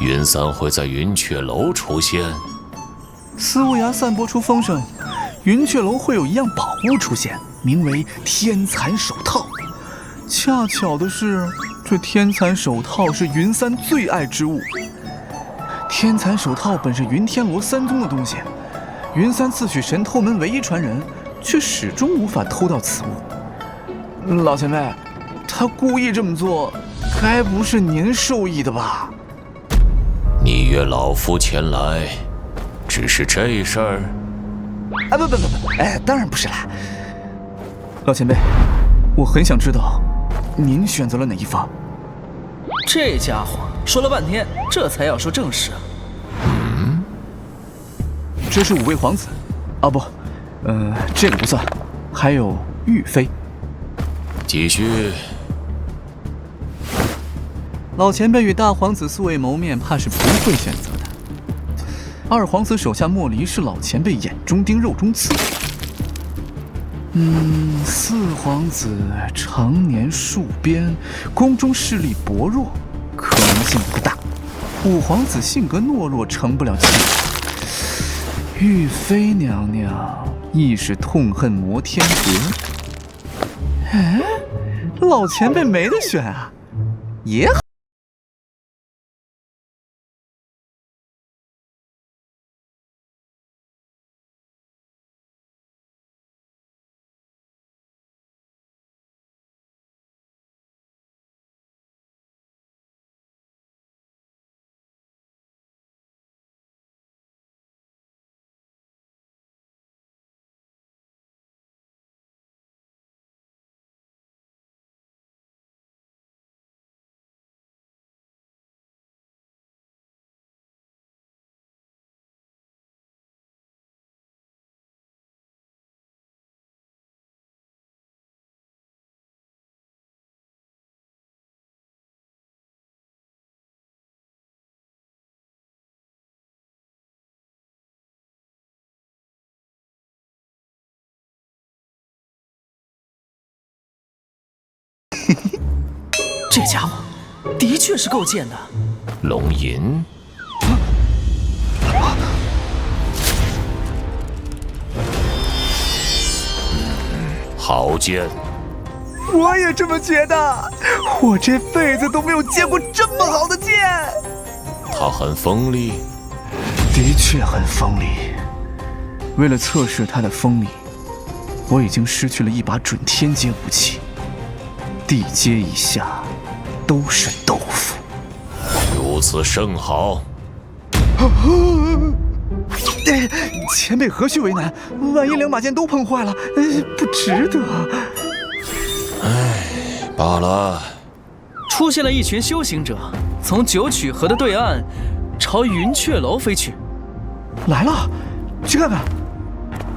云三会在云雀楼出现。司无涯散播出风声，云雀楼会有一样宝物出现，名为天蚕手套。恰巧的是，这天蚕手套是云三最爱之物。天蚕手套本是云天罗三宗的东西，云三自诩神偷门唯一传人，却始终无法偷到此物。老前辈，他故意这么做，该不是您授意的吧？你约老夫前来，只是这事儿？啊不，当然不是啦。老前辈，我很想知道，您选择了哪一方？这家伙说了半天，这才要说正事。这是5位皇子，啊不，这个不算，还有玉妃。继续。老前辈与大皇子素未谋面，怕是不会选择的。二皇子手下莫离是老前辈眼中钉肉中刺。四皇子常年戍边，宫中势力薄弱，可能性不大。5皇子性格懦弱，成不了气。玉妃娘娘亦是痛恨摩天阁。老前辈没得选啊，也好。这家伙的确是够贱的。龙吟，好剑。我也这么觉得，我这辈子都没有见过这么好的剑。它很锋利，的确很锋利。为了测试它的锋利，我已经失去了一把准天阶武器，地阶以下都是豆腐。如此甚好。前辈何须为难？万一2把剑都碰坏了，不值得。罢了。出现了一群修行者，从九曲河的对岸朝云雀楼飞去。来了，去看看。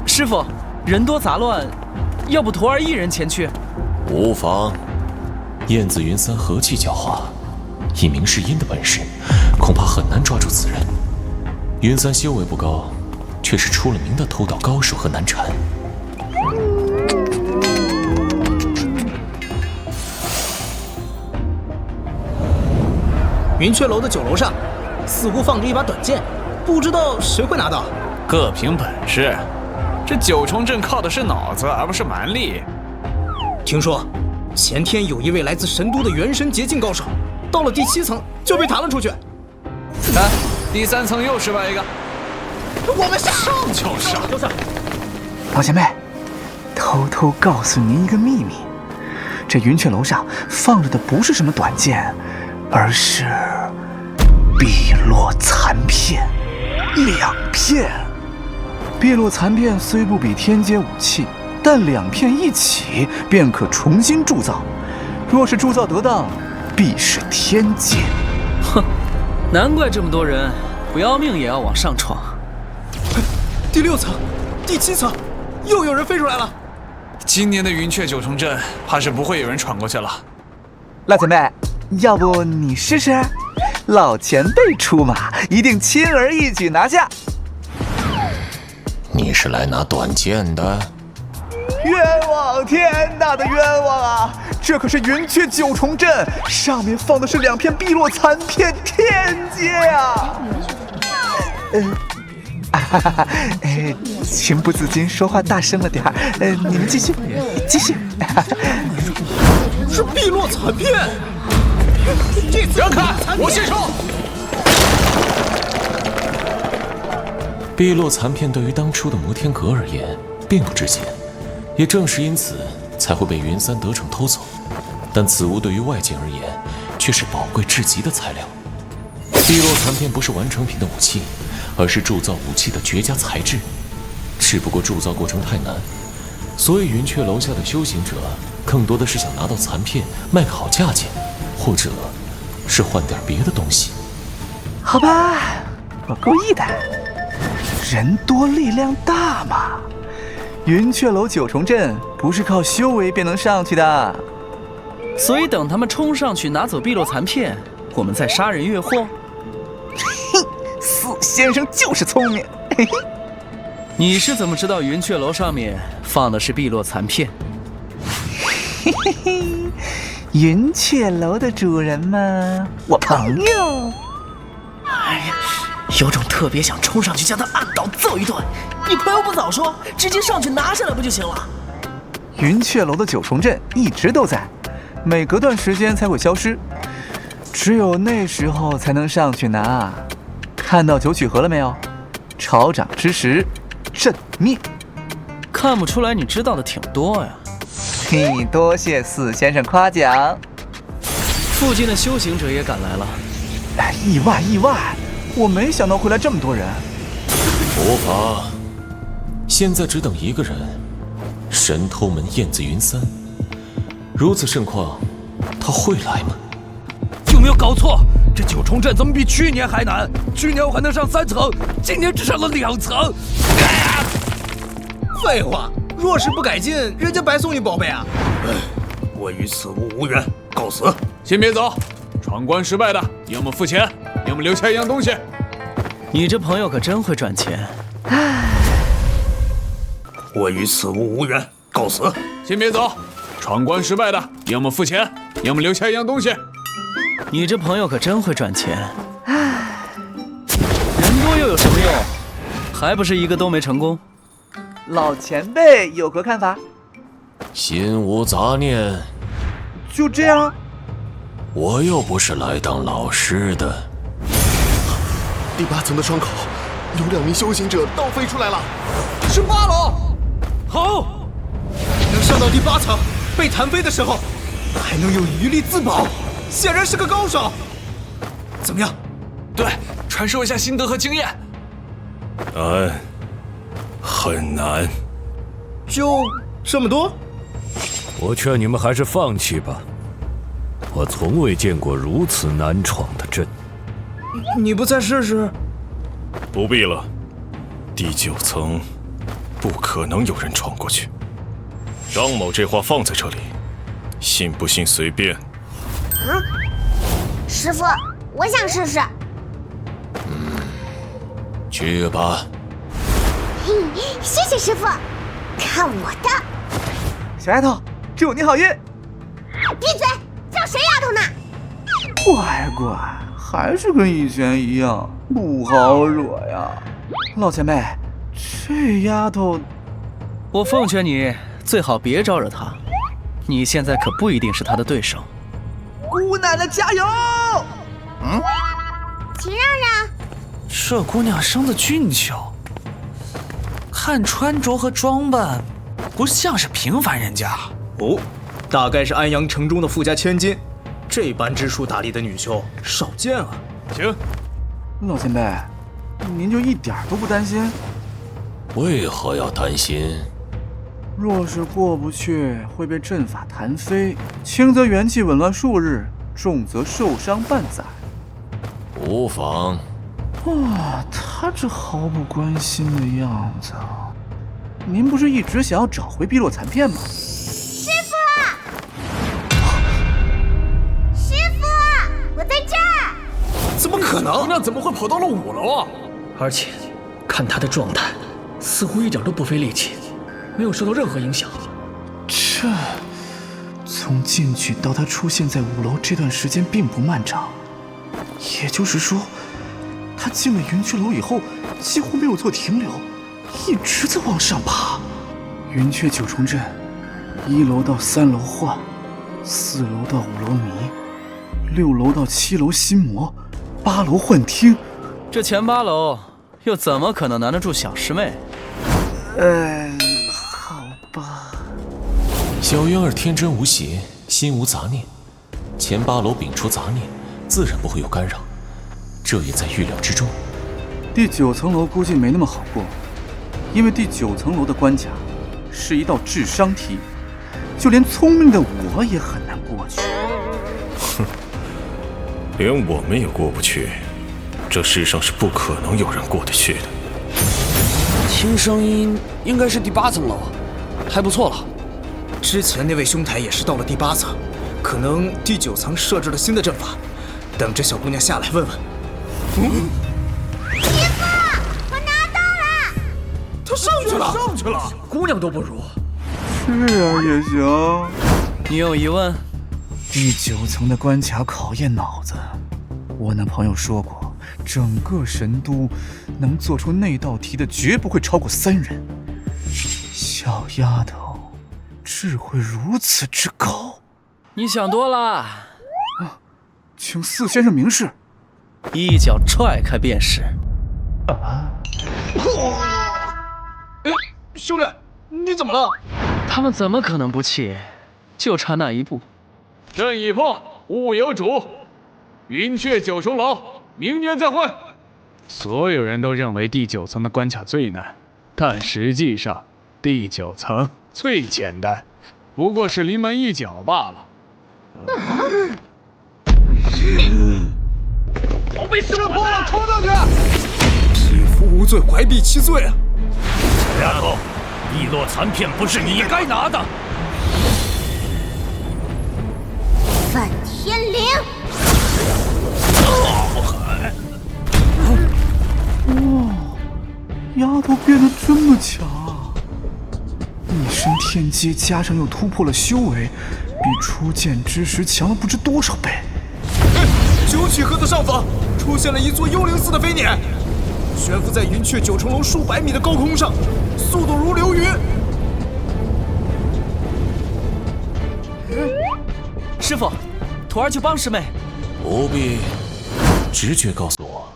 师傅，人多杂乱，要不徒儿一人前去？无妨。燕子云三和气狡猾，以明示阴的本事，恐怕很难抓住此人。云三修为不高，却是出了名的偷盗高手和难缠。云雀楼的酒楼上，似乎放着一把短剑，不知道谁会拿到。各凭本事，这九重阵靠的是脑子，而不是蛮力。听说前天有一位来自神都的元神结境高手，到了第7层就被弹了出去。来，第3层又失败一个。我们上就上。老前辈，偷偷告诉您一个秘密，这云雀楼上放着的不是什么短剑，而是碧落残片2片。碧落残片虽不比天阶武器，但2片一起便可重新铸造。若是铸造得当，必是天阶。哼，难怪这么多人不要命也要往上闯。第6层、第7层，又有人飞出来了。今年的云雀九重阵，怕是不会有人闯过去了。老前辈，要不你试试？老前辈出马，一定轻而易举拿下。你是来拿短剑的？冤枉天大的冤枉啊！这可是云雀九重阵，上面放的是2片碧落残片，天阶啊！情不自禁说话大声了点儿。你们继续。是碧落残片！让开，我先说。碧落残片对于当初的摩天阁而言并不值钱，也正是因此才会被云三得逞偷走。但此物对于外界而言却是宝贵至极的材料。碧落残片不是完成品的武器，而是铸造武器的绝佳材质。只不过铸造过程太难，所以云雀楼下的修行者更多的是想拿到残片卖个好价钱，或者是换点别的东西。好吧，我故意的。人多力量大嘛，云雀楼9重阵不是靠修为便能上去的。所以等他们冲上去拿走碧落残片，我们再杀人越货。四先生就是聪明。你是怎么知道云雀楼上面放的是碧落残片？云雀楼的主人嘛，我朋友。哎呀，有种特别想冲上去将他按倒揍一顿。你朋友不早说，直接上去拿下来不就行了？云雀楼的9重阵一直都在，每隔段时间才会消失，只有那时候才能上去拿。看到九曲河了没有？朝掌之时，阵灭。看不出来你知道的挺多呀。嘿，多谢四先生夸奖。附近的修行者也赶来了。意外，我没想到会来这么多人。无法，现在只等一个人，神偷门燕子云三。如此盛况，他会来吗？有没有搞错？这9重阵怎么比去年还难？去年我还能上3层，今年只上了2层。废话，若是不改进，人家白送你宝贝啊！我与此物无缘，告辞。先别走，闯关失败的，要么付钱，要么留下一样东西。你这朋友可真会赚钱。我与此物无缘，告辞。先别走，闯关失败的，要么付钱，要么留下一样东西。你这朋友可真会赚钱。人多又有什么用？还不是一个都没成功。老前辈有何看法？心无杂念。就这样。我又不是来当老师的。第8层的窗口有2名修行者倒飞出来了。18楼，好，能上到第8层，被弹飞的时候还能有余力自保，显然是个高手。怎么样？对，传授一下心得和经验。难，很难。就这么多？我劝你们还是放弃吧。我从未见过如此难闯的阵。你不再试试？不必了，第9层不可能有人闯过去。张某这话放在这里，信不信随便。师傅，我想试试。去吧。谢谢师傅，看我的！小丫头，祝你好运。闭嘴，叫谁丫头呢？乖，还是跟以前一样，不好惹呀。老前辈，这丫头……我奉劝你最好别招惹她，你现在可不一定是她的对手。姑奶奶加油！秦让让，这姑娘生得俊俏，看穿着和装扮，不像是平凡人家。哦，大概是安阳城中的富家千金，这般知书达理的女修少见啊。行，老前辈，您就一点都不担心？为何要担心？若是过不去，会被阵法弹飞，轻则元气紊乱数日，重则受伤半载。无妨。他这毫不关心的样子。您不是一直想要找回碧落残片吗？师傅，我在这儿。怎么可能？那怎么会跑到了5楼啊？而且看他的状态，似乎一点都不费力气，没有受到任何影响。这从进去到他出现在5楼这段时间并不漫长，也就是说，他进了云雀楼以后几乎没有做停留，一直在往上爬。云雀9重阵，1楼到3楼幻，4楼到5楼迷，6楼到7楼心魔，8楼幻听。这前8楼又怎么可能难得住小师妹？好吧。小渊儿天真无邪，心无杂念，前8楼摒除杂念，自然不会有干扰，这也在预料之中。第9层楼估计没那么好过，因为第9层楼的关卡是一道智商题，就连聪明的我也很难过去。哼，连我们也过不去，这世上是不可能有人过得去的。听声音应该是第8层楼，还不错了。之前那位兄台也是到了第8层，可能第9层设置了新的阵法，等着小姑娘下来问问。师傅，我拿到了！她上去了，姑娘都不如。这样也行。你有疑问？第9层的关卡考验脑子，我那朋友说过，整个神都能做出那道题的绝不会超过3人。小丫头，智慧如此之高。你想多了。请4先生明示。一脚踹开便是。兄弟，你怎么了？他们怎么可能不弃？就差那一步。阵已破，物有主。云雀9重楼，明年再会。所有人都认为第9层的关卡最难，但实际上第9层最简单，不过是临门一脚罢了。我被撕破了，冲上去！匹夫无罪，怀璧其罪啊！小丫头，地落残片不是你该拿的。梵天灵。哇，丫头变得这么强啊！一身天阶加上又突破了修为，比初见之时强了不知多少倍。九曲河的上方出现了一座幽灵似的飞辇，悬浮在云雀9重楼数百米的高空上，速度如流云。师傅，徒儿去帮师妹。不必，直觉告诉我，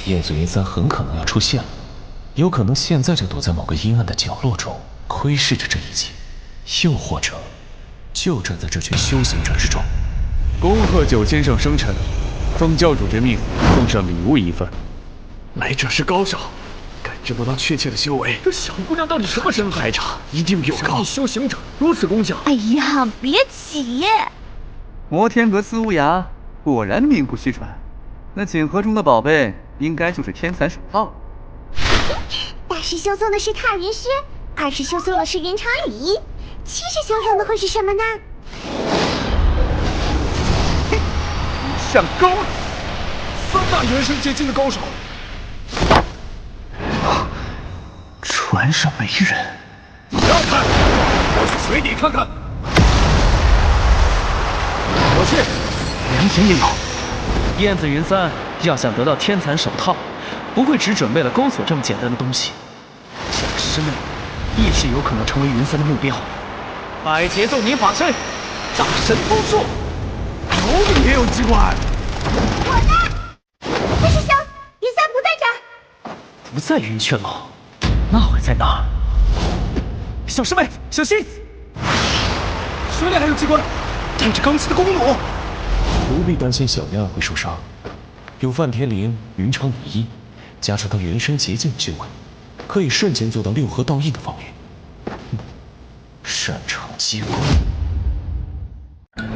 燕子云三很可能要出现了，有可能现在就躲在某个阴暗的角落中，窥视着这一切，又或者就站在这群修行者之中。恭贺9先生生辰，奉教主之命，送上礼物1份。来者是高手，感知不到确切的修为。这小姑娘到底什么身份？排场一定比我高。修行者如此功效。哎呀，别急。摩天阁司乌牙果然名不虚传，那锦盒中的宝贝应该就是天蚕手套。大师兄送的是踏云靴，二师兄送的是云长礼，七师兄送的会是什么呢？想高了，3大元神结晶的高手，船上没人。不要看，我去水底看看。我去，良田也有。燕子云三要想得到天蚕手套，不会只准备了钩索这么简单的东西。小师妹亦是有可能成为云三的目标。百节奏凝法阵，大神通术，楼里也有机关。我呢？大师兄，云三不在这儿。不在云雀楼，那会在哪儿？小师妹，小心！水里还有机关，带着罡气的弓弩。不必担心小燕儿会受伤，有梵天灵、云长羽衣，加上他元神结境的修为，可以瞬间做到6合道印的防御。擅长机关，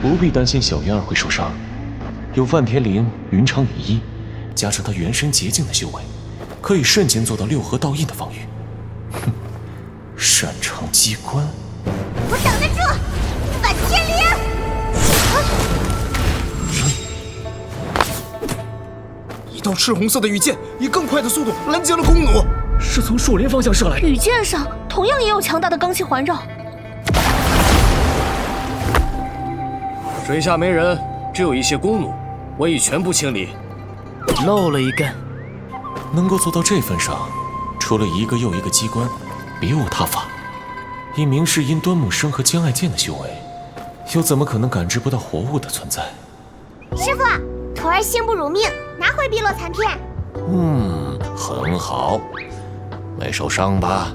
不必担心小燕儿会受伤，有梵天灵、云长羽衣，加上他元神结境的修为，可以瞬间做到6合道印的防御。擅长机关，我挡得住，梵天灵。一道赤红色的羽箭以更快的速度拦截了弓弩，是从树林方向射来的。羽箭上同样也有强大的罡气环绕。水下没人，只有一些弓弩，我已全部清理。漏了一根。能够做到这份上，除了一个又一个机关，别无他法。以明世因端木生和江爱剑的修为，又怎么可能感知不到活物的存在？师傅，徒儿幸不辱命，拿回碧落残片。很好，没受伤吧？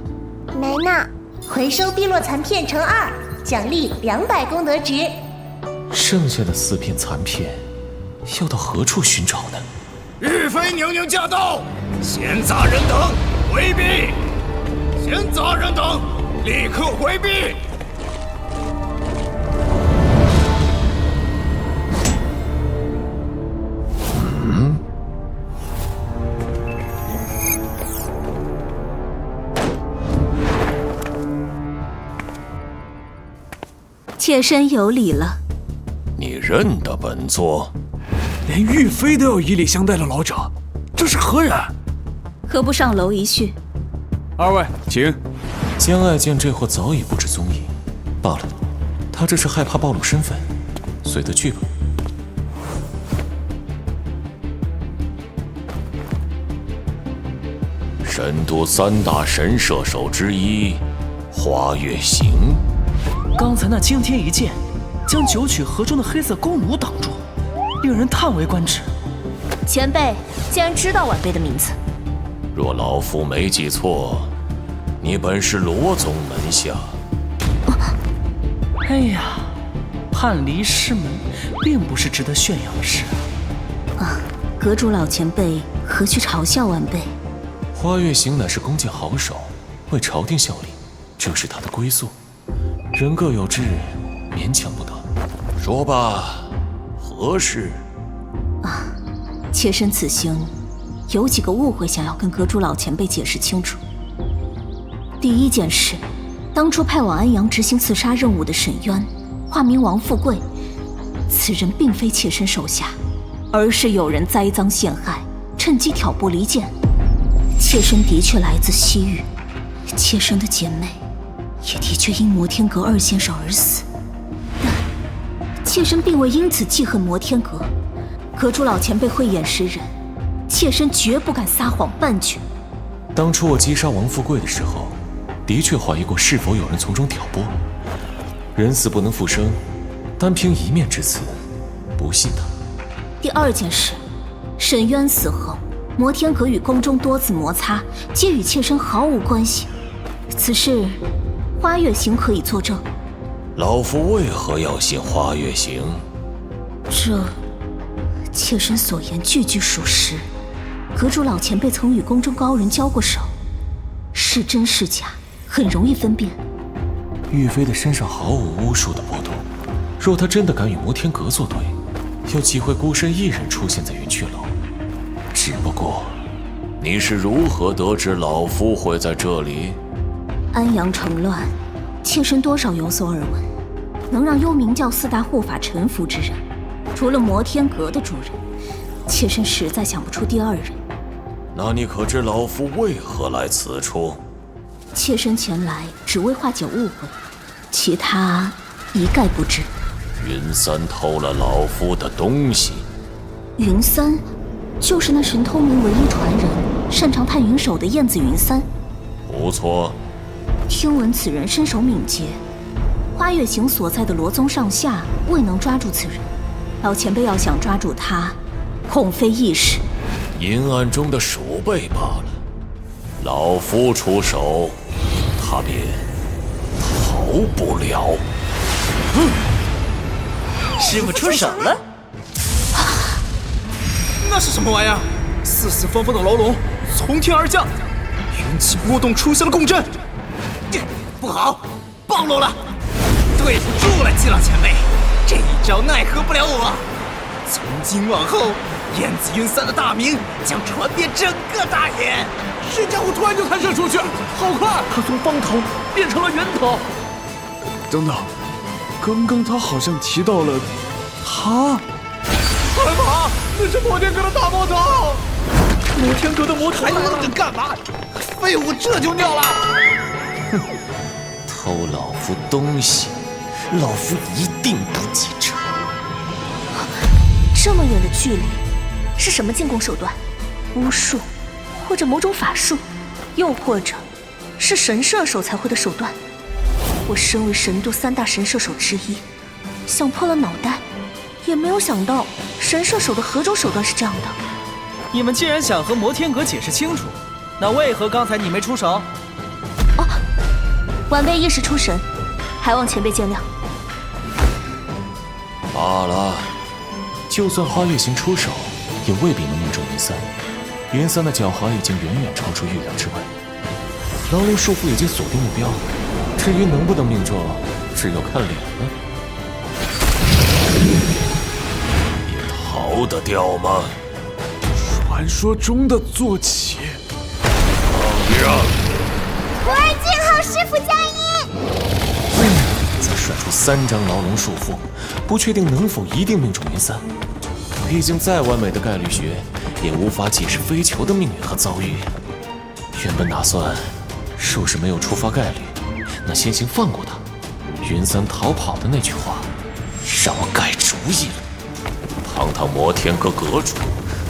没呢，回收碧落残片乘2，奖励200功德值。剩下的4片残片，要到何处寻找呢？玉妃娘娘驾到，闲杂人等回避！闲杂人等立刻回避！妾身有礼了。你认得本座？连玉妃都要以礼相待的老者，这是何人？何不上楼一叙？二位请。江爱剑这货早已不知踪影，罢了，他这是害怕暴露身份，随他去吧。神都3大神射手之一，花月行。刚才那惊天一剑，将九曲河中的黑色弓弩挡住，令人叹为观止。前辈竟然知道晚辈的名字。若老夫没记错，你本是罗宗门下。哎呀，叛离师门，并不是值得炫耀的事啊。阁主老前辈何须嘲笑晚辈？花月行乃是弓箭好手，为朝廷效力，这是他的归宿。人各有志，勉强不得。说吧，何事？妾身此行有几个误会，想要跟阁主老前辈解释清楚。第一件事，当初派往安阳执行刺杀任务的沈渊，化名王富贵，此人并非妾身手下，而是有人栽赃陷害，趁机挑拨离间。妾身的确来自西域，妾身的姐妹也的确因摩天阁2先生而死，但妾身并未因此记恨摩天阁。阁主老前辈慧眼识人，妾身绝不敢撒谎半句。当初我击杀王富贵的时候，的确怀疑过是否有人从中挑拨。人死不能复生，单凭一面之词，不信他。第二件事，沈渊死后，摩天阁与宫中多次摩擦，皆与妾身毫无关系。此事，花月行可以作证。老夫为何要信花月行？这，妾身所言句句属实。阁主老前辈曾与宫中高人交过手，是真是假，很容易分辨。玉妃的身上毫无巫术的波动，若她真的敢与摩天阁作对，有机会孤身一人出现在云雀楼。只不过，你是如何得知老夫会在这里？安阳城乱，妾身多少有所耳闻。能让幽冥教4大护法臣服之人，除了摩天阁的主人，妾身实在想不出第2人。那你可知老夫为何来此处？妾身前来只为化解误会，其他一概不知。云三偷了老夫的东西。云三，就是那神偷明唯一传人，擅长探云手的燕子云三。不错。听闻此人身手敏捷，花月行所在的罗宗上下未能抓住此人。老前辈要想抓住他，恐非易事。阴暗中的鼠辈罢了，老夫出手，他便逃不了。师傅出手了。那是什么玩意儿？四四方方的牢笼从天而降，云气波动，出现了共振。不好，暴露了！对不住了，季老前辈，这一招奈何不了我。从今往后，燕子云三的大名将传遍整个大野。这家伙突然就弹射出去，好快！他从方头变成了圆头。等等，刚刚他好像提到了他。快跑！那是摩天阁的大魔头。摩天阁的魔头还愣着干嘛？废物，这就尿了！哼，偷老夫东西，老夫一定不记仇。这么远的距离，是什么进攻手段？巫术，或者某种法术，又或者是神射手才会的手段。我身为神都3大神射手之一，想破了脑袋，也没有想到神射手的何种手段是这样的。你们既然想和摩天阁解释清楚，那为何刚才你没出手？哦，晚辈一时出神，还望前辈见谅。罢了，就算花月星出手，也未必能命中云三。云三的狡猾已经远远超出预料之外，牢笼束缚已经锁定目标，至于能不能命中，只有看脸了。你逃得掉吗？传说中的坐骑，让徒儿敬候师傅加衣。再甩出3张牢笼束缚，不确定能否一定命中云三。毕竟再完美的概率学，也无法解释飞球的命运和遭遇。原本打算，若是没有触发概率，那先行放过他。云三逃跑的那句话，让我改主意了。堂堂摩天阁阁主，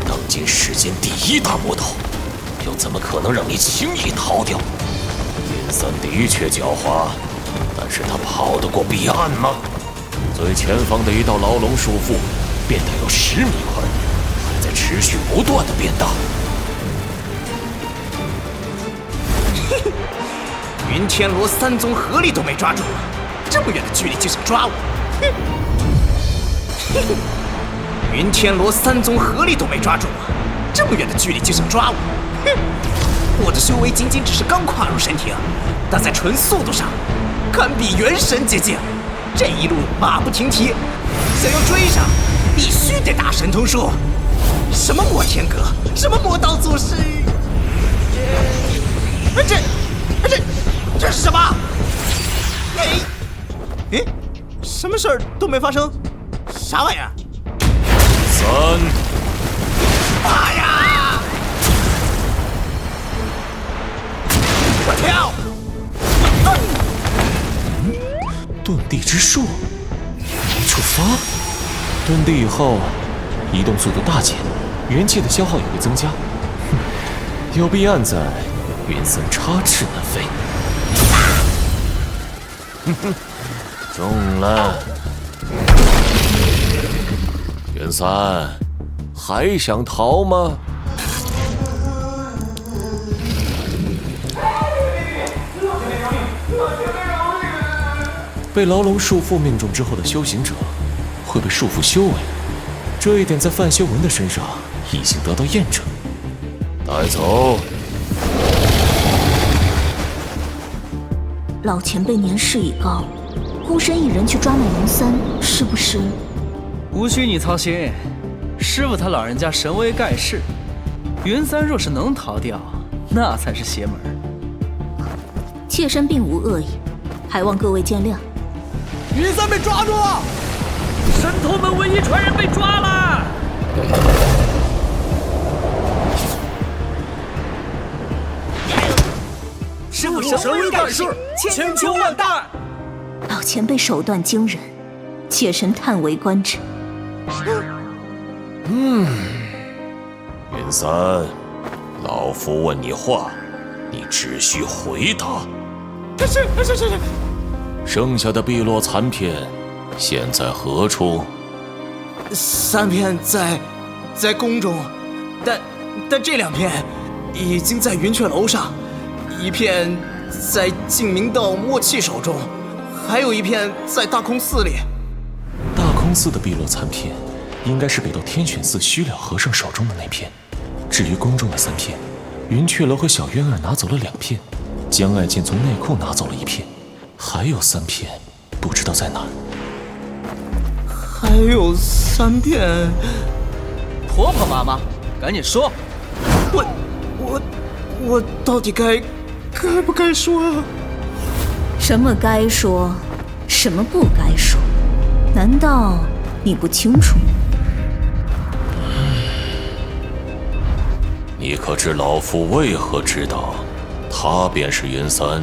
当今世间第1大魔头，又怎么可能让你轻易逃掉？云三的确狡猾，但是他跑得过彼岸吗？最前方的一道牢笼束缚变得有10米宽，还在持续不断的变大。云天罗3宗合力都没抓住我，这么远的距离就想抓我，云天罗3宗合力都没抓住我，这么远的距离就想抓我，我的修为仅仅只是刚跨入神庭，但在纯速度上，堪比元神结境。这一路马不停蹄，想要追上，必须得打神通术。什么摩天阁，什么魔道祖师，这是什么？哎，什么事儿都没发生，啥玩意儿？3，妈呀！我跳！遁地之术，触发。遁地以后，移动速度大减，元气的消耗也会增加。有避案在，云三插翅难飞。中了。云三，还想逃吗？被牢笼束缚命中之后的修行者，会被束缚修为，这一点在范修文的身上已经得到验证。带走。老前辈年事已高，孤身一人去抓卖龙三，是不是？无需你操心，师傅他老人家神威盖世，云三若是能逃掉，那才是邪门。妾身并无恶意，还望各位见谅。云三被抓住了，神偷门唯一传人被抓了。师傅神威盖世，千秋万代。老前辈手段惊人，妾身叹为观止。云三，老夫问你话，你只需回答。是。剩下的碧落残片，现在何处？3片在宫中，但这2片已经在云雀楼上，1片在净明道默契手中，还有1片在大空寺里。大空寺的碧落残片，应该是北斗天选寺虚了和尚手中的那片。至于宫中的3片，云雀楼和小渊儿拿走了2片，江爱剑从内库拿走了1片，还有3片，不知道在哪儿。还有3片，婆婆妈妈，赶紧说！我到底该不该说啊？什么该说，什么不该说？难道你不清楚？你可知老夫为何知道他便是云三？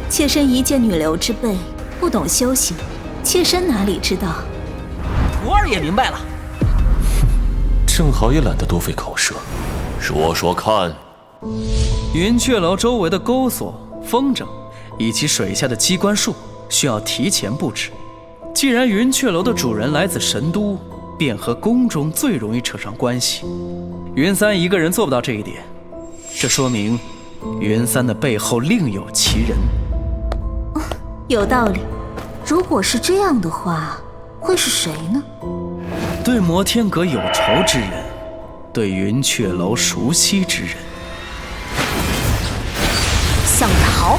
妾身一介女流之辈，不懂修行，妾身哪里知道？徒儿也明白了。正好也懒得多费口舌，说说看。云雀楼周围的钩索、风筝以及水下的机关术需要提前布置。既然云雀楼的主人来自神都，便和宫中最容易扯上关系。云三一个人做不到这一点，这说明云三的背后另有其人。有道理。如果是这样的话，会是谁呢？对摩天阁有仇之人，对云雀楼熟悉之人。想逃？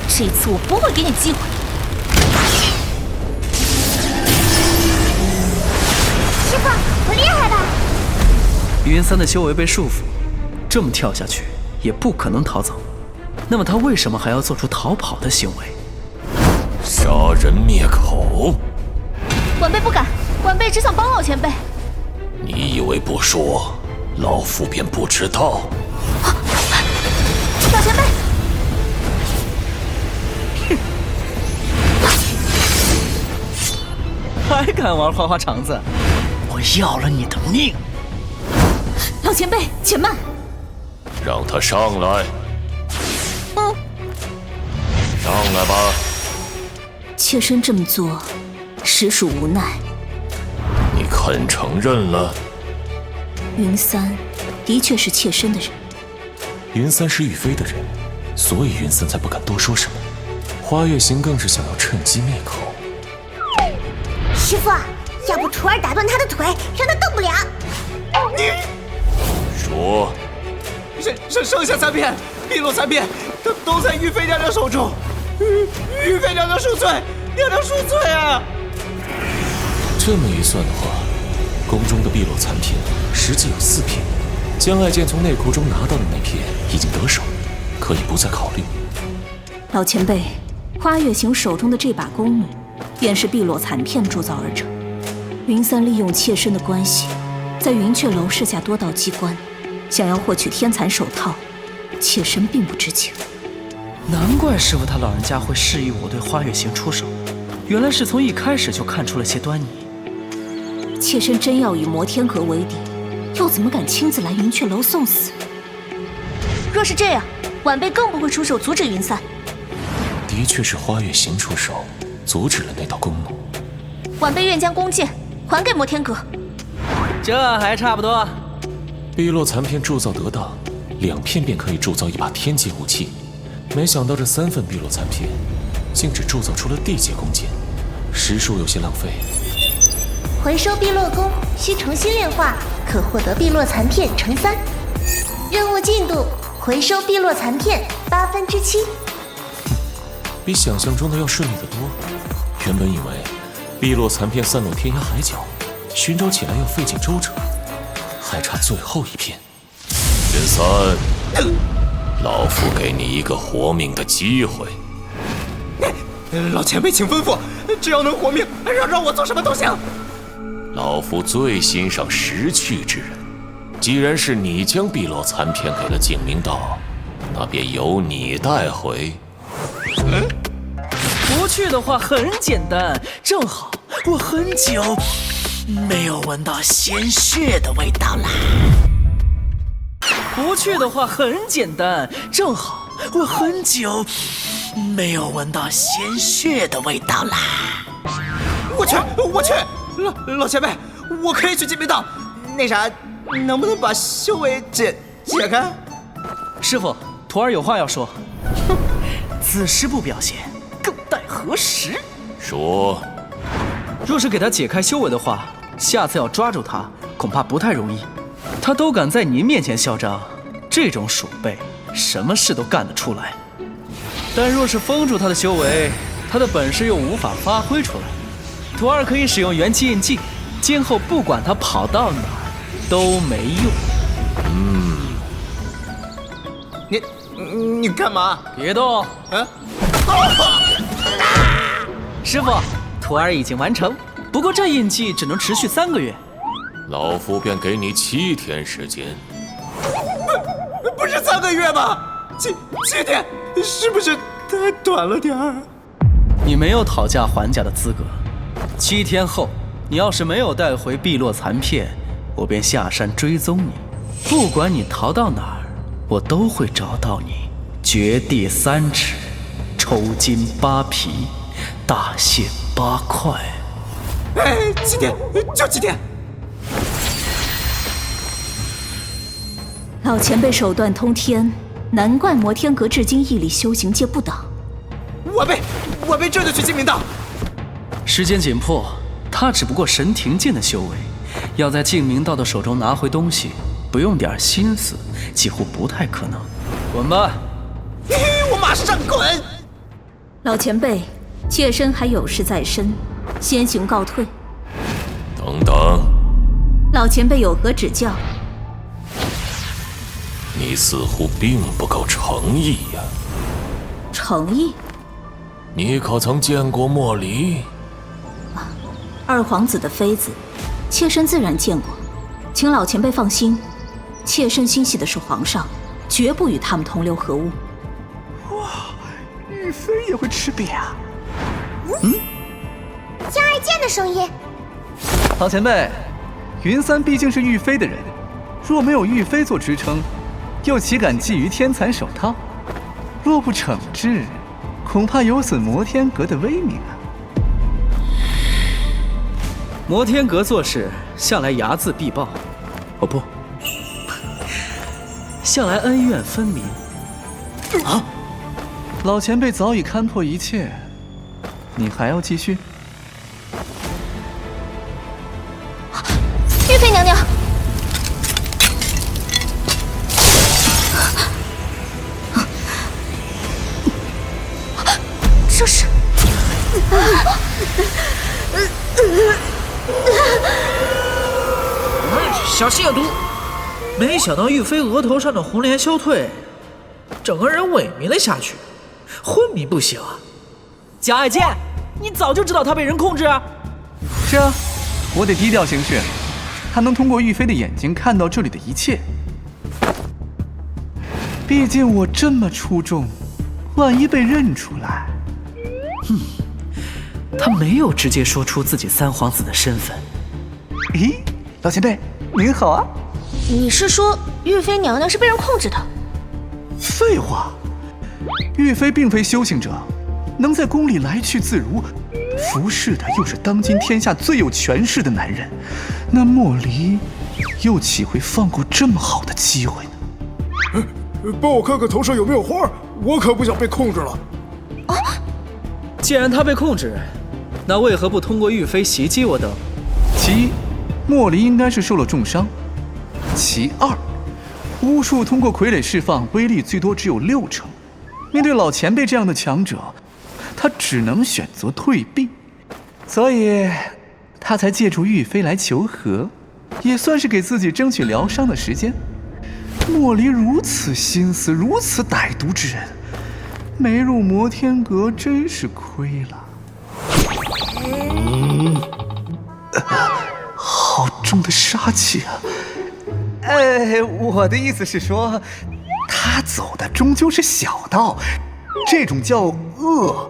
这次我不会给你机会。师傅，我厉害吧？云三的修为被束缚，这么跳下去也不可能逃走。那么他为什么还要做出逃跑的行为？杀人灭口！晚辈不敢，晚辈只想帮老前辈。你以为不说，老夫便不知道？老前辈！还敢玩花花肠子？我要了你的命！老前辈，且慢。让他上来。上来吧。妾身这么做，实属无奈。你肯承认了？云三的确是妾身的人。云三是玉妃的人，所以云三才不敢多说什么。花月行更是想要趁机灭口。师傅，要不徒儿打断他的腿，让他动不了。你说，剩下3片碧落残片，都在玉妃娘娘手中。玉妃娘娘恕罪，娘娘恕罪啊！这么一算的话，宫中的碧落残片实际有4片。将爱剑从内库中拿到的那片已经得手，可以不再考虑。老前辈，花月行手中的这把弓弩，便是碧落残片铸造而成。云三利用妾身的关系，在云雀楼设下多道机关，想要获取天残手套，妾身并不知情。难怪师傅他老人家会示意我对花月行出手，原来是从一开始就看出了些端倪。妾身真要与摩天阁为敌，又怎么敢亲自来云雀楼送死？若是这样，晚辈更不会出手阻止云三。的确是花月行出手，阻止了那道弓弩。晚辈愿将弓箭还给摩天阁。这还差不多。碧落残片铸造得当，2片便可以铸造一把天阶武器。没想到这3份碧落残片，竟只铸造出了地阶弓箭，实属有些浪费。回收碧落弓需重新炼化，可获得碧落残片乘3。任务进度：回收碧落残片7/8。比想象中的要顺利得多。原本以为碧落残片散落天涯海角，寻找起来要费尽周折，还差最后1片。云三，老夫给你一个活命的机会。老前辈请吩咐，只要能活命，让我做什么都行。老夫最欣赏识趣之人，既然是你将碧落残片给了景明道，那便由你带回。不去的话很简单，正好我很久没有闻到鲜血的味道啦。不去的话很简单，正好我很久没有闻到鲜血的味道啦。我去！老前辈，我可以去金明道。那啥，能不能把修为解开？师傅，徒儿有话要说。哼，此时不表现，更待何时？说，若是给他解开修为的话，下次要抓住他，恐怕不太容易。他都敢在您面前嚣张，这种鼠辈，什么事都干得出来。但若是封住他的修为，他的本事又无法发挥出来。徒儿可以使用元气印记，今后不管他跑到哪儿都没用。你干嘛？别动！师傅，徒儿已经完成，不过这印记只能持续3个月。老夫便给你7天时间。不是3个月吗？7天，是不是太短了点儿？你没有讨价还价的资格。7天后，你要是没有带回碧落残片，我便下山追踪你。不管你逃到哪儿，我都会找到你，掘地3尺，抽筋扒皮，大卸8块。哎，几天就几天。老前辈手段通天，难怪摩天阁至今屹立修行界不倒。我辈这就去金明道。时间紧迫，他只不过神庭境的修为，要在净明道的手中拿回东西，不用点心思，几乎不太可能。滚吧！我马上滚！老前辈，妾身还有事在身，先行告退。等等，老前辈有何指教？你似乎并不够诚意呀。诚意？你可曾见过莫离？二皇子的妃子，妾身自然见过，请老前辈放心，妾身心系的是皇上，绝不与他们同流合污。哇，玉妃也会吃瘪啊！江爱剑的声音。老前辈，云三毕竟是玉妃的人，若没有玉妃做支撑，又岂敢觊觎天蚕手套？若不惩治，恐怕有损摩天阁的威名啊！摩天阁做事向来睚眦必报，哦不，向来恩怨分明。啊！老前辈早已勘破一切，你还要继续？玉妃娘娘，这是。小心有毒！没想到玉妃额头上的红莲消退，整个人萎靡了下去，昏迷不醒啊！蒋爱剑，你早就知道他被人控制啊？是啊，我得低调行事，他能通过玉妃的眼睛看到这里的一切。毕竟我这么出众，万一被认出来……他没有直接说出自己三皇子的身份。咦，老前辈您好啊！你是说玉妃娘娘是被人控制的？废话，玉妃并非修行者，能在宫里来去自如，服侍的又是当今天下最有权势的男人，那莫离又岂会放过这么好的机会呢？帮我看看头上有没有花，我可不想被控制了。既然他被控制，那为何不通过玉妃袭击我等？其一，莫离应该是受了重伤；其二，巫术通过傀儡释放，威力最多只有6成。面对老前辈这样的强者，他只能选择退避，所以他才借助玉妃来求和，也算是给自己争取疗伤的时间。莫离如此心思，如此歹毒之人，没入摩天阁真是亏了。好重的杀气啊！我的意思是说，他走的终究是小道，这种叫恶，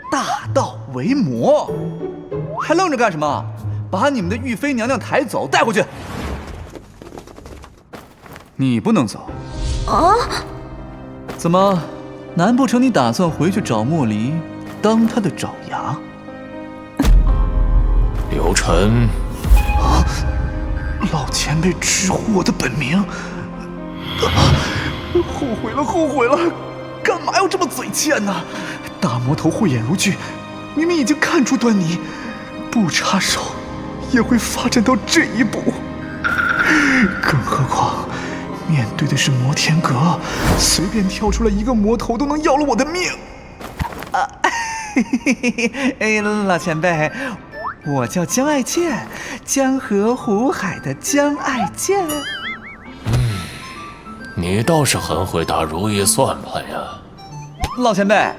大道为魔。还愣着干什么？把你们的玉妃娘娘抬走，带回去。你不能走。啊？怎么？难不成你打算回去找莫离，当他的爪牙？刘晨，老前辈直呼我的本名，后悔了，后悔了！干嘛要这么嘴欠呢？大魔头慧眼如炬，明明已经看出端倪，不插手也会发展到这一步。更何况，面对的是摩天阁，随便跳出来一个魔头都能要了我的命。老前辈。我叫江爱剑，江河湖海的江爱剑。你倒是很会打如意算盘呀。老前辈，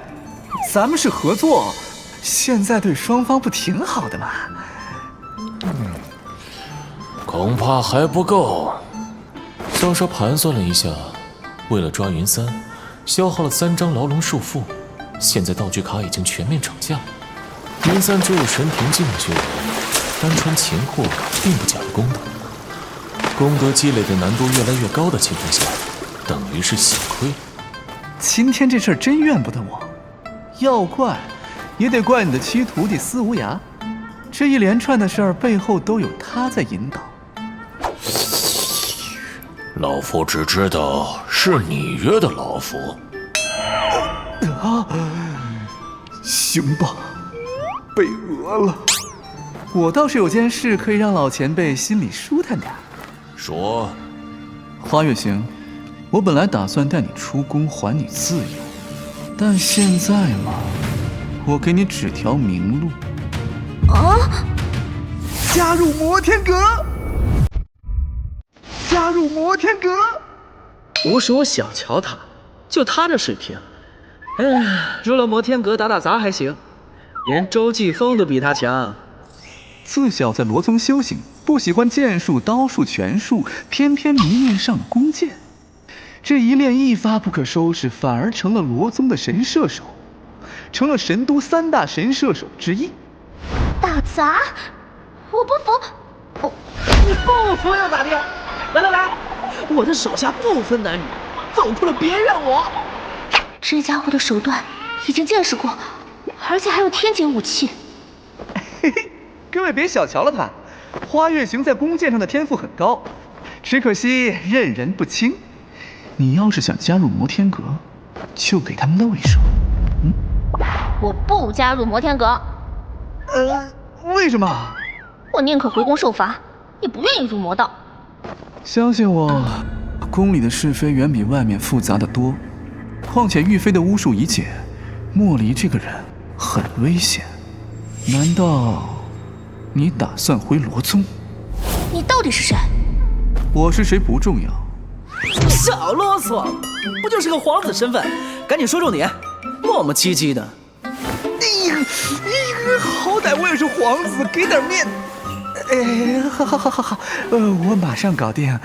咱们是合作，现在对双方不挺好的吗？恐怕还不够。萧蛇盘算了一下，为了抓云三，消耗了3张牢笼束缚，现在道具卡已经全面涨价。云三只有神庭境的修为，单纯擒获并不讲功德，功德积累的难度越来越高的情况下，等于是血亏。今天这事儿真怨不得我，要怪也得怪你的七徒弟司无涯，这一连串的事儿背后都有他在引导。老夫只知道是你约的老夫。行吧，被讹了。我倒是有件事可以让老前辈心里舒坦点。说，花月行，我本来打算带你出宫还你自由，但现在嘛，我给你指条明路。加入摩天阁！加入摩天阁！无属小瞧他，就他这水平，入了摩天阁打打杂还行，连周继风都比他强。自小在罗宗修行，不喜欢剑术、刀术、拳术，偏偏迷恋上了弓箭。这一练一发不可收拾，反而成了罗宗的神射手，成了神都3大神射手之一。打杂？我不服！你不服又咋的？来，我的手下不分男女，走错了别怨我。这家伙的手段已经见识过，而且还有天劫武器。嘿嘿，各位别小瞧了他，花月行在弓箭上的天赋很高，只可惜任人不亲。你要是想加入摩天阁，就给他们露一手。我不加入摩天阁。为什么？我宁可回宫受罚，也不愿意入魔道。相信我，宫里的是非远比外面复杂的多。况且玉妃的巫术已解，莫离这个人很危险。难道你打算回罗宗？你到底是谁？我是谁不重要。少啰嗦，不就是个皇子身份？赶紧说重点，磨磨唧唧的。好歹我也是皇子，给点面。好，我马上搞定。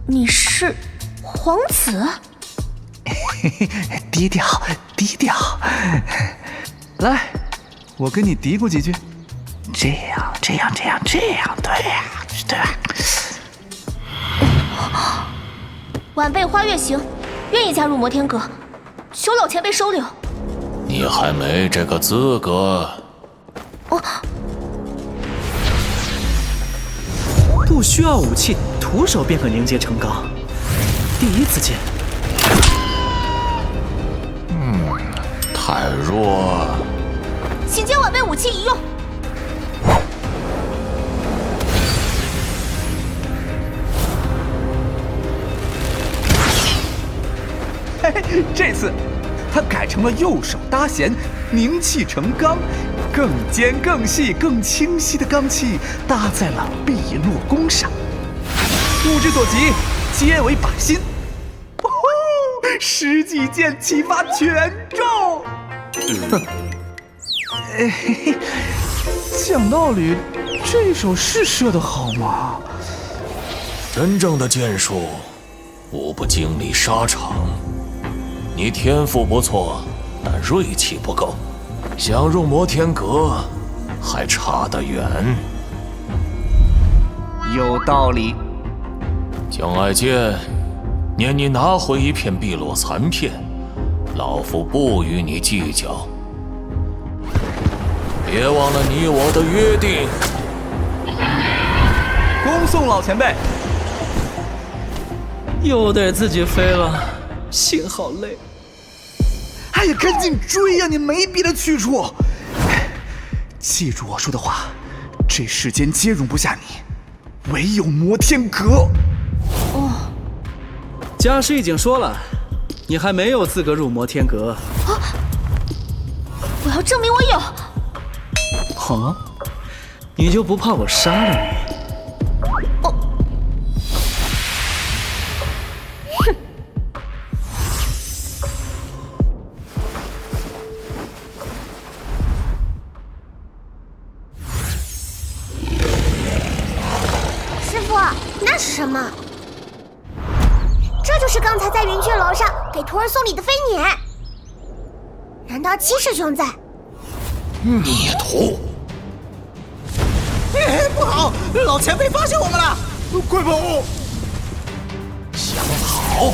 你是皇子？低调。来，我跟你嘀咕几句。这样，对吧？晚辈花月行，愿意加入摩天阁，求老前辈收留。你还没这个资格。不需要武器，徒手便可凝结成钢。第一次见。太弱。请将晚辈武器一用。这次他改成了右手搭弦，凝气成钢，更尖、更细、更清晰的钢气搭在了碧落弓上。物之所及，皆为靶心。十几箭齐发，全中。讲道理，这手是射得好吗？真正的剑术，无不经历沙场。你天赋不错，但锐气不够，想入摩天阁还差得远。有道理。江爱剑，念你拿回一片碧落残片，老夫不与你计较。别忘了你我的约定。恭送老前辈。又得自己飞了，心好累。哎呀，赶紧追呀！你没别的去处。记住我说的话，这世间皆容不下你，唯有摩天阁。家师已经说了，你还没有资格入摩天阁。我要证明我有。你就不怕我杀了你？师傅，那是什么？这就是刚才在云雀楼上给徒儿送礼的飞辇。难道七师兄在？孽徒！不好，老前辈发现我们了，快跑！想跑？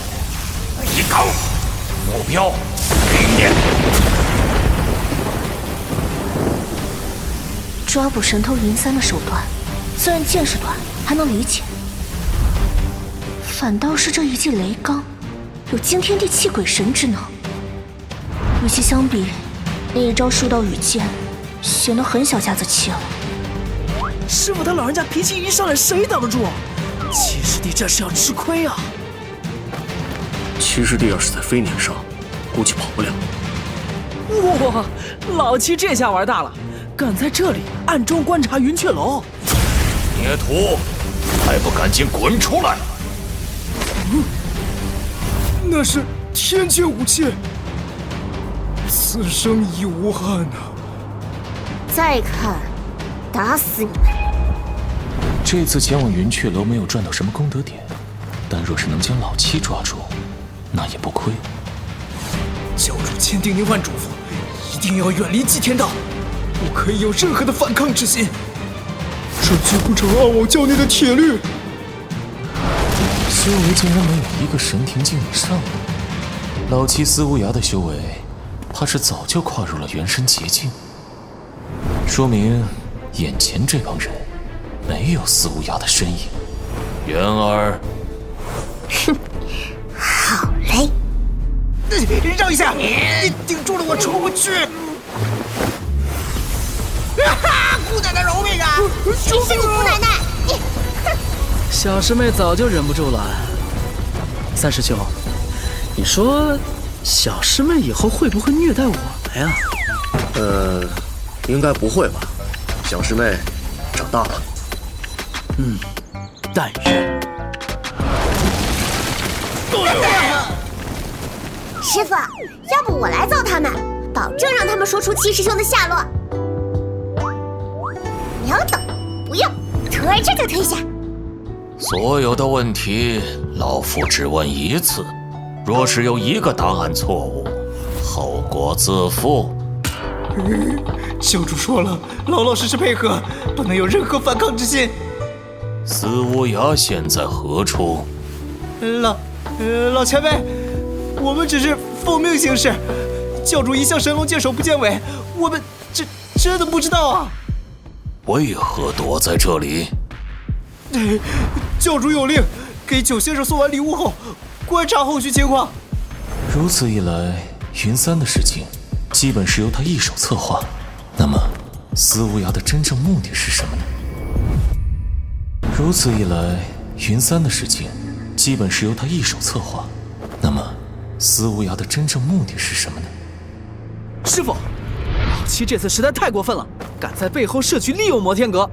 一高，目标明年。抓捕神偷云三的手段，虽然见识短，还能理解。反倒是这一记雷罡，有惊天地泣鬼神之能。与其相比，那一招树道羽剑，显得很小家子气了。师傅他老人家脾气一上来，谁挡得住？七师弟这是要吃亏啊！七师弟要是在飞年上，估计跑不了。哇，老七这下玩大了，敢在这里暗中观察云雀楼。孽徒，还不赶紧滚出来！那是天阶武器，此生已无憾啊！再看，打死你们！这次前往云雀楼没有赚到什么功德点，但若是能将老七抓住，那也不亏。教主千叮咛万嘱咐，一定要远离祭天道，不可以有任何的反抗之心。这就不成暗网教内的铁律。修为竟然没有一个神庭境以上的，老七司无涯的修为，怕是早就跨入了元神劫境，说明眼前这帮人没有司无涯的身影。元儿，哼，好嘞！让一下，你顶住了，我冲回去！哈，姑奶奶饶命啊！谁是你姑奶奶？你，小师妹早就忍不住了。三师兄，你说小师妹以后会不会虐待我们呀？应该不会吧？小师妹长大了。但愿。师傅，要不我来揍他们，保证让他们说出七师兄的下落。秒懂，不用，徒儿这就退下。所有的问题，老夫只问一次，若是有一个答案错误，后果自负。教主说了，老老实实配合，不能有任何反抗之心。司无涯现在何处？老前辈，我们只是奉命行事。教主一向神龙见首不见尾，我们真的不知道啊。为何躲在这里？教主有令，给九先生送完礼物后，观察后续情况。如此一来，云三的事情基本是由他一手策划。那么，司无涯的真正目的是什么呢？如此一来，云三的事情基本是由他一手策划。那么，司无涯的真正目的是什么呢？师傅，老七这次实在太过分了，敢在背后设局利用摩天阁。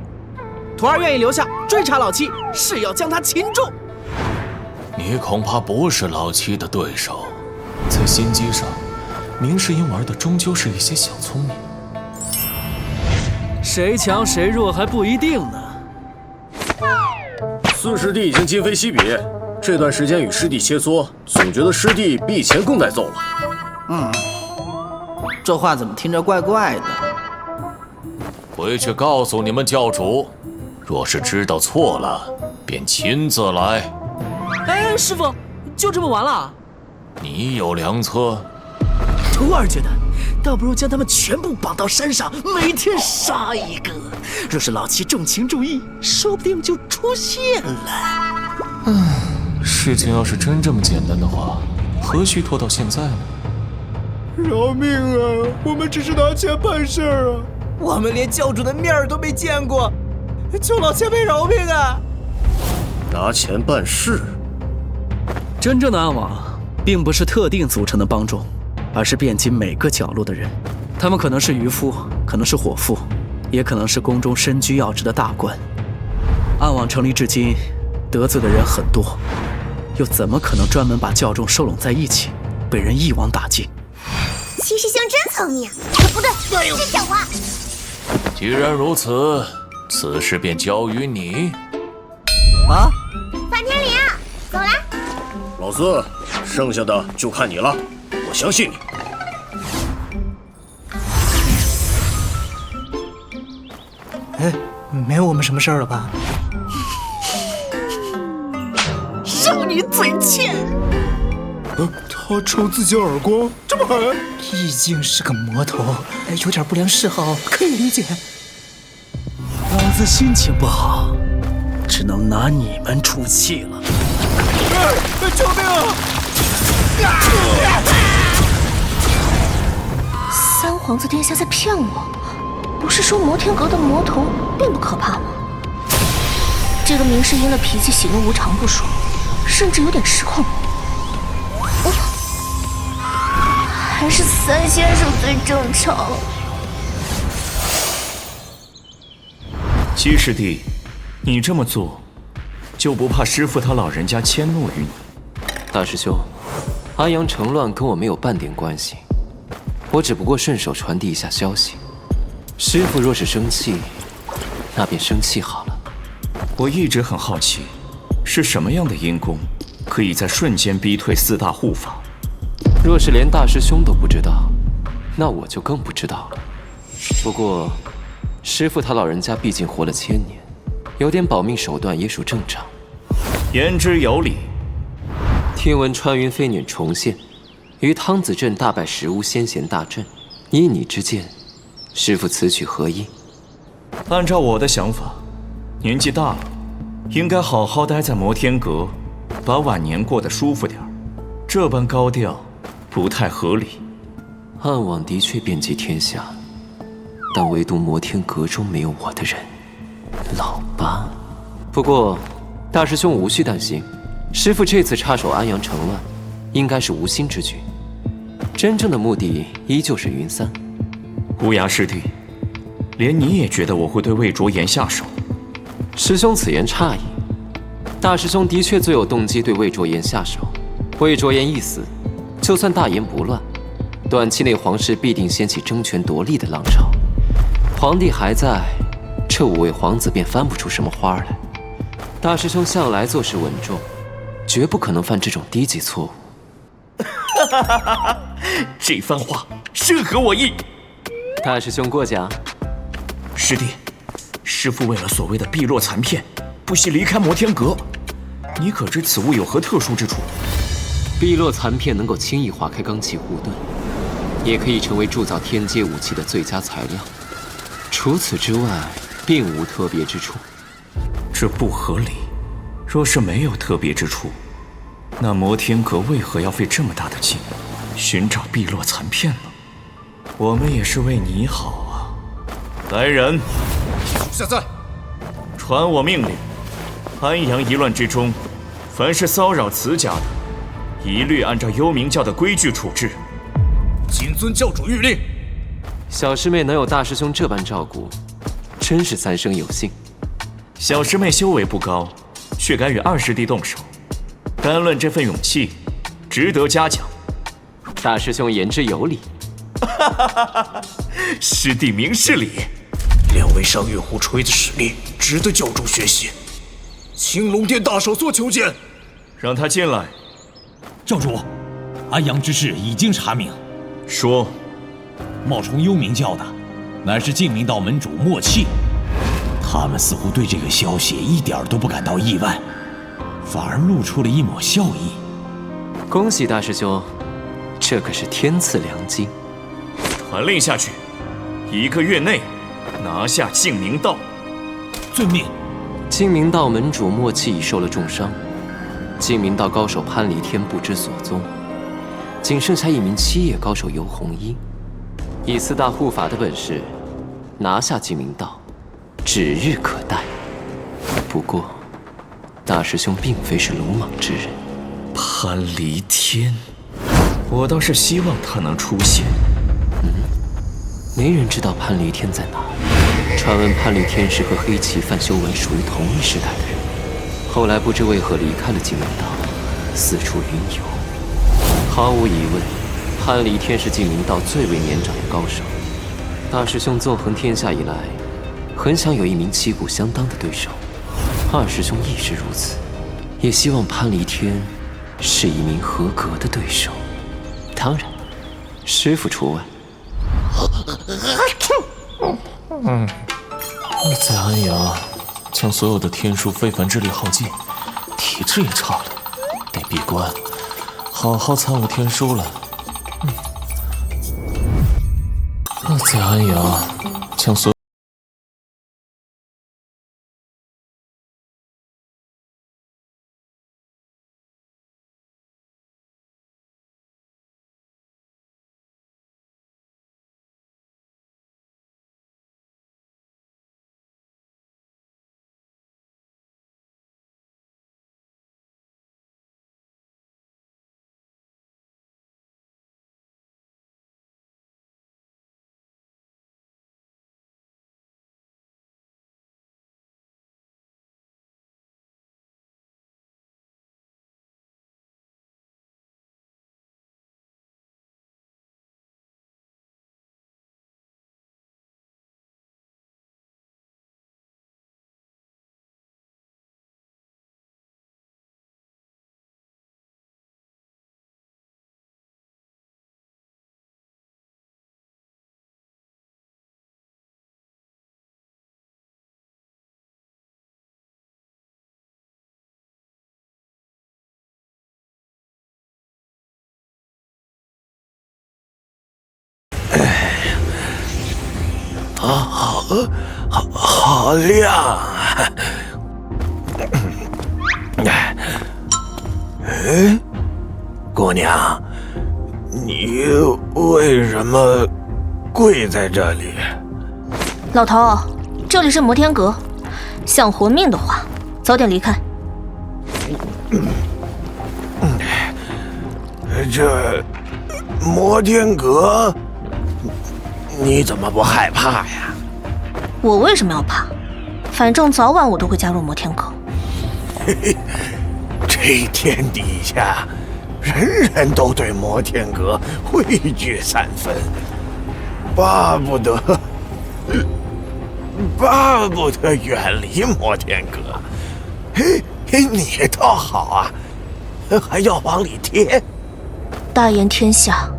徒儿愿意留下追查老七，誓要将他擒住。你恐怕不是老七的对手。在心机上，明世英玩的终究是一些小聪明。谁强谁弱还不一定呢。四师弟已经今非昔比，这段时间与师弟切磋，总觉得师弟比以前更带揍了。这话怎么听着怪怪的？回去告诉你们教主，若是知道错了，便亲自来。哎，师傅，就这么完了？你有良策？徒儿觉得，倒不如将他们全部绑到山上，每天杀一个。若是老七重情重义，说不定就出现了。事情要是真这么简单的话，何须拖到现在呢？饶命啊！我们只是拿钱办事儿啊！我们连教主的面儿都没见过，求老前辈饶命啊！拿钱办事。真正的暗网，并不是特定组成的帮众，而是遍及每个角落的人。他们可能是渔夫，可能是伙夫，也可能是宫中身居要职的大官。暗网成立至今，得罪的人很多，又怎么可能专门把教众收拢在一起，被人一网打尽？七师兄真聪明，不对，真狡猾。既然如此，此事便交于你。啊！范天林，走啦！老四，剩下的就看你了，我相信你。没有我们什么事儿了吧？让你嘴欠！他抽自己耳光，这么狠？毕竟是个魔头，有点不良嗜好可以理解。老子心情不好，只能拿你们出气了。救命啊！三皇子殿下在骗我，不是说摩天阁的魔头并不可怕吗？这个明世英的脾气喜怒无常不说，甚至有点失控。还是三先生最正常。七师弟，你这么做，就不怕师父他老人家迁怒于你？大师兄，安阳城乱跟我没有半点关系，我只不过顺手传递一下消息。师父若是生气，那便生气好了。我一直很好奇，是什么样的阴功，可以在瞬间逼退四大护法？若是连大师兄都不知道，那我就更不知道了。不过，师父他老人家毕竟活了1000年，有点保命手段也属正常。言之有理。听闻穿云飞辇重现，于汤子镇大败石屋先贤大阵，依你之见，师父此举何意？按照我的想法，年纪大了，应该好好待在摩天阁，把晚年过得舒服点儿。这般高调，不太合理。暗网的确遍及天下，但唯独摩天阁中没有我的人。老八。不过，大师兄无需担心，师父这次插手安阳城乱，应该是无心之举。真正的目的依旧是云三。无涯师弟，连你也觉得我会对魏卓言下手？师兄此言差矣。大师兄的确最有动机对魏卓言下手。魏卓言一死，就算大言不乱，短期内皇室必定掀起争权夺利的浪潮。皇帝还在，这5位皇子便翻不出什么花来。大师兄向来做事稳重，绝不可能犯这种低级错误。这番话甚合我意。大师兄过奖。师弟，师父为了所谓的碧落残片，不惜离开摩天阁，你可知此物有何特殊之处？碧落残片能够轻易划开罡气护盾，也可以成为铸造天阶武器的最佳材料。除此之外，并无特别之处。这不合理。若是没有特别之处，那摩天阁为何要费这么大的劲寻找碧落残片呢？我们也是为你好啊。来人，属下在。传我命令，安阳一乱之中，凡是骚扰此家的，一律按照幽冥教的规矩处置。谨遵教主谕令。小师妹能有大师兄这般照顾，真是三生有幸。小师妹修为不高，却敢与二师弟动手，单论这份勇气，值得嘉奖。大师兄言之有理。师弟明事理。2位上月湖锤子实力，值得教主学习。青龙殿大首座求见。让他进来。教主，安阳之事已经查明。说。冒充幽冥教的，乃是净明道门主莫契。他们似乎对这个消息一点都不感到意外，反而露出了一抹笑意。恭喜大师兄，这可是天赐良机。传令下去，1个月内拿下净明道。遵命。净明道门主莫契已受了重伤，净明道高手潘离天不知所踪，仅剩下1名7叶高手游红衣。以4大护法的本事，拿下净明道指日可待。不过，大师兄并非是鲁莽之人。潘离天，我倒是希望他能出现。没人知道潘离天在哪。传闻潘离天是和黑旗范修文属于同一时代的人，后来不知为何离开了净明道，四处云游。毫无疑问，潘离天是净明道最为年长的高手。大师兄纵横天下以来，很想有1名旗鼓相当的对手。二师兄亦是如此，也希望潘离天是1名合格的对手。当然，师父除外。在安阳将所有的天书非凡之力耗尽，体质也差了，得闭关，好好参悟天书了。在安阳将所有好亮啊！姑娘，你为什么跪在这里？老头，这里是摩天阁，想活命的话，早点离开。这摩天阁，你怎么不害怕呀？我为什么要怕？反正早晚我都会加入摩天阁。嘿嘿，这天底下，人人都对摩天阁畏惧三分，巴不得远离摩天阁。嘿，你倒好啊，还要往里贴。大言天下，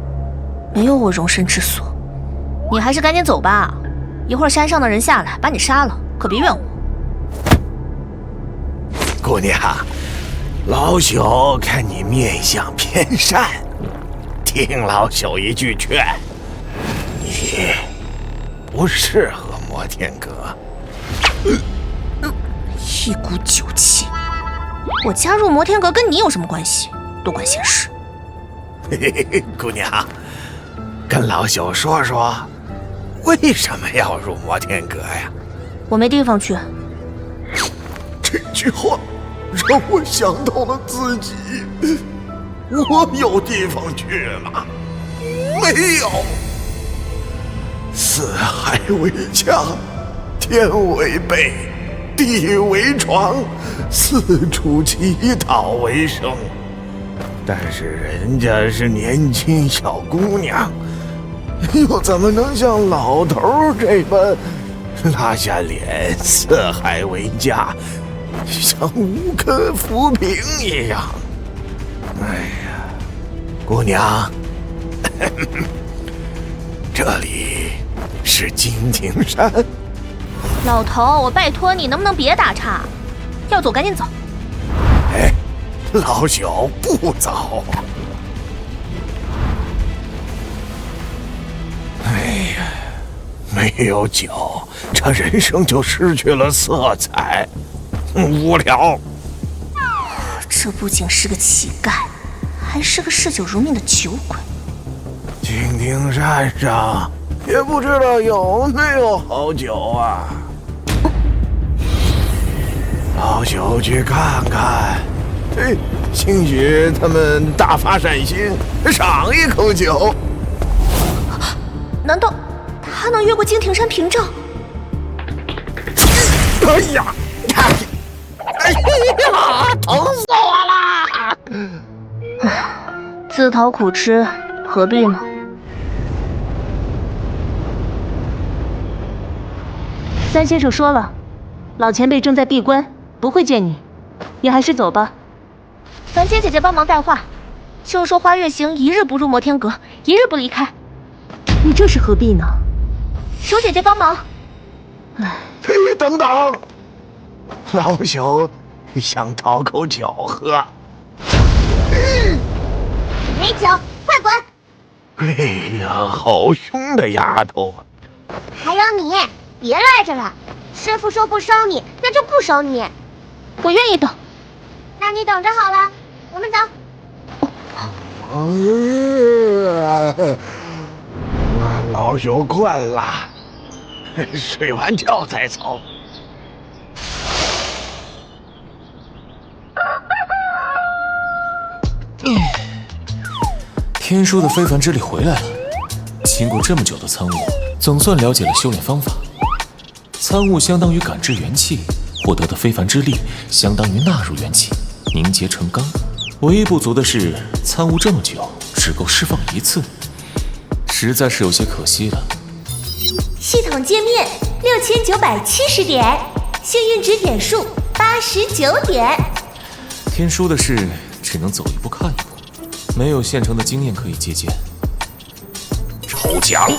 没有我容身之所。你还是赶紧走吧，一会儿山上的人下来把你杀了，可别怨我。姑娘，老朽看你面相偏善，听老朽一句劝，你不适合摩天阁。一股酒气，我加入摩天阁跟你有什么关系？多管闲事。嘿嘿，姑娘，跟老朽说说，为什么要入摩天阁呀？我没地方去。这句话让我想到了自己。我有地方去吗？没有。四海为家，天为被，地为床，四处乞讨为生。但是人家是年轻小姑娘，又怎么能像老头这般拉下脸，四海为家，像无根浮萍一样？哎呀，姑娘，这里是金庭山。老头，我拜托你，能不能别打岔？要走赶紧走。哎，老朽不走。哎呀，没有酒，这人生就失去了色彩，无聊。这不仅是个乞丐，还是个嗜酒如命的酒鬼。金庭山上也不知道有没有好酒啊。老朽去看看，兴许他们大发善心，赏一口酒。难道他能越过金庭山屏障？哎呀！哎呀！疼死我了！自讨苦吃，何必呢？三先生说了，老前辈正在闭关，不会见你，你还是走吧。凡间姐姐帮忙带话，就说花月行一日不入摩天阁，一日不离开。你这是何必呢？求姐姐帮忙。嘿，等等，老朽想讨口酒喝。没酒，快滚！哎呀，好凶的丫头！还有你，别赖着了。师傅说不收你，那就不收你。我愿意等。那你等着好了，我们走。老朽困了，睡完觉再走。天书的非凡之力回来了。经过这么久的参悟，总算了解了修炼方法。参悟相当于感知元气，获得的非凡之力相当于纳入元气，凝结成钢。唯一不足的是，参悟这么久，只够释放一次，实在是有些可惜了。系统界面6970点，幸运值点数89点。天书的事只能走一步看一步，没有现成的经验可以借鉴。抽奖，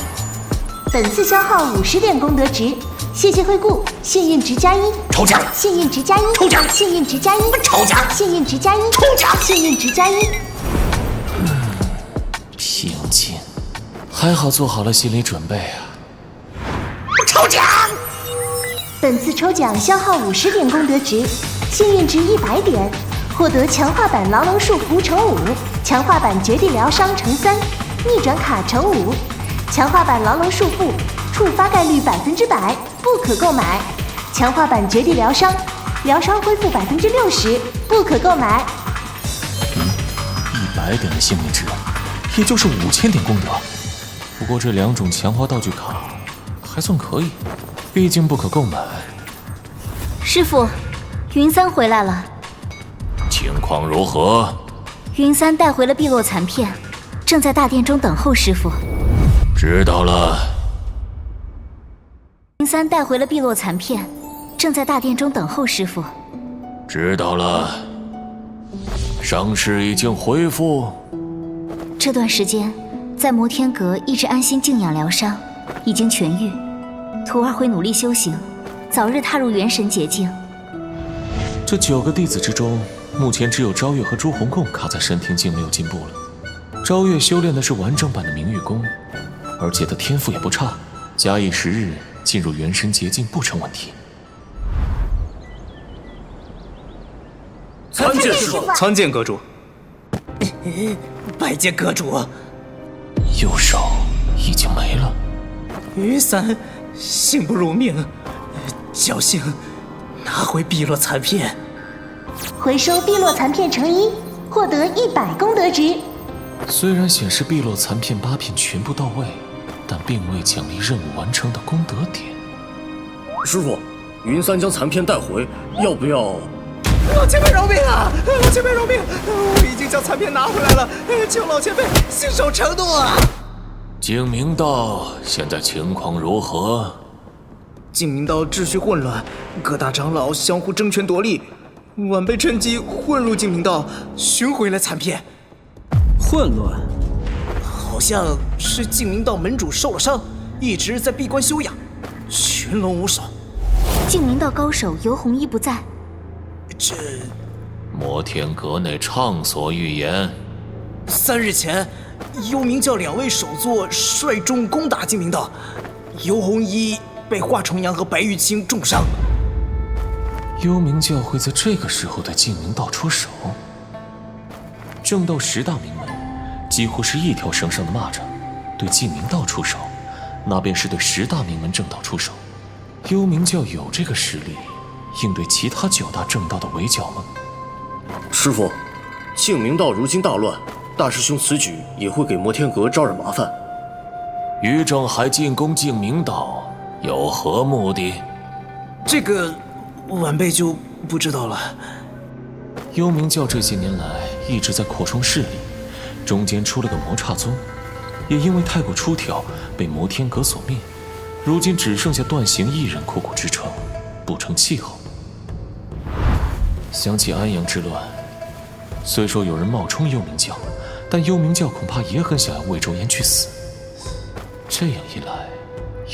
本次消耗50点功德值，谢谢惠顾，幸运值+1。抽奖，幸运值+1。抽奖，幸运值+1。抽奖，幸运值+1。抽奖，幸运值+1。平静，还好做好了心理准备啊。抽奖，本次抽奖消耗50点功德值，幸运值100点，获得强化版牢笼束缚×5，强化版绝地疗伤×3，逆转卡×5，强化版牢笼束缚，触发概率100%，不可购买。强化版绝地疗伤，疗伤恢复60%，不可购买。100点的幸运值，也就是5000点功德。不过这2种强化道具卡还算可以，毕竟不可购买。师傅，云三回来了。情况如何？云三带回了碧落残片，正在大殿中等候师傅。知道了。云三带回了碧落残片，正在大殿中等候师傅。知道了。伤势已经恢复。这段时间在摩天阁一直安心静养疗伤，已经痊愈。徒儿会努力修行，早日踏入元神捷径。这9个弟子之中，目前只有昭月和朱红贡卡在神庭境没有进步了。昭月修炼的是完整版的明玉功，而且他天赋也不差，假以时日进入元神捷径不成问题。参见师傅，参见阁主。拜见阁主。右手已经没了。于三幸不辱命，侥幸拿回碧落残片。回收碧落残片×1，获得100功德值。虽然显示碧落残片8片全部到位，但并未奖励任务完成的功德点。师傅，云三将残片带回，要不要？老前辈饶命啊！老前辈饶命！我已经将残片拿回来了，求老前辈信守承诺啊！净明道现在情况如何？净明道秩序混乱，各大长老相互争权夺利，晚辈趁机混入净明道，寻回了残片。混乱？好像是净明道门主受了伤，一直在闭关休养，群龙无首。净明道高手尤弘一不在。这摩天阁内畅所欲言。3日前，幽冥教2位首座率众攻打净明道，尤弘一被华重阳和白玉清重伤。幽冥教会在这个时候对净明道出手？正斗10大名门几乎是一条绳上的蚂蚱，对净明道出手，那便是对10大名门正道出手。幽冥教有这个实力应对其他9大正道的围剿吗？师傅，净明道如今大乱，大师兄此举也会给摩天阁招惹麻烦。于正还进攻净明道，有何目的？这个晚辈就不知道了。幽冥教这些年来一直在扩充势力，中间出了个魔刹宗，也因为太过出挑被摩天阁所灭，如今只剩下段行一人苦苦支撑，不成气候。想起安阳之乱，虽说有人冒充幽冥教，但幽冥教恐怕也很想要魏周言去死。这样一来，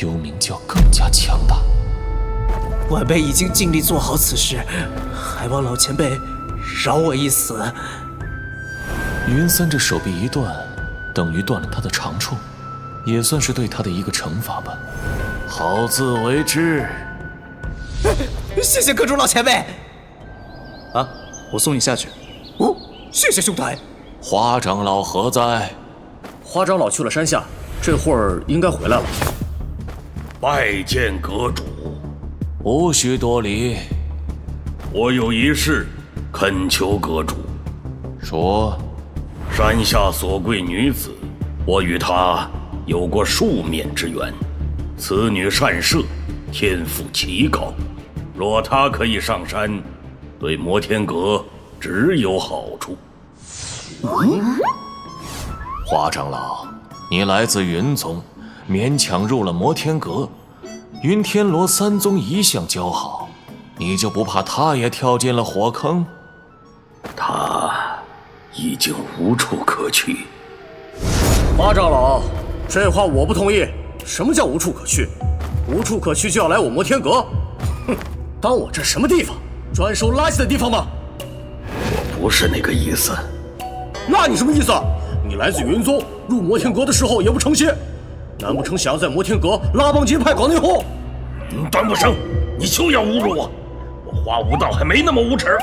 幽冥教更加强大。晚辈已经尽力做好此事，还望老前辈饶我一死。云三这手臂一断，等于断了他的长处，也算是对他的一个惩罚吧。好自为之。谢谢阁主老前辈。啊，我送你下去。哦，谢谢兄台。花长老何在？花长老去了山下，这会儿应该回来了。拜见阁主。无需多礼。我有一事恳求阁主。说。山下所贵女子，我与她有过数面之缘。此女善射，天赋奇高，若她可以上山，对摩天阁只有好处。花长老，你来自云宗，勉强入了摩天阁，云天罗三宗一向交好，你就不怕他也跳进了火坑？他已经无处可去。花长老，这话我不同意。什么叫无处可去？无处可去就要来我摩天阁？哼，当我这什么地方？专收垃圾的地方吗？我不是那个意思。那你什么意思？你来自云宗，入摩天阁的时候也不成些，难不成想要在摩天阁拉帮结派搞内讧？段不生，你休要侮辱我！我花无道还没那么无耻。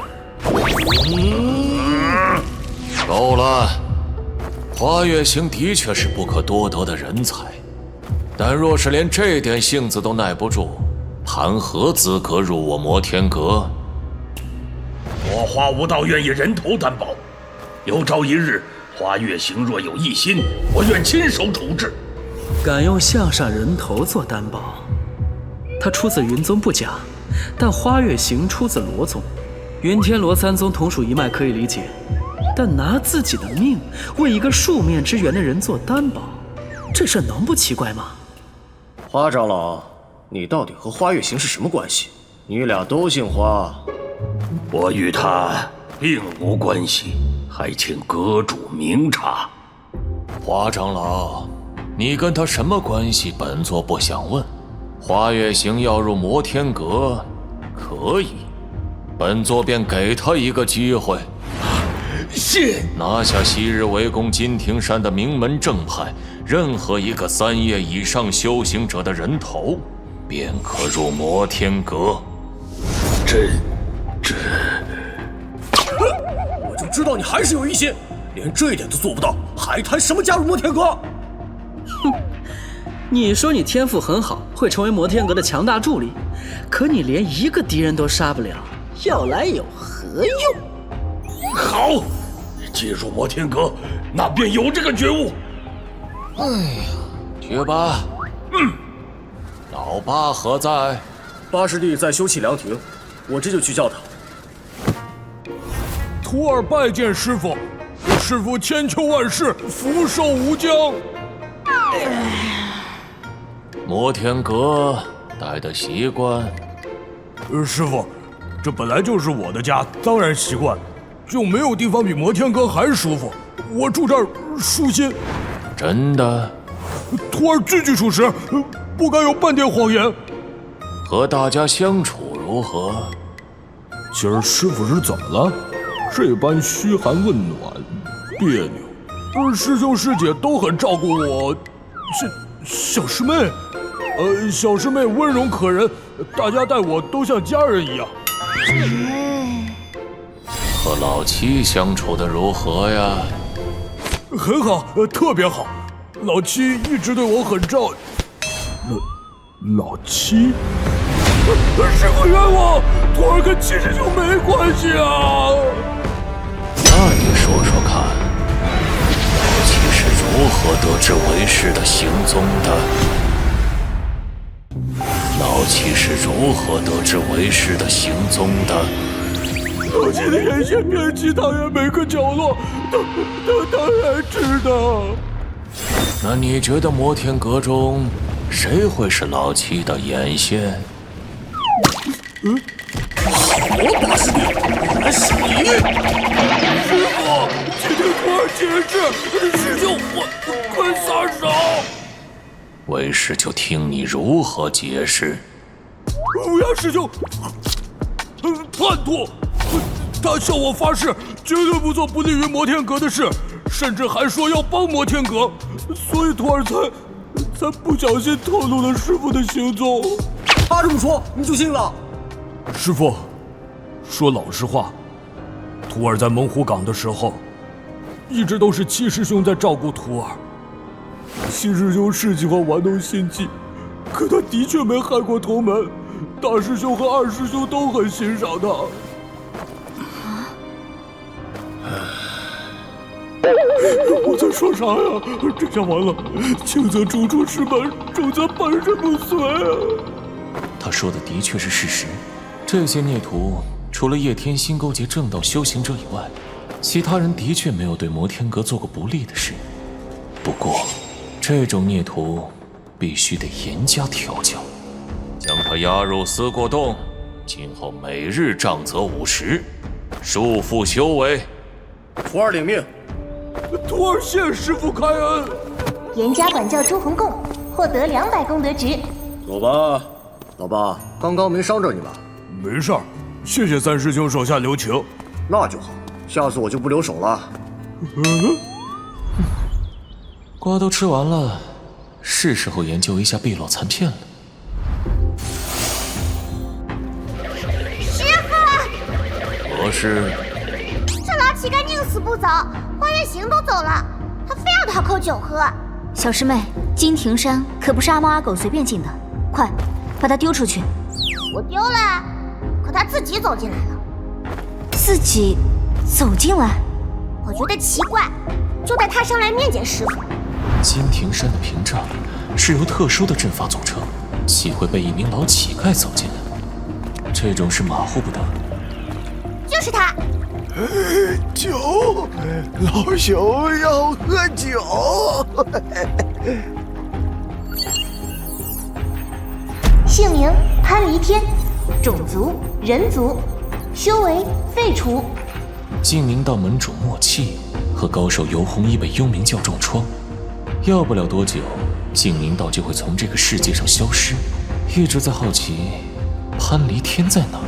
够了，花月行的确是不可多得的人才，但若是连这点性子都耐不住，谈何资格入我摩天阁？我花无道愿意人头担保，有朝一日花月行若有异心，我愿亲手处置。敢用项上人头做担保？他出自云宗不假，但花月行出自罗宗，云天罗三宗同属一脉可以理解，但拿自己的命为一个数面之缘的人做担保，这事能不奇怪吗？花长老，你到底和花月行是什么关系？你俩都姓花。我与他并无关系，还请阁主明察。花长老，你跟他什么关系？本座不想问。花月行要入摩天阁，可以，本座便给他一个机会。是拿下昔日围攻金庭山的名门正派任何一个3叶以上修行者的人头，便可入摩天阁。我就知道你还是有异心，连这一点都做不到，还谈什么加入摩天阁？哼，你说你天赋很好，会成为摩天阁的强大助力，可你连一个敌人都杀不了，要来有何用？好，进入摩天阁，那便有这个觉悟。哎呀，去吧。老八何在？八师弟在修葺凉亭，我这就去叫他。徒儿拜见师傅，师傅千秋万世，福寿无疆。摩天阁待的习惯？师傅，这本来就是我的家，当然习惯。就没有地方比摩天阁还舒服，我住这儿舒心。真的？徒儿句句属实，不敢有半点谎言。和大家相处如何？今儿师傅是怎么了？这般嘘寒问暖，别扭。师兄师姐都很照顾我。小师妹，小师妹温柔可人，大家待我都像家人一样。和老七相处的如何呀？很好，特别好。老七一直对我很照。老七？师傅冤枉，徒儿跟七师兄没关系啊！那你说说看，老七是如何得知为师的行踪的？老七是如何得知为师的行踪的？老七的眼线遍及唐园每个角落，他当然知道。那你觉得摩天阁中谁会是老七的眼线？好，八师弟，原来是你！师傅，请听徒儿解释。师兄，我快撒手！为师就听你如何解释。乌鸦师兄，叛徒！他向我发誓，绝对不做不利于摩天阁的事，甚至还说要帮摩天阁，所以徒儿才不小心透露了师傅的行踪。他这么说，你就信了？师傅，说老实话，徒儿在猛虎岗的时候，一直都是七师兄在照顾徒儿。七师兄是喜欢玩弄心机，可他的确没害过同门，大师兄和二师兄都很欣赏他。我在说啥呀？这下完了，轻则逐出师门，重则半身不遂啊！他说的的确是事实。这些孽徒除了叶天心勾结正道修行者以外，其他人的确没有对摩天阁做过不利的事。不过，这种孽徒必须得严加调教，将他押入思过洞，今后每日杖责50，束缚修为。徒儿领命。徒儿谢师傅开恩。严加管教朱红贡，获得200功德值。走吧，老爸，刚刚没伤着你吧？没事儿，谢谢三师兄手下留情。那就好，下次我就不留手了。瓜都吃完了，是时候研究一下碧落残片了。师傅，何事？这老乞丐宁死不走，花月行都走了，他非要讨口酒喝。小师妹，金庭山可不是阿猫阿狗随便进的，快把他丢出去。我丢了，可他自己走进来了。自己走进来？我觉得奇怪，就带他上来面见师傅。金庭山的屏障是由特殊的阵法组成，岂会被一名老乞丐走进来？这种事马虎不得。就是他。酒，老朽要喝酒。姓名潘离天，种族人族，修为废除。净明道门主莫契和高手游弘一被幽冥教重创，要不了多久，净明道就会从这个世界上消失。一直在好奇，潘离天在哪？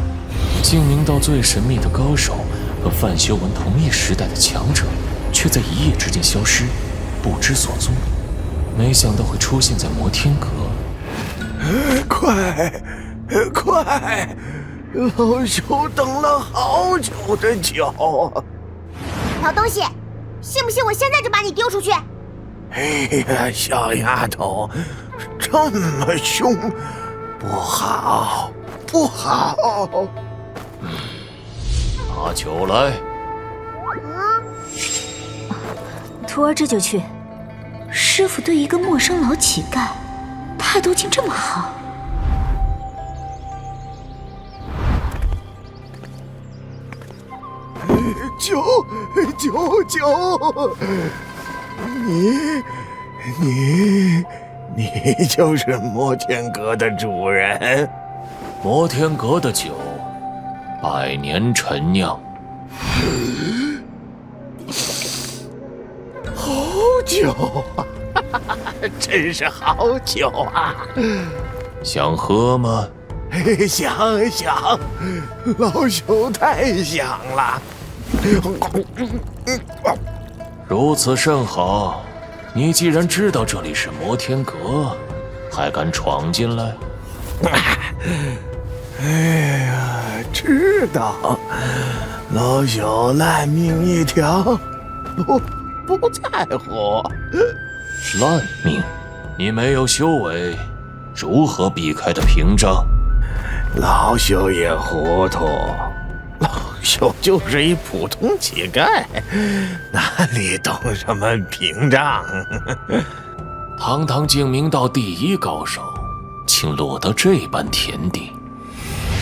净明道最神秘的高手和范修文同一时代的强者，却在一夜之间消失，不知所踪。没想到会出现在摩天阁。快，老朽等了好久的酒。老东西，信不信我现在就把你丢出去？哎呀，小丫头，这么凶，不好，不好。拿酒来。徒儿这就去。师傅对一个陌生老乞丐态度竟这么好。酒！你就是摩天阁的主人？摩天阁的酒，100年陈酿。好酒啊！真是好酒啊！想喝吗？想，老朽太想了。如此甚好，你既然知道这里是摩天阁，还敢闯进来？哎呀，知道，老朽烂命一条，不在乎。烂命？你没有修为，如何避开的屏障？老朽也糊涂，老朽就是一普通乞丐，哪里懂什么屏障？堂堂净明道第一高手，竟落到这般田地，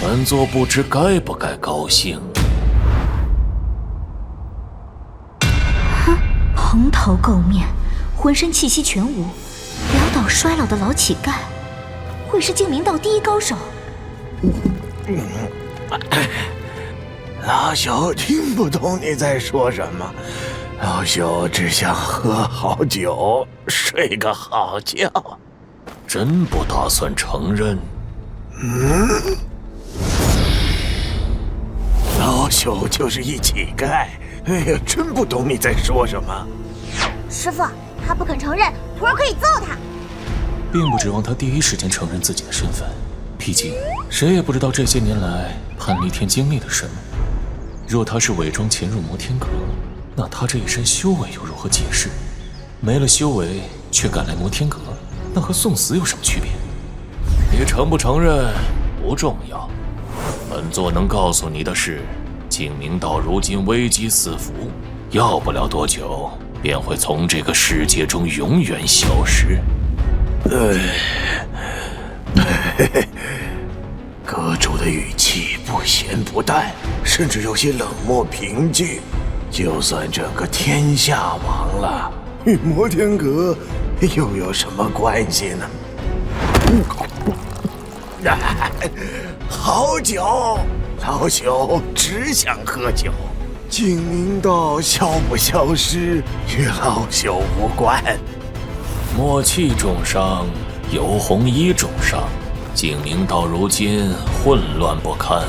本座不知该不该高兴。哼，蓬头垢面，浑身气息全无，潦倒衰老的老乞丐，会是净明道第一高手？老朽听不懂你在说什么，老朽只想喝好酒，睡个好觉。真不打算承认？老朽就是一乞丐，哎呀，真不懂你在说什么。师傅，他不肯承认，徒儿可以揍他。并不指望他第一时间承认自己的身份，毕竟谁也不知道这些年来潘离天经历了什么。若他是伪装潜入摩天阁，那他这一身修为又如何解释？没了修为却敢来摩天阁，那和送死有什么区别？你承不承认不重要，本座能告诉你的是，景明道如今危机四伏，要不了多久便会从这个世界中永远消失。阁主的语气不咸不淡，甚至有些冷漠平静。就算整个天下亡了，与摩天阁又有什么关系呢？好酒，老朽只想喝酒。景明道消不消失，与老朽无关。默契重伤，游红衣重伤，景明道如今混乱不堪，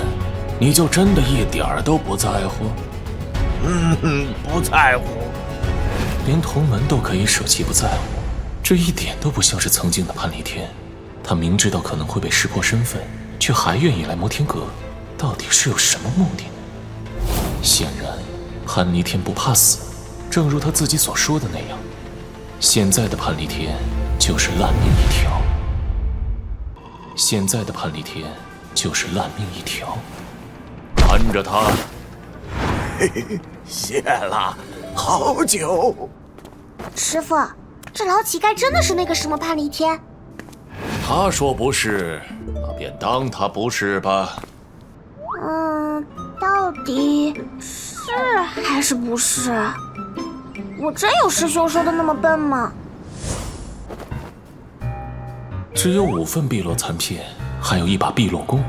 你就真的一点儿都不在乎？不在乎。连同门都可以舍弃不在乎，这一点都不像是曾经的潘离天。他明知道可能会被识破身份，却还愿意来摩天阁，到底是有什么目的？显然，潘离天不怕死，正如他自己所说的那样，现在的潘离天就是烂命一条。现在的潘离天就是烂命一条。拦着他！谢了，好酒。师傅，这老乞丐真的是那个什么潘离天？他说不是，那便当他不是吧。到底是还是不是？我真有师兄说的那么笨吗？只有5份碧落残片，还有1把碧落弓。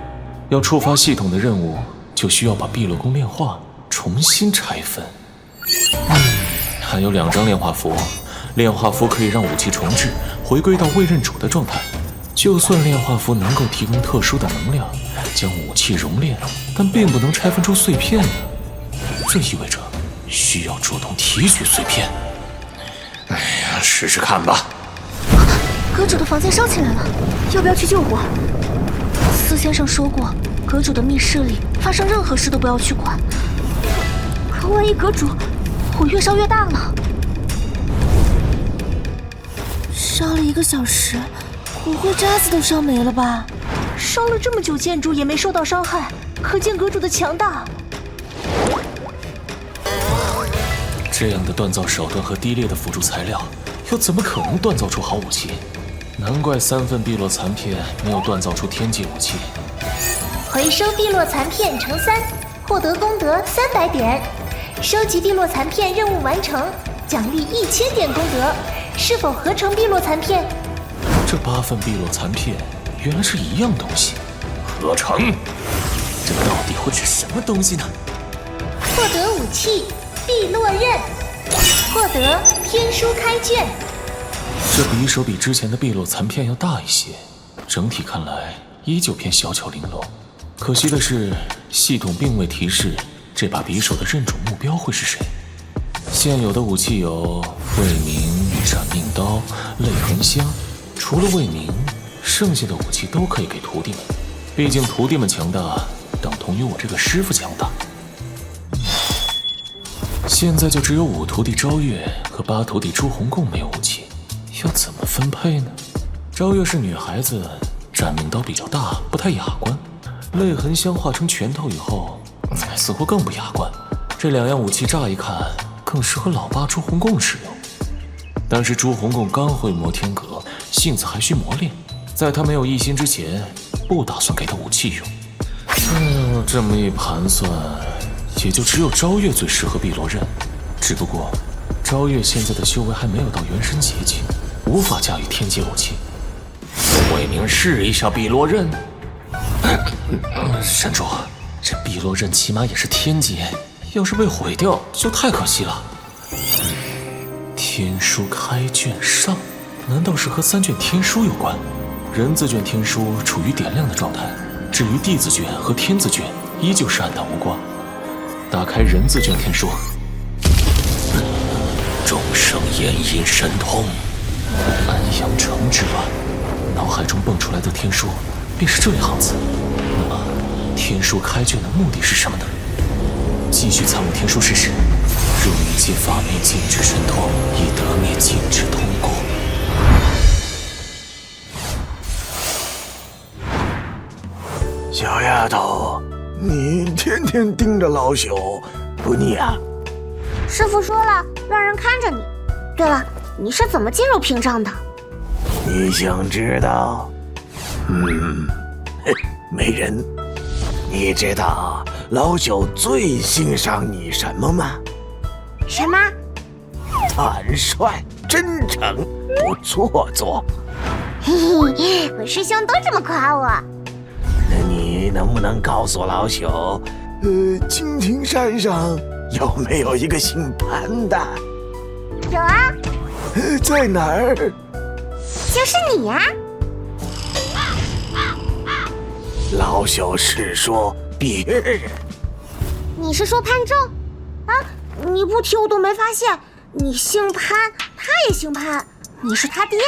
要触发系统的任务，就需要把碧落弓炼化，重新拆分。还有2张炼化符，炼化符可以让武器重置，回归到未认主的状态。就算炼化符能够提供特殊的能量，将武器熔炼，但并不能拆分出碎片呢。这意味着需要主动提取碎片。哎呀，试试看吧。阁主的房间烧起来了，要不要去救火？司先生说过，阁主的密室里发生任何事都不要去管。可万一阁主火越烧越大了？烧了1个小时，骨灰渣子都烧没了吧？烧了这么久，建筑也没受到伤害，可见阁主的强大。这样的锻造手段和低劣的辅助材料，又怎么可能锻造出好武器？难怪3份碧落残片没有锻造出天际武器。回收碧落残片乘3，获得功德300点。收集碧落残片任务完成，奖励1000点功德。是否合成碧落残片？这8份碧落残片原来是一样东西。合成？这到底会是什么东西呢？获得武器碧落刃，获得天书开卷。这匕首比之前的碧落残片要大一些，整体看来依旧偏小巧玲珑。可惜的是，系统并未提示这把匕首的认主目标会是谁。现有的武器有魏明、斩命刀、泪痕香，除了魏明，剩下的武器都可以给徒弟们。毕竟徒弟们强大，等同于我这个师傅强大。现在就只有5徒弟昭月和8徒弟朱红贡没有武器，要怎么分配呢？昭月是女孩子，斩命刀比较大，不太雅观。泪痕香化成拳头以后，似乎更不雅观。这2样武器乍一看更适合老八朱红贡使用，但是朱红贡刚会摩天阁，性子还需磨练，在他没有异心之前，不打算给他武器用。这么一盘算，也就只有昭月最适合碧落刃。只不过，昭月现在的修为还没有到元神结界，无法驾驭天阶武器。魏明试一下碧落刃。山主，这碧落刃起码也是天阶，要是被毁掉，就太可惜了。天书开卷上，难道是和3卷天书有关？人字卷天书处于点亮的状态，至于地字卷和天字卷依旧是暗淡无光。打开人字卷天书，众生言音神通，安阳城之乱。脑海中蹦出来的天书便是这一行字。那么，天书开卷的目的是什么呢？继续参悟天书试试。若一切法灭禁止神通，亦得灭禁止通故。小丫头，你天天盯着老朽，不腻啊？师傅说了，让人看着你。对了，你是怎么进入屏障的？你想知道？美人，你知道老朽最欣赏你什么吗？什么？坦率、真诚、不做作。嘿嘿，我师兄都这么夸我。那你能不能告诉老朽，金庭山上有没有一个姓潘的？有啊。在哪儿？就是你呀。老朽是说别人。你是说潘正？啊，你不提我都没发现。你姓潘，他也姓潘，你是他爹？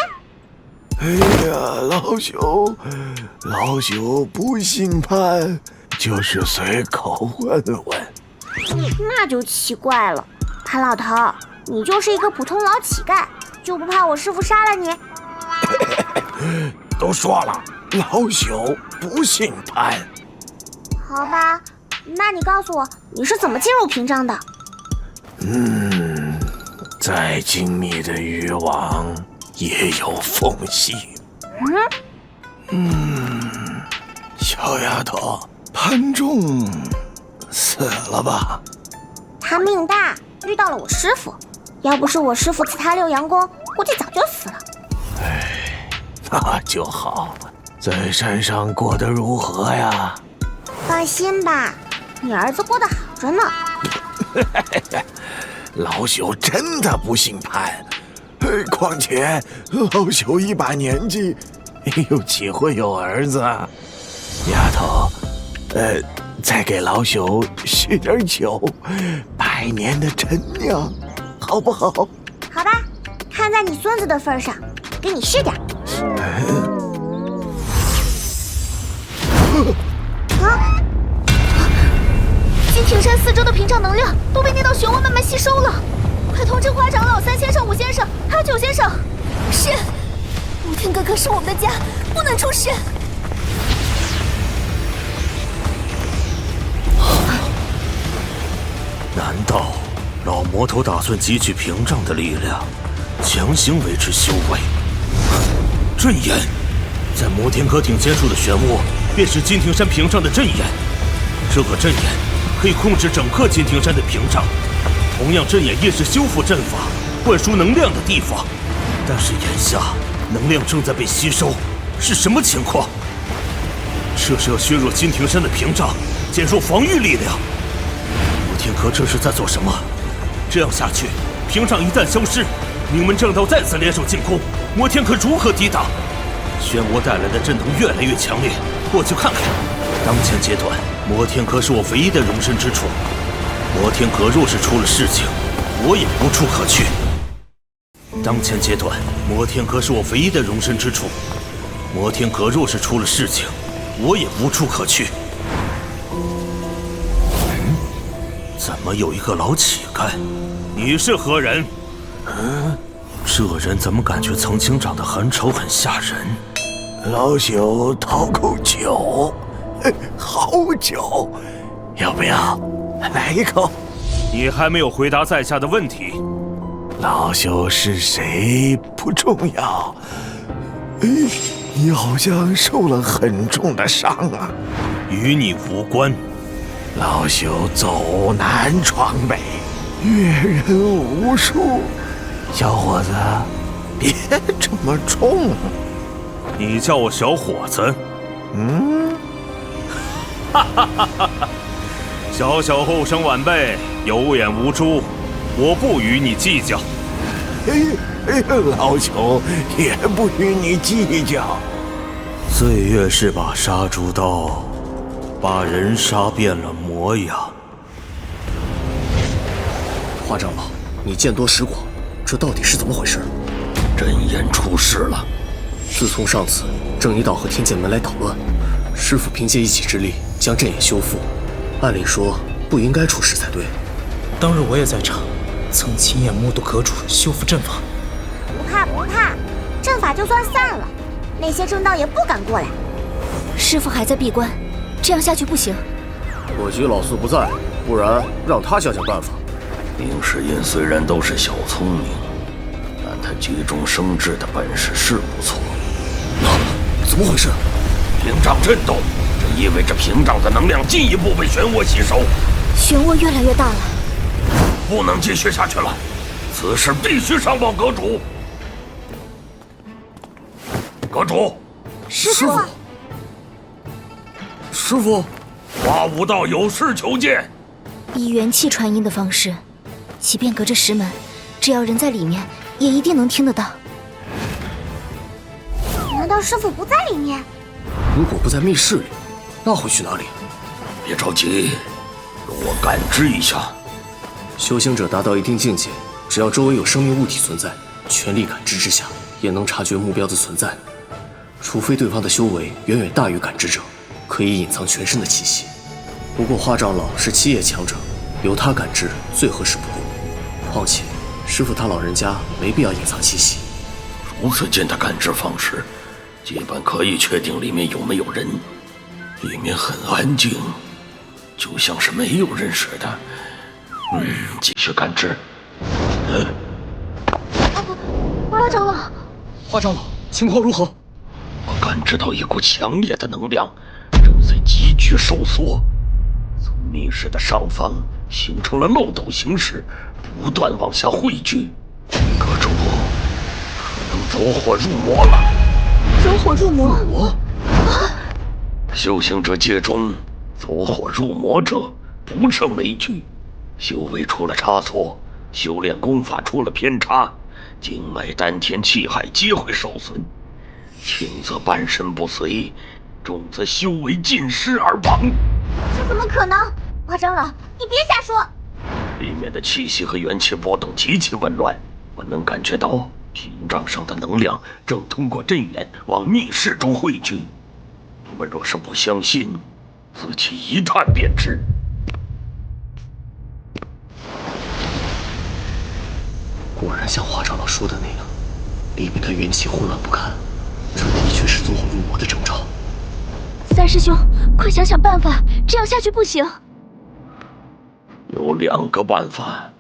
哎呀，老朽不姓潘，就是随口问问。那就奇怪了，潘老头，你就是一个普通老乞丐，就不怕我师父杀了你？都说了，老朽不姓潘。好吧，那你告诉我，你是怎么进入屏障的？再精密的渔网也有缝隙。小丫头，潘仲死了吧？他命大，遇到了我师父，要不是我师父赐他6阳功，估计早就死了。那就好。在山上过得如何呀？放心吧，你儿子过得好着呢。老朽真的不姓潘，况且老朽一把年纪，又岂会有儿子啊？丫头，再给老朽许点酒，100年的陈酿，好不好？好吧，看在你孙子的份上，给你试点。金庭山四周的屏障能量都被那道漩涡慢慢吸收了，快通知花长老、3先生、5先生还有9先生。是，摩天阁可是我们的家，不能出事。难道老魔头打算汲取屏障的力量，强行维持修为？阵眼，在摩天阁顶尖处的漩涡，便是金庭山屏障的阵眼。这个阵眼可以控制整个金庭山的屏障，同样阵眼也是修复阵法、灌输能量的地方。但是眼下能量正在被吸收，是什么情况？这是要削弱金庭山的屏障，减弱防御力量。摩天阁这是在做什么？这样下去，屏障一旦消失，名门正道再次联手进攻，摩天阁如何抵挡？漩涡带来的阵能越来越强烈，过去看看。当前阶段，摩天阁是我唯一的容身之处。摩天阁若是出了事情，我也无处可去。当前阶段，摩天阁是我唯一的容身之处。摩天阁若是出了事情，我也无处可去。怎么有一个老乞丐？你是何人？这人怎么感觉曾经长得很丑很吓人？老朽讨口酒，好酒，要不要来一口？你还没有回答在下的问题。老朽是谁不重要，你好像受了很重的伤啊。与你无关。老朽走南闯北，阅人无数。小伙子，别这么冲。你叫我小伙子？哈哈哈哈哈！小小后生晚辈，有眼无珠，我不与你计较。老朽也不与你计较。岁月是把杀猪刀，把人杀变了模样。华长老，你见多识广，这到底是怎么回事？真言出事了。自从上次正一道和天剑门来捣乱，师傅凭借一己之力将阵眼修复，按理说不应该出事才对。当日我也在场，曾亲眼目睹阁主修复阵法。不怕不怕，阵法就算散了，那些正道也不敢过来。师傅还在闭关，这样下去不行。可惜老四不在，不然让他想想办法。宁世隐虽然都是小聪明，但他急中生智的本事是不错。怎么回事？屏障震动，这意味着屏障的能量进一步被漩涡吸收。漩涡越来越大了，不能继续下去了，此事必须上报阁主。阁主，师傅，师傅，华武道有事求见。以元气传音的方式，即便隔着石门，只要人在里面，也一定能听得到。难道师傅不在里面？如果不在密室里，那会去哪里？别着急，容我感知一下。修行者达到一定境界，只要周围有生命物体存在，全力感知之下，也能察觉目标的存在。除非对方的修为远远大于感知者，可以隐藏全身的气息。不过华长老是七叶强者，由他感知最合适不过。况且师傅他老人家没必要隐藏气息。如此近的感知方式，基本可以确定里面有没有人。里面很安静，就像是没有人似的。继续感知。华长老，华长老，情况如何？我感知到一股强烈的能量正在急剧收缩，从密室的上方形成了漏斗形式，不断往下汇聚。阁主可能走火入魔了。走火入魔？修行者界中，走火入魔者不胜枚举，修为出了差错，修炼功法出了偏差，经脉、丹田、气海皆会受损。轻则半身不遂，重则修为尽失而亡。这怎么可能？华长老，你别瞎说。里面的气息和元气波动极其紊乱，我能感觉到屏障上的能量正通过阵眼往密室中汇聚。你们若是不相信，自己一探便知。果然像华长老说的那样，里面的元气混乱不堪。这的确是走火入魔的征兆。三师兄，快想想办法，这样下去不行。有2个办法。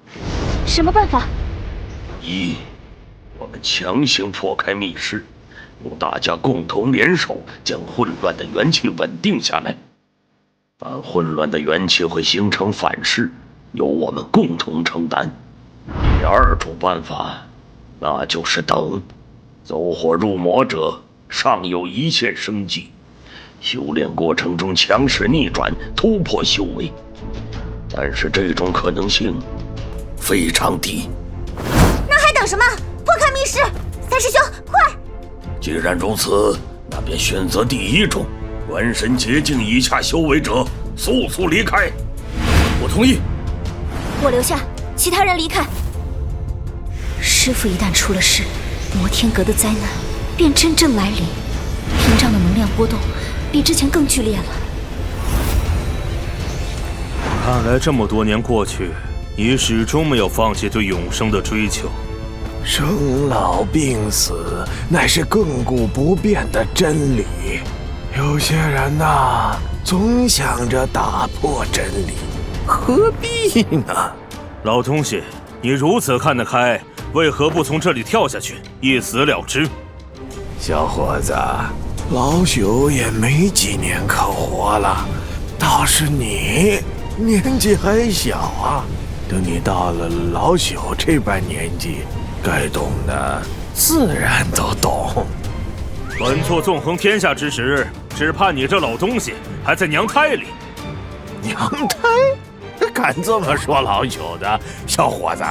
什么办法？一，我们强行破开密室，用大家共同联手将混乱的元气稳定下来。但混乱的元气会形成反噬，由我们共同承担。第2种办法，那就是等。走火入魔者尚有一线生机，修炼过程中强势逆转，突破修为。但是这种可能性非常低。那还等什么？破开密室！三师兄，快！既然如此，那便选择第1种，元神结境以下修为者速速离开。我同意。我留下，其他人离开。师父一旦出了事，摩天阁的灾难便真正来临，屏障的能量波动比之前更剧烈了。看来这么多年过去，你始终没有放弃对永生的追求。生老病死乃是亘古不变的真理，有些人呐，总想着打破真理，何必呢？老东西，你如此看得开，为何不从这里跳下去，一死了之？小伙子，老朽也没几年可活了，倒是你年纪还小啊，等你到了老朽这般年纪，该懂的自然都懂。本座纵横天下之时，只怕你这老东西还在娘胎里。娘胎？敢这么说老朽的？小伙子，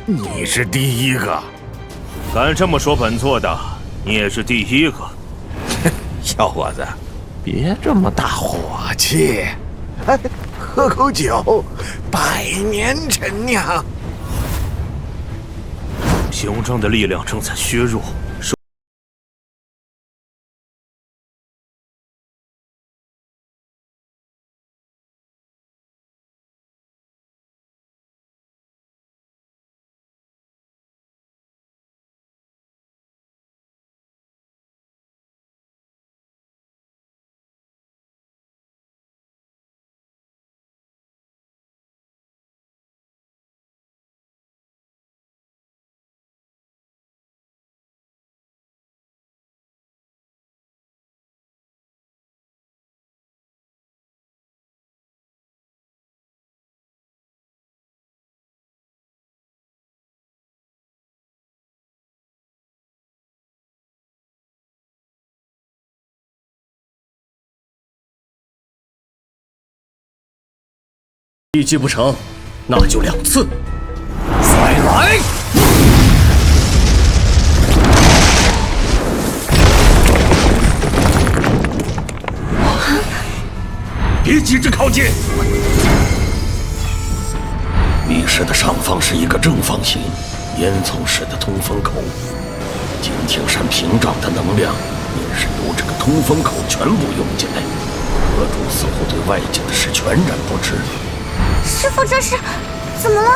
你是第1个。敢这么说本座的，你也是第1个。小伙子，别这么大火气，喝口酒，百年陈酿。屏障的力量正在削弱。一击不成，那就2次。再来！别急着靠近。密室的上方是一个正方形烟囱式的通风口，金庭山屏障的能量也是由这个通风口全部涌进来。阁主似乎对外界的事全然不知。师父这是怎么了？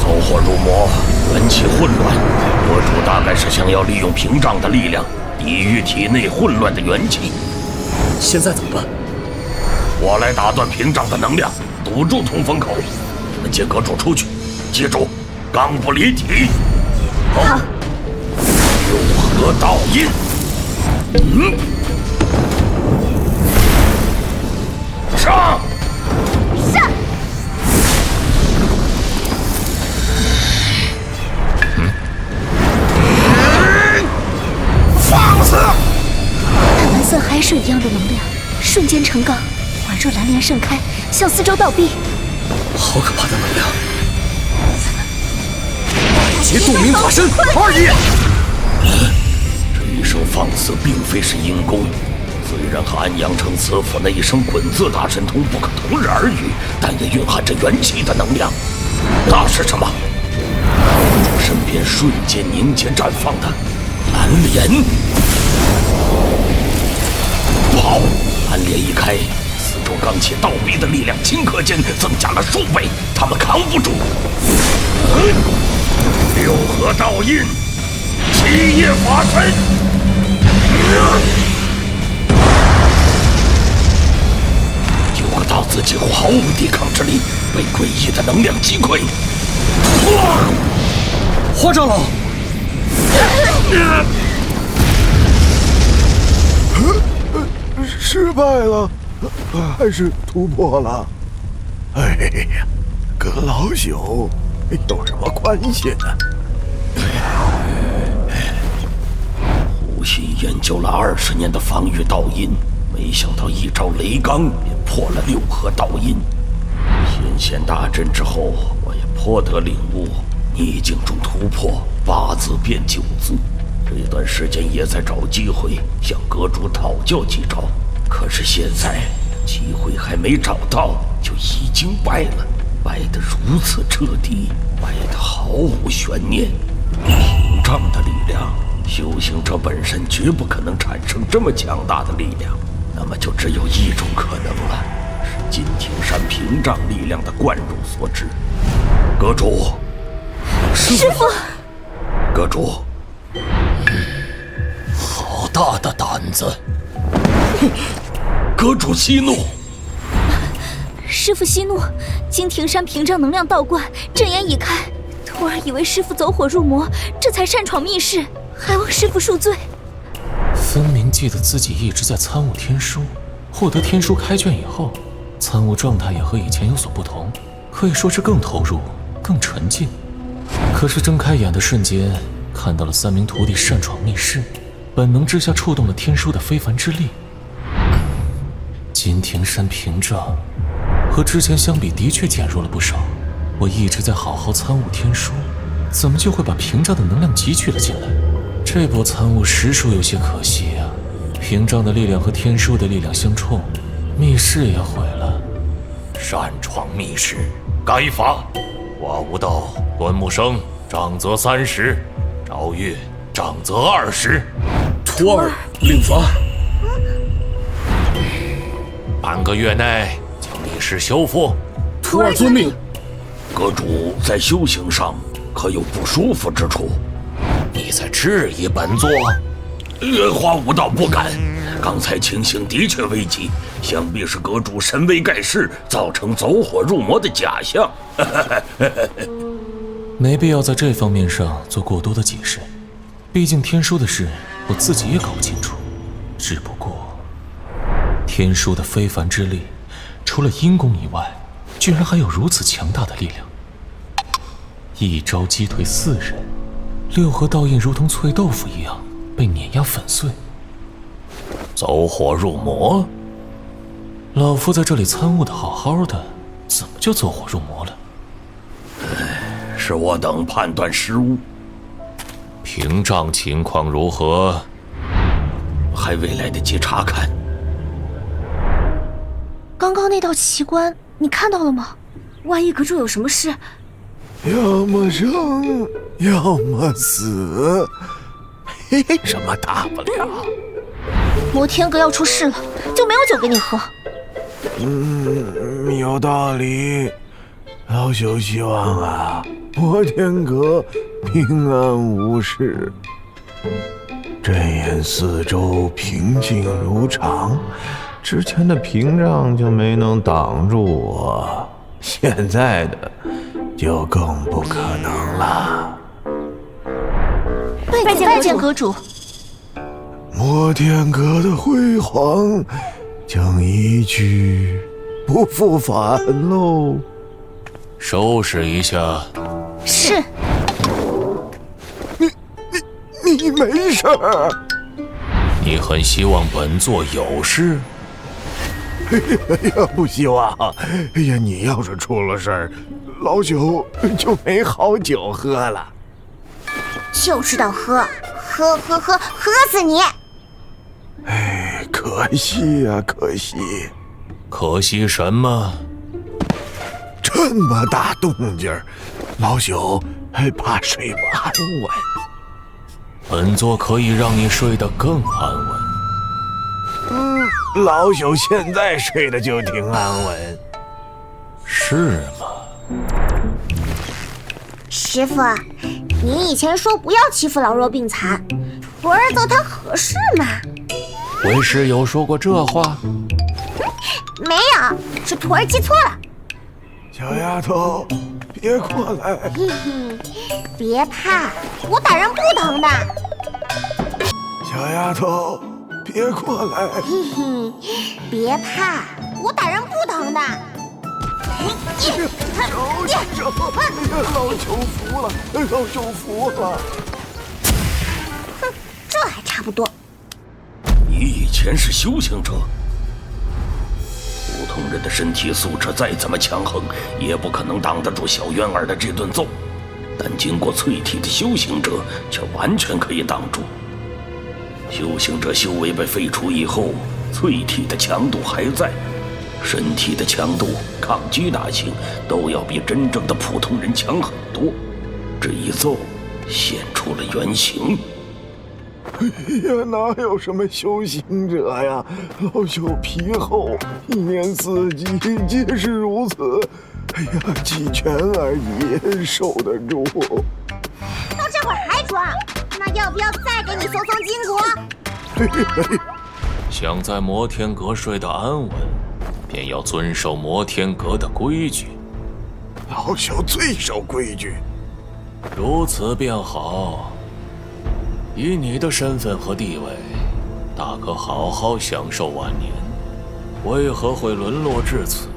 走火入魔，元气混乱。阁主大概是想要利用屏障的力量抵御体内混乱的元气。现在怎么办？我来打断屏障的能量，堵住通风口。你们接阁主出去，记住，刚不离体。好。六合道印。上！上！放肆！那蓝色海水一样的能量瞬间成钢，宛若蓝莲盛开，向四周倒逼。好可怕的能量！外劫洞明法身2爷。这一声放肆并非是因功。虽然和安阳城慈府那一声滚字大神通不可同日而语，但也蕴含着元气的能量。那是什么？从身边瞬间凝结绽放的蓝莲。不好！蓝莲一开，四周刚起倒逼的力量顷刻间增加了数倍，他们扛不住。六合道印，七叶法身。有个道子几乎毫无抵抗之力，被诡异的能量击溃。花长老，失败了，还是突破了？哎呀，跟老朽有什么关系呢？胡鑫研究了20年的防御道印，没想到一招雷罡便破了六合道印。先贤大阵之后，我也颇得领悟，逆境中突破，8字变9字。这段时间也在找机会向阁主讨教几招，可是现在机会还没找到，就已经败了，败得如此彻底，败得毫无悬念。屏障的力量，修行者本身绝不可能产生这么强大的力量，那么就只有一种可能了，是金庭山屏障力量的灌入所致。阁主，师父，阁主，好大的胆子！阁主息怒。师父息怒，金庭山屏障能量倒灌，阵眼已开。徒儿以为师父走火入魔，这才擅闯密室，还望师父恕罪。分明记得自己一直在参悟天书，获得天书开卷以后，参悟状态也和以前有所不同，可以说是更投入、更沉静。可是睁开眼的瞬间，看到了3名徒弟擅闯密室，本能之下触动了天书的非凡之力。金庭山屏障和之前相比的确减弱了不少，我一直在好好参悟天书，怎么就会把屏障的能量汲取了进来？这波参悟实属有些可惜啊！屏障的力量和天书的力量相冲，密室也毁了。擅闯密室，该罚。刮无道、端木生杖责30，赵月杖责20。徒儿领罚。半个月内将密室修复。徒儿遵命。阁主在修行上可有不舒服之处？你在质疑本座？花无道不敢。刚才情形的确危急，想必是阁主神威盖世，造成走火入魔的假象。没必要在这方面上做过多的解释，毕竟天书的事我自己也搞不清楚。只不过，天书的非凡之力，除了阴功以外，居然还有如此强大的力量。一招击退4人，6合倒印如同脆豆腐一样被碾压粉碎。走火入魔？老夫在这里参悟的好好的，怎么就走火入魔了？是我等判断失误。屏障情况如何？还未来得及查看。刚刚那道奇观你看到了吗？万一阁主有什么事，要么生，要么死，没什么大不了。摩天阁要出事了，就没有酒给你喝。有道理。老朽希望啊，摩天阁平安无事，镇眼四周平静如常。之前的屏障就没能挡住我，现在的就更不可能了。拜见阁主。摩天阁的辉煌将一去不复返喽。收拾一下。是。你没事儿？你很希望本座有事？哎呀，不希望。哎呀，你要是出了事儿，老朽就没好酒喝了。就知道喝死你！哎，可惜呀，可惜。可惜什么？这么大动静，老朽还怕睡不安稳。本座可以让你睡得更安稳。老朽现在睡得就挺安稳。是吗？师傅，您以前说不要欺负老弱病残，徒儿揍他合适吗？为师有说过这话？没有，是徒儿记错了。小丫头，别过来。别怕，我打人不疼的。小丫头，别过来。别怕，我打人不疼的。老朽服了，老朽服了。哼，这还差不多。你以前是修行者，普通人的身体素质再怎么强横，也不可能挡得住小渊儿的这顿揍。但经过淬体的修行者却完全可以挡住。修行者修为被废除以后，淬体的强度还在，身体的强度、抗击打性都要比真正的普通人强很多。这一揍显出了原形。哎呀，哪有什么修行者呀！老朽皮厚，一年四季皆是如此。哎呀，几拳而已，受得住。到这会儿还装？那要不要再给你松松筋骨？想在摩天阁睡得安稳，便要遵守摩天阁的规矩。老朽最守规矩。如此便好。以你的身份和地位，大可好好享受晚年，为何会沦落至此？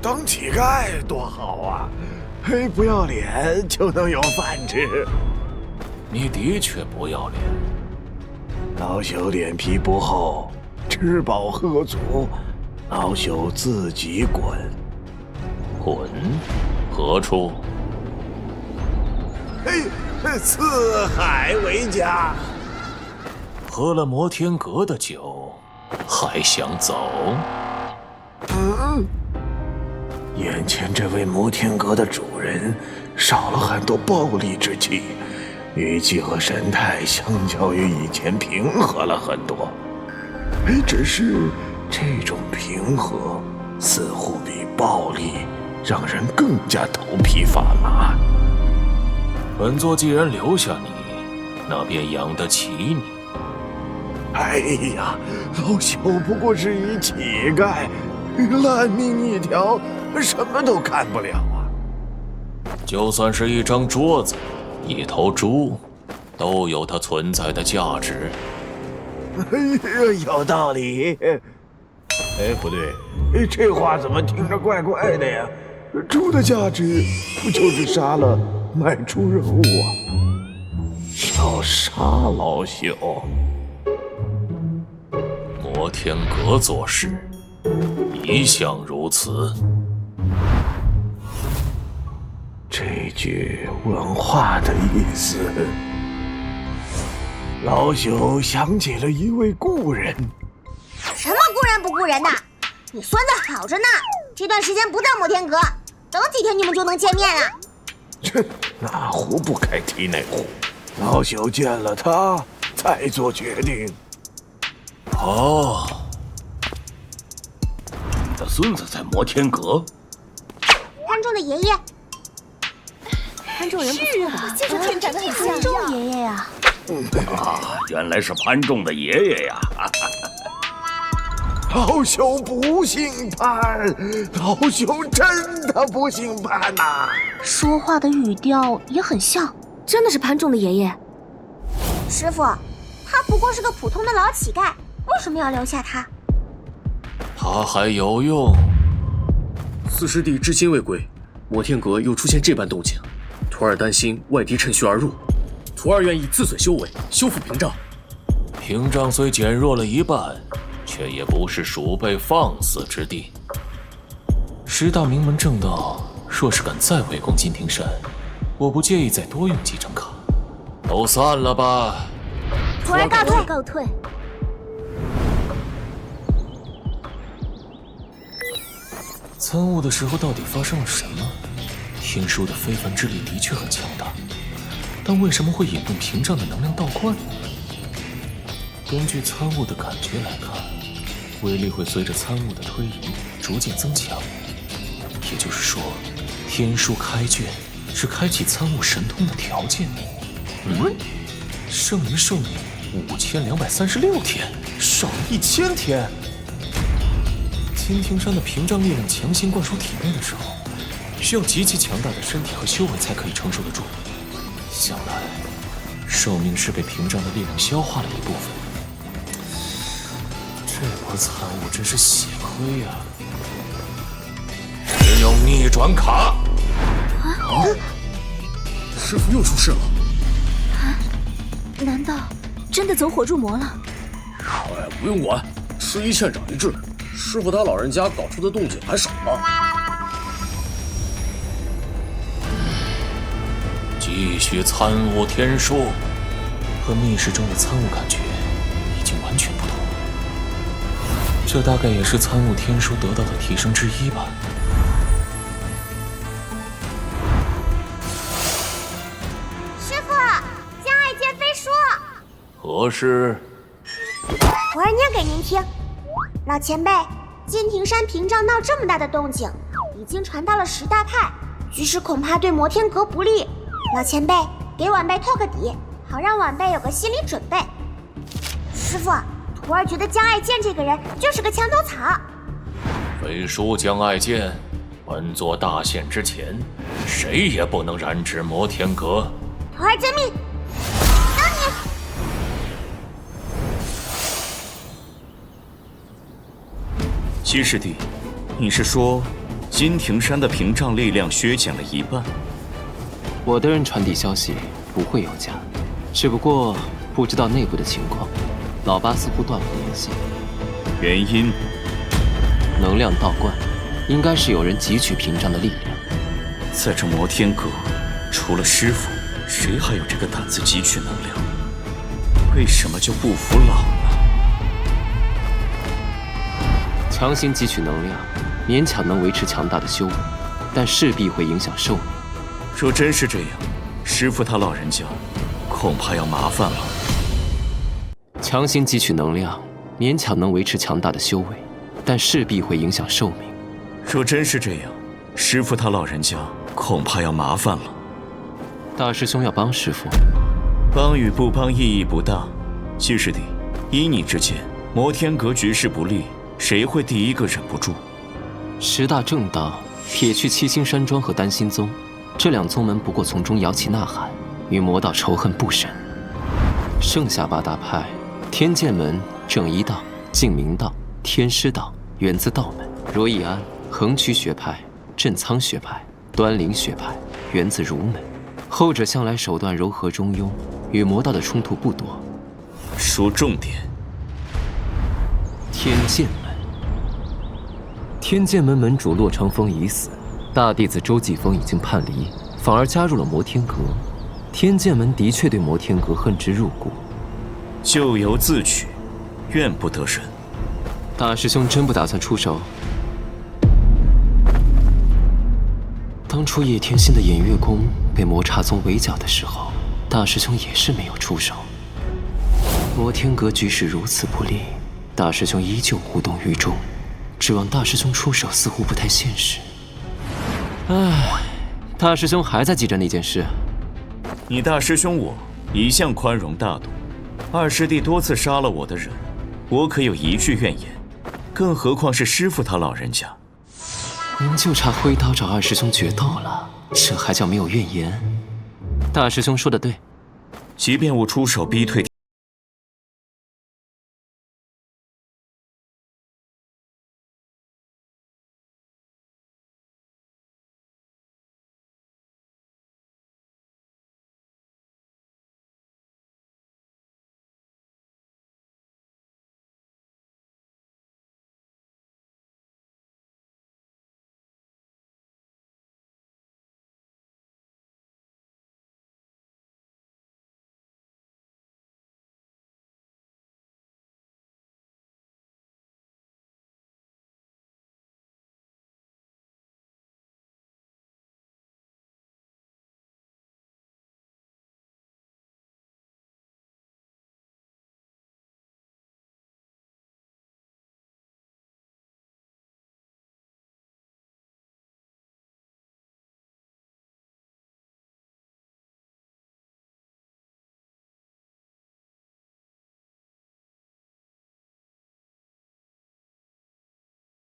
当乞丐多好啊！嘿，不要脸就能有饭吃。你的确不要脸。老朽脸皮不厚，吃饱喝足，老朽自己滚。滚？何处？嘿，四海为家。喝了摩天阁的酒，还想走？眼前这位摩天阁的主人少了很多暴力之气，语气和神态相较于以前平和了很多。只是这种平和似乎比暴力让人更加头皮发麻。本座既然留下你，那便养得起你。哎呀，老朽不过是一乞丐，烂命一条，什么都干不了啊！就算是一张桌子，一头猪，都有它存在的价值。有道理。不对，这话怎么听着怪怪的呀？猪的价值不就是杀了卖猪肉啊？要杀老朽？摩天阁做事一向如此。这句问话的意思，老朽想起了一位故人。什么故人不故人的？你孙子好着呢，这段时间不在摩天阁，等几天你们就能见面了。哪壶不开提哪壶，老朽见了他再做决定。哦，你的孙子在摩天阁？潘仲的爷爷。潘仲人不错吧？这天长得很像潘仲爷爷呀。原来是潘仲的爷爷呀！老朽不姓潘，老朽真的不姓潘呐！说话的语调也很像，真的是潘仲的爷爷。师傅，他不过是个普通的老乞丐，为什么要留下他？他还有用。四师弟至今未归，摩天阁又出现这般动静，徒儿担心外敌趁虚而入，徒儿愿意自损修为，修复屏障。屏障虽减弱了一半，却也不是鼠辈放肆之地。师大名门正道，若是敢再围攻金庭山，我不介意再多用几张卡。都散了吧。徒儿告退，告退。参悟的时候到底发生了什么？天书的非凡之力的确很强大，但为什么会引动屏障的能量倒灌呢？根据参悟的感觉来看，威力会随着参悟的推移逐渐增强。也就是说，天书开卷是开启参悟神通的条件。剩余寿命5236天，少了1000天。金庭山的屏障力量强行灌输体内的时候，需要极其强大的身体和修为才可以承受得住。想来，寿命是被屏障的力量消化了一部分。这波参悟真是血亏啊！只有逆转卡。师傅又出事了。难道真的走火入魔了？不用管，吃一堑长一智。师傅他老人家搞出的动静还少吗？继续参悟天书，和密室中的参悟感觉已经完全不同。这大概也是参悟天书得到的提升之一吧。师傅，将爱剑飞书。何事？徒儿念给您听。老前辈，金庭山屏障闹这么大的动静，已经传到了10大派，局势恐怕对摩天阁不利。老前辈，给晚辈透个底，好让晚辈有个心理准备。师傅，徒儿觉得江爱剑这个人就是个墙头草。飞书江爱剑，本座大限之前，谁也不能染指摩天阁。徒儿遵命。等你。七师弟，你是说金庭山的屏障力量削减了一半？我的人传递消息不会有假，只不过不知道内部的情况。老八似乎断了联系，原因？能量倒灌，应该是有人汲取屏障的力量。在这摩天阁，除了师傅，谁还有这个胆子汲取能量？为什么就不服老呢？强行汲取能量，勉强能维持强大的修为，但势必会影响寿命。若真是这样，师父他老人家恐怕要麻烦了。强行汲取能量，勉强能维持强大的修为，但势必会影响寿命。若真是这样，师父他老人家恐怕要麻烦了。大师兄要帮师父，帮与不帮意义不大。七师弟，依你之见，摩天阁局势不利，谁会第一个忍不住？10大正道撇去七星山庄和丹心宗，这2宗门不过从中摇旗呐喊，与魔道仇恨不深。剩下8大派，天剑门、正一道、净明道、天师道、原子道门、若易安、横渠学派、镇仓学派、端灵学派、原子儒门，后者向来手段柔和中庸，与魔道的冲突不多。说重点。天剑门，天剑门门主洛长风已死，大弟子周继风已经叛离，反而加入了摩天阁。天剑门的确对摩天阁恨之入骨，咎由自取，怨不得人。大师兄真不打算出手？当初叶天心的偃月宫被魔刹宗围剿的时候，大师兄也是没有出手。摩天阁局势如此不利，大师兄依旧无动于衷，指望大师兄出手似乎不太现实。唉，大师兄还在记着那件事。你大师兄我一向宽容大度，二师弟多次杀了我的人，我可有一句怨言？更何况是师父他老人家。您就差挥刀找二师兄决斗了，这还叫没有怨言？大师兄说的对，即便我出手逼退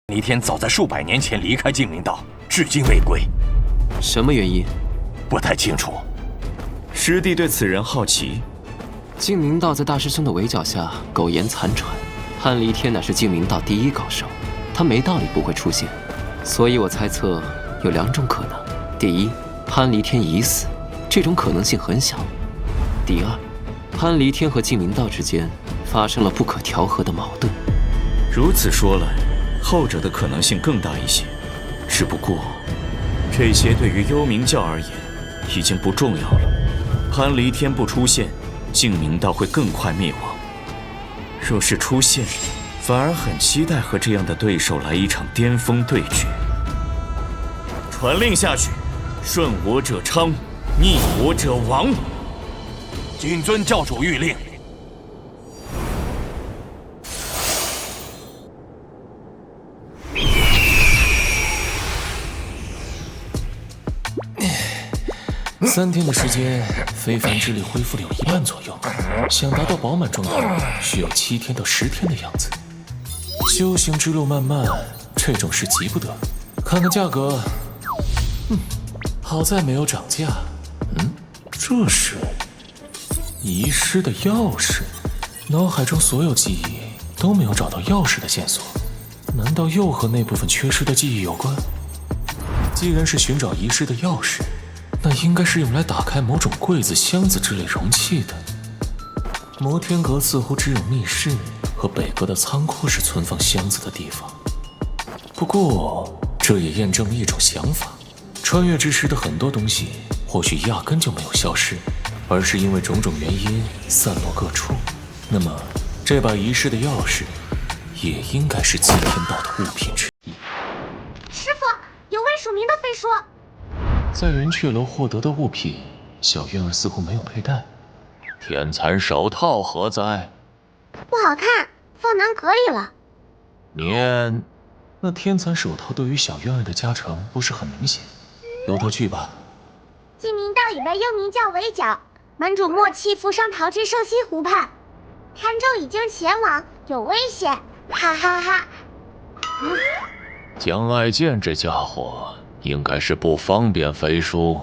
离天早在数百年前离开净明道，至今未归。什么原因？不太清楚。师弟对此人好奇。净明道在大师兄的围剿下苟延残喘，潘离天乃是净明道第一高手，他没道理不会出现。所以我猜测有2种可能：第一，潘离天已死，这种可能性很小；第二，潘离天和净明道之间发生了不可调和的矛盾。如此说来，后者的可能性更大一些，只不过这些对于幽冥教而言已经不重要了。潘离天不出现，净明道会更快灭亡。若是出现，反而很期待和这样的对手来一场巅峰对决。传令下去，顺我者昌，逆我者亡。谨遵教主谕令。3天的时间，非凡之力恢复了有1半左右，想达到饱满状态，需要7天到10天的样子。修行之路漫漫，这种事急不得。看看价格，好在没有涨价。这是遗失的钥匙，脑海中所有记忆都没有找到钥匙的线索，难道又和那部分缺失的记忆有关？既然是寻找遗失的钥匙，那应该是用来打开某种柜子、箱子之类容器的。摩天阁似乎只有密室和北阁的仓库是存放箱子的地方。不过，这也验证了一种想法：穿越之时的很多东西，或许压根就没有消失，而是因为种种原因散落各处，那么这把仪式的钥匙，也应该是祭天道的物品之一。师傅，有位署名的飞书。在云雀楼获得的物品，小月儿似乎没有佩戴。天蚕手套何在？不好看，放囊壳里了。念，那天蚕手套对于小月儿的加成不是很明显，由他去吧。晋明道已被幽冥教围剿，门主默契扶伤逃至兽溪湖畔，潘仲已经前往，有危险，哈哈哈。江爱剑这家伙应该是不方便飞书。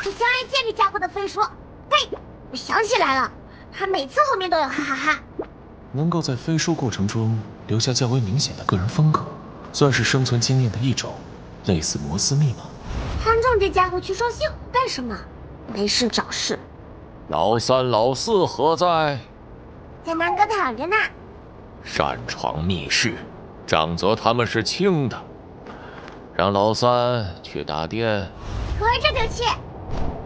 是江爱剑这家伙的飞书。呸！我想起来了，他每次后面都有哈哈哈。能够在飞书过程中留下较为明显的个人风格，算是生存经验的一种，类似摩斯密码。潘仲这家伙去兽溪湖干什么？没事找事。老三老四何在？在南阁躺着呢。擅闯密室，长则他们是轻的。让老三去打电。可这就去。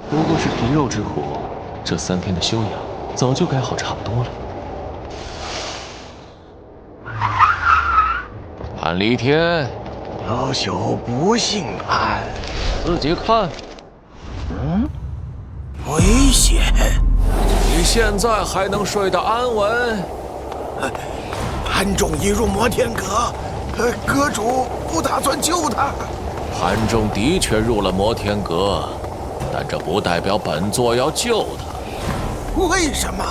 不过是皮肉之苦，这3天的修养早就该好差不多了。潘离天，老朽不姓潘，自己看。危险！你现在还能睡得安稳？潘仲已入摩天阁，阁主不打算救他。潘仲的确入了摩天阁，但这不代表本座要救他。为什么？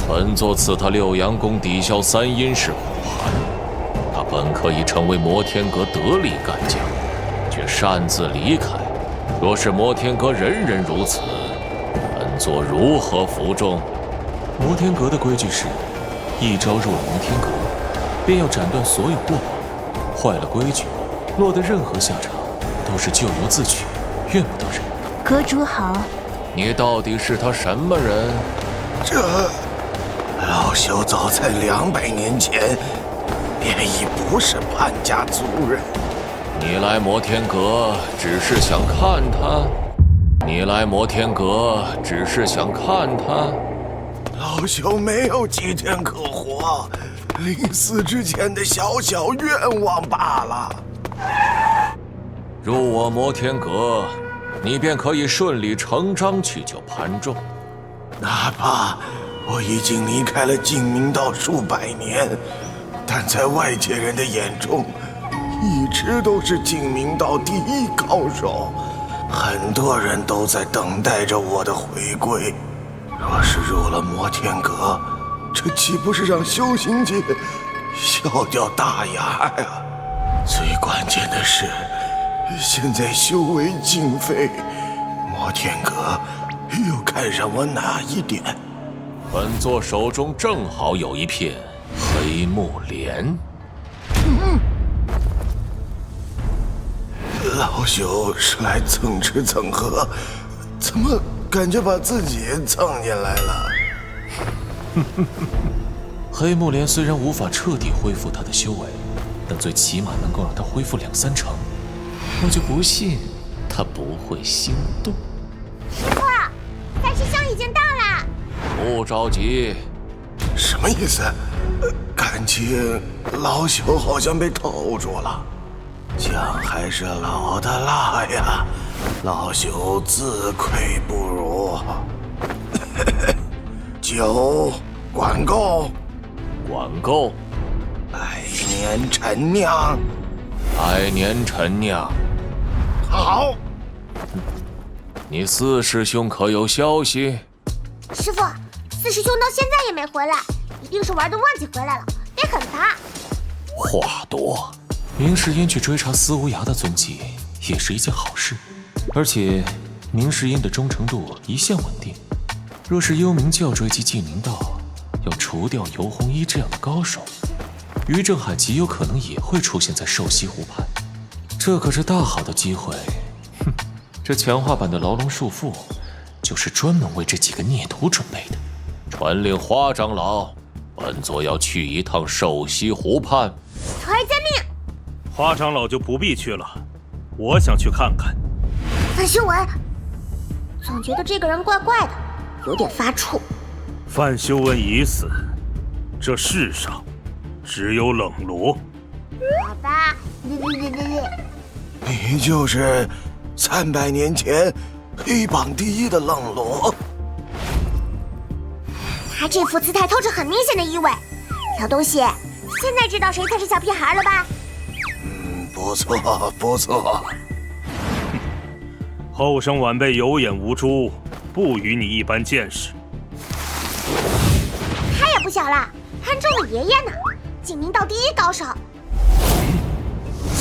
本座赐他六阳功抵消3阴式苦寒，他本可以成为摩天阁得力干将，却擅自离开。若是摩天阁人人如此，本座如何服众？摩天阁的规矩是，一朝入了摩天阁，便要斩断所有过往，坏了规矩，落得任何下场都是咎由自取，怨不得人。阁主好。你到底是他什么人？这老朽早在200年前便已不是潘家族人。你来摩天阁只是想看他？你来摩天阁只是想看他？老朽没有几天可活，临死之前的小小愿望罢了。入我摩天阁，你便可以顺理成章去救潘仲。哪怕我已经离开了净明道数百年，但在外界人的眼中，一直都是净明道第一高手。很多人都在等待着我的回归。若是入了摩天阁，这岂不是让修行界笑掉大牙呀？最关键的是，现在修为尽废，摩天阁又看上我哪一点？本座手中正好有一片黑木莲。老朽是来蹭吃蹭喝，怎么感觉把自己蹭进来了？黑木莲虽然无法彻底恢复他的修为，但最起码能够让他恢复2-3成。我就不信他不会心动。师傅，3师兄已经到了。不着急。什么意思？感情老朽好像被透住了。姜还是老的辣呀，老朽自愧不如。酒管够，管够。百年陈酿，百年陈酿。好。你4师兄可有消息？师傅，4师兄到现在也没回来，一定是玩的忘记回来了，得狠他。话多。明世英去追查司无涯的踪迹，也是一件好事。而且，明世英的忠诚度一向稳定。若是幽冥教追击净明道，要除掉游弘一这样的高手，于正海极有可能也会出现在兽溪湖畔。这可是大好的机会。哼，这强化版的牢笼束缚，就是专门为这几个孽徒准备的。传令花长老，本座要去一趟兽溪湖畔。徒儿遵命。花长老就不必去了，我想去看看。范修文，总觉得这个人怪怪的，有点发怵。范修文已死，这世上只有冷罗。好吧，你就是300年前黑榜第1的冷罗。他这副姿态透着很明显的意味。小东西，现在知道谁才是小屁孩了吧？不错不错。后生晚辈有眼无珠，不与你一般见识。他也不小了，潘仲的爷爷呢，景明道第1高手。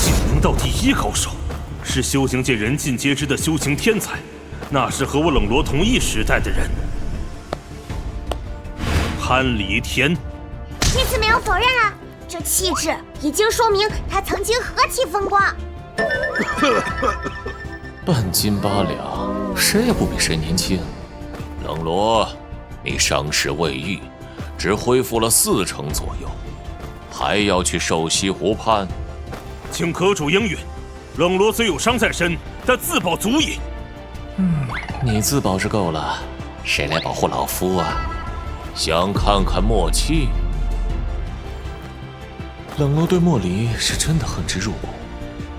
景明道第1高手，是修行界人尽皆知的修行天才，那是和我冷罗同一时代的人。潘黎天，这次没有否认了，这气质已经说明他曾经何其风光。半斤8两，谁也不比谁年轻。冷罗，你伤势未愈，只恢复了40%左右，还要去瘦西湖畔。请阁主应允，冷罗虽有伤在身，但自保足矣。你自保是够了，谁来保护老夫啊？想看看默契？冷罗对莫离是真的恨之入骨，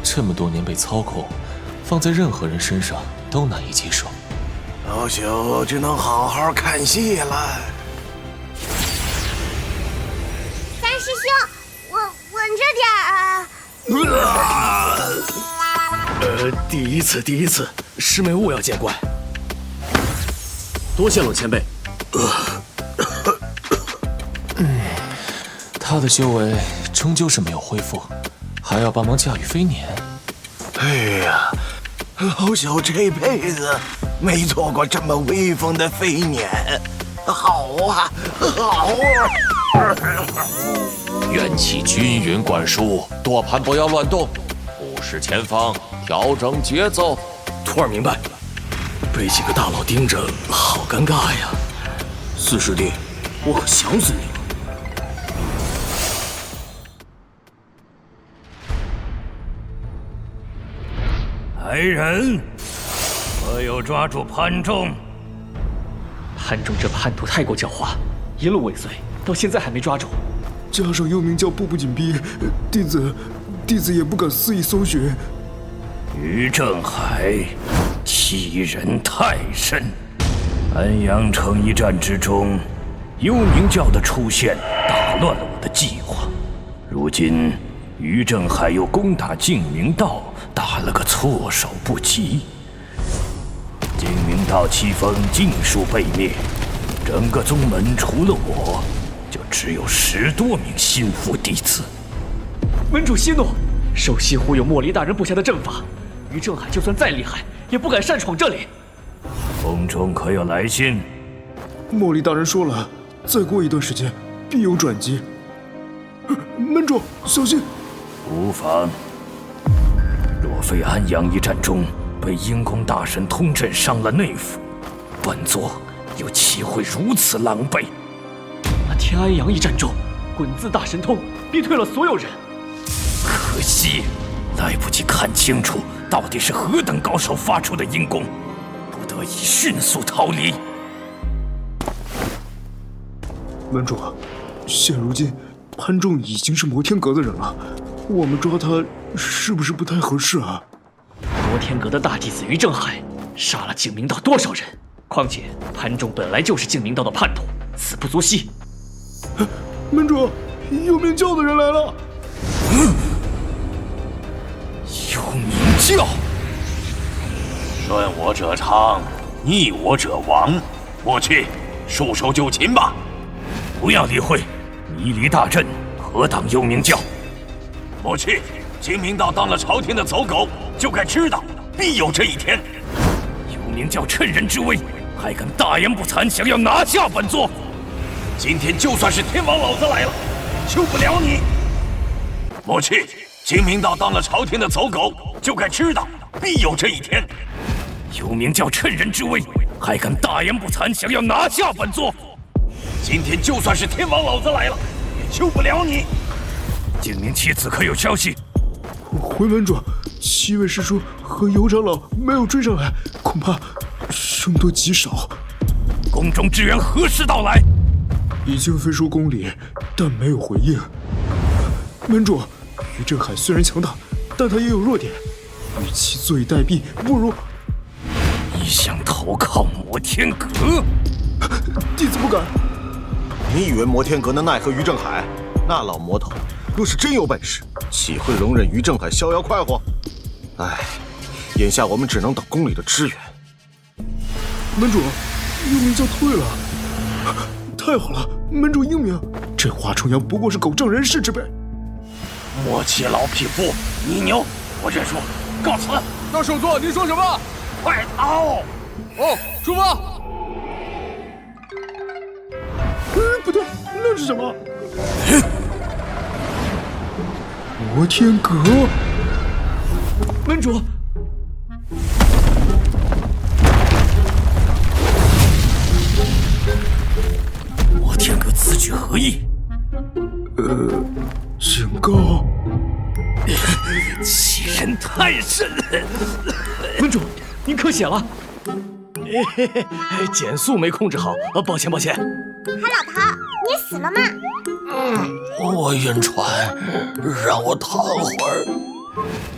这么多年被操控，放在任何人身上都难以接受。老朽只能好好看戏了。三师兄，稳着点啊！第一次，师妹勿要见怪。多谢冷前辈。他的修为终究是没有恢复，还要帮忙驾驭飞辇。哎呀，老朽这辈子没坐过这么威风的飞辇，好啊，好啊！元气均匀灌输，舵盘不要乱动，目视前方，调整节奏。徒儿明白。被几个大佬盯着，好尴尬呀！四师弟，我可想死你了。来人，我有抓住潘仲。潘仲这叛徒太过狡猾，一路尾随，到现在还没抓住。加上幽冥教步步紧逼，弟子也不敢肆意搜寻。于正海欺人太甚。安阳城一战之中，幽冥教的出现打乱了我的计划。如今于正海又攻打净明道，打了个措手不及。净明道七峰尽数被灭，整个宗门除了我，就只有10多名心腹弟子。门主息怒，瘦西湖有莫离大人布下的阵法，于正海就算再厉害，也不敢擅闯这里。宫中可有来信？莫离大人说了，再过一段时间必有转机。门主小心！无妨。若非安阳一战中被阴宫大神通阵伤了内府，本座又岂会如此狼狈？那天安阳一战中，滚字大神通逼退了所有人。可惜来不及看清楚到底是何等高手发出的阴功，不得已迅速逃离。门主，现如今潘仲已经是摩天阁的人了，我们抓他是不是不太合适啊？摩天阁的大弟子于正海杀了净明道多少人？况且潘仲本来就是净明道的叛徒，死不足惜。门主，幽冥教的人来了！幽冥教，顺我者昌，逆我者亡。我去，束手就擒吧！不要理会，迷离大阵，何挡幽冥教？我去，净明道当了朝廷的走狗，就该知道必有这一天。幽冥教趁人之危，还敢大言不惭，想要拿下本座。今天就算是天王老子来了，也救不了你。我去，净明道当了朝廷的走狗，就该知道必有这一天。幽冥教趁人之危，还敢大言不惭，想要拿下本座。今天就算是天王老子来了，也救不了你。净明妻子可有消息？回门主，7位师叔和尤长老没有追上来，恐怕凶多吉少。宫中支援何时到来？已经飞出公里，但没有回应。门主，于振海虽然强大，但他也有弱点，与其坐以待毙，不如……你想投靠摩天阁？弟子不敢。你以为摩天阁能奈何于振海？那老魔头若是真有本事，岂会容忍于振海逍遥快活？唉，眼下我们只能等宫里的支援。门主，幽冥教退了，太好了！门主英明，这华重阳不过是狗仗人势之辈。默契老匹夫，你牛，我认输，告辞。那首座，你说什么？快逃！哦，出发！不对，那是什么？摩天阁，门主。摩天阁此举何意？警告！欺人太甚！门主，您咳血了。减速没控制好，抱歉。海老头，你死了吗？我晕船，让我躺会儿。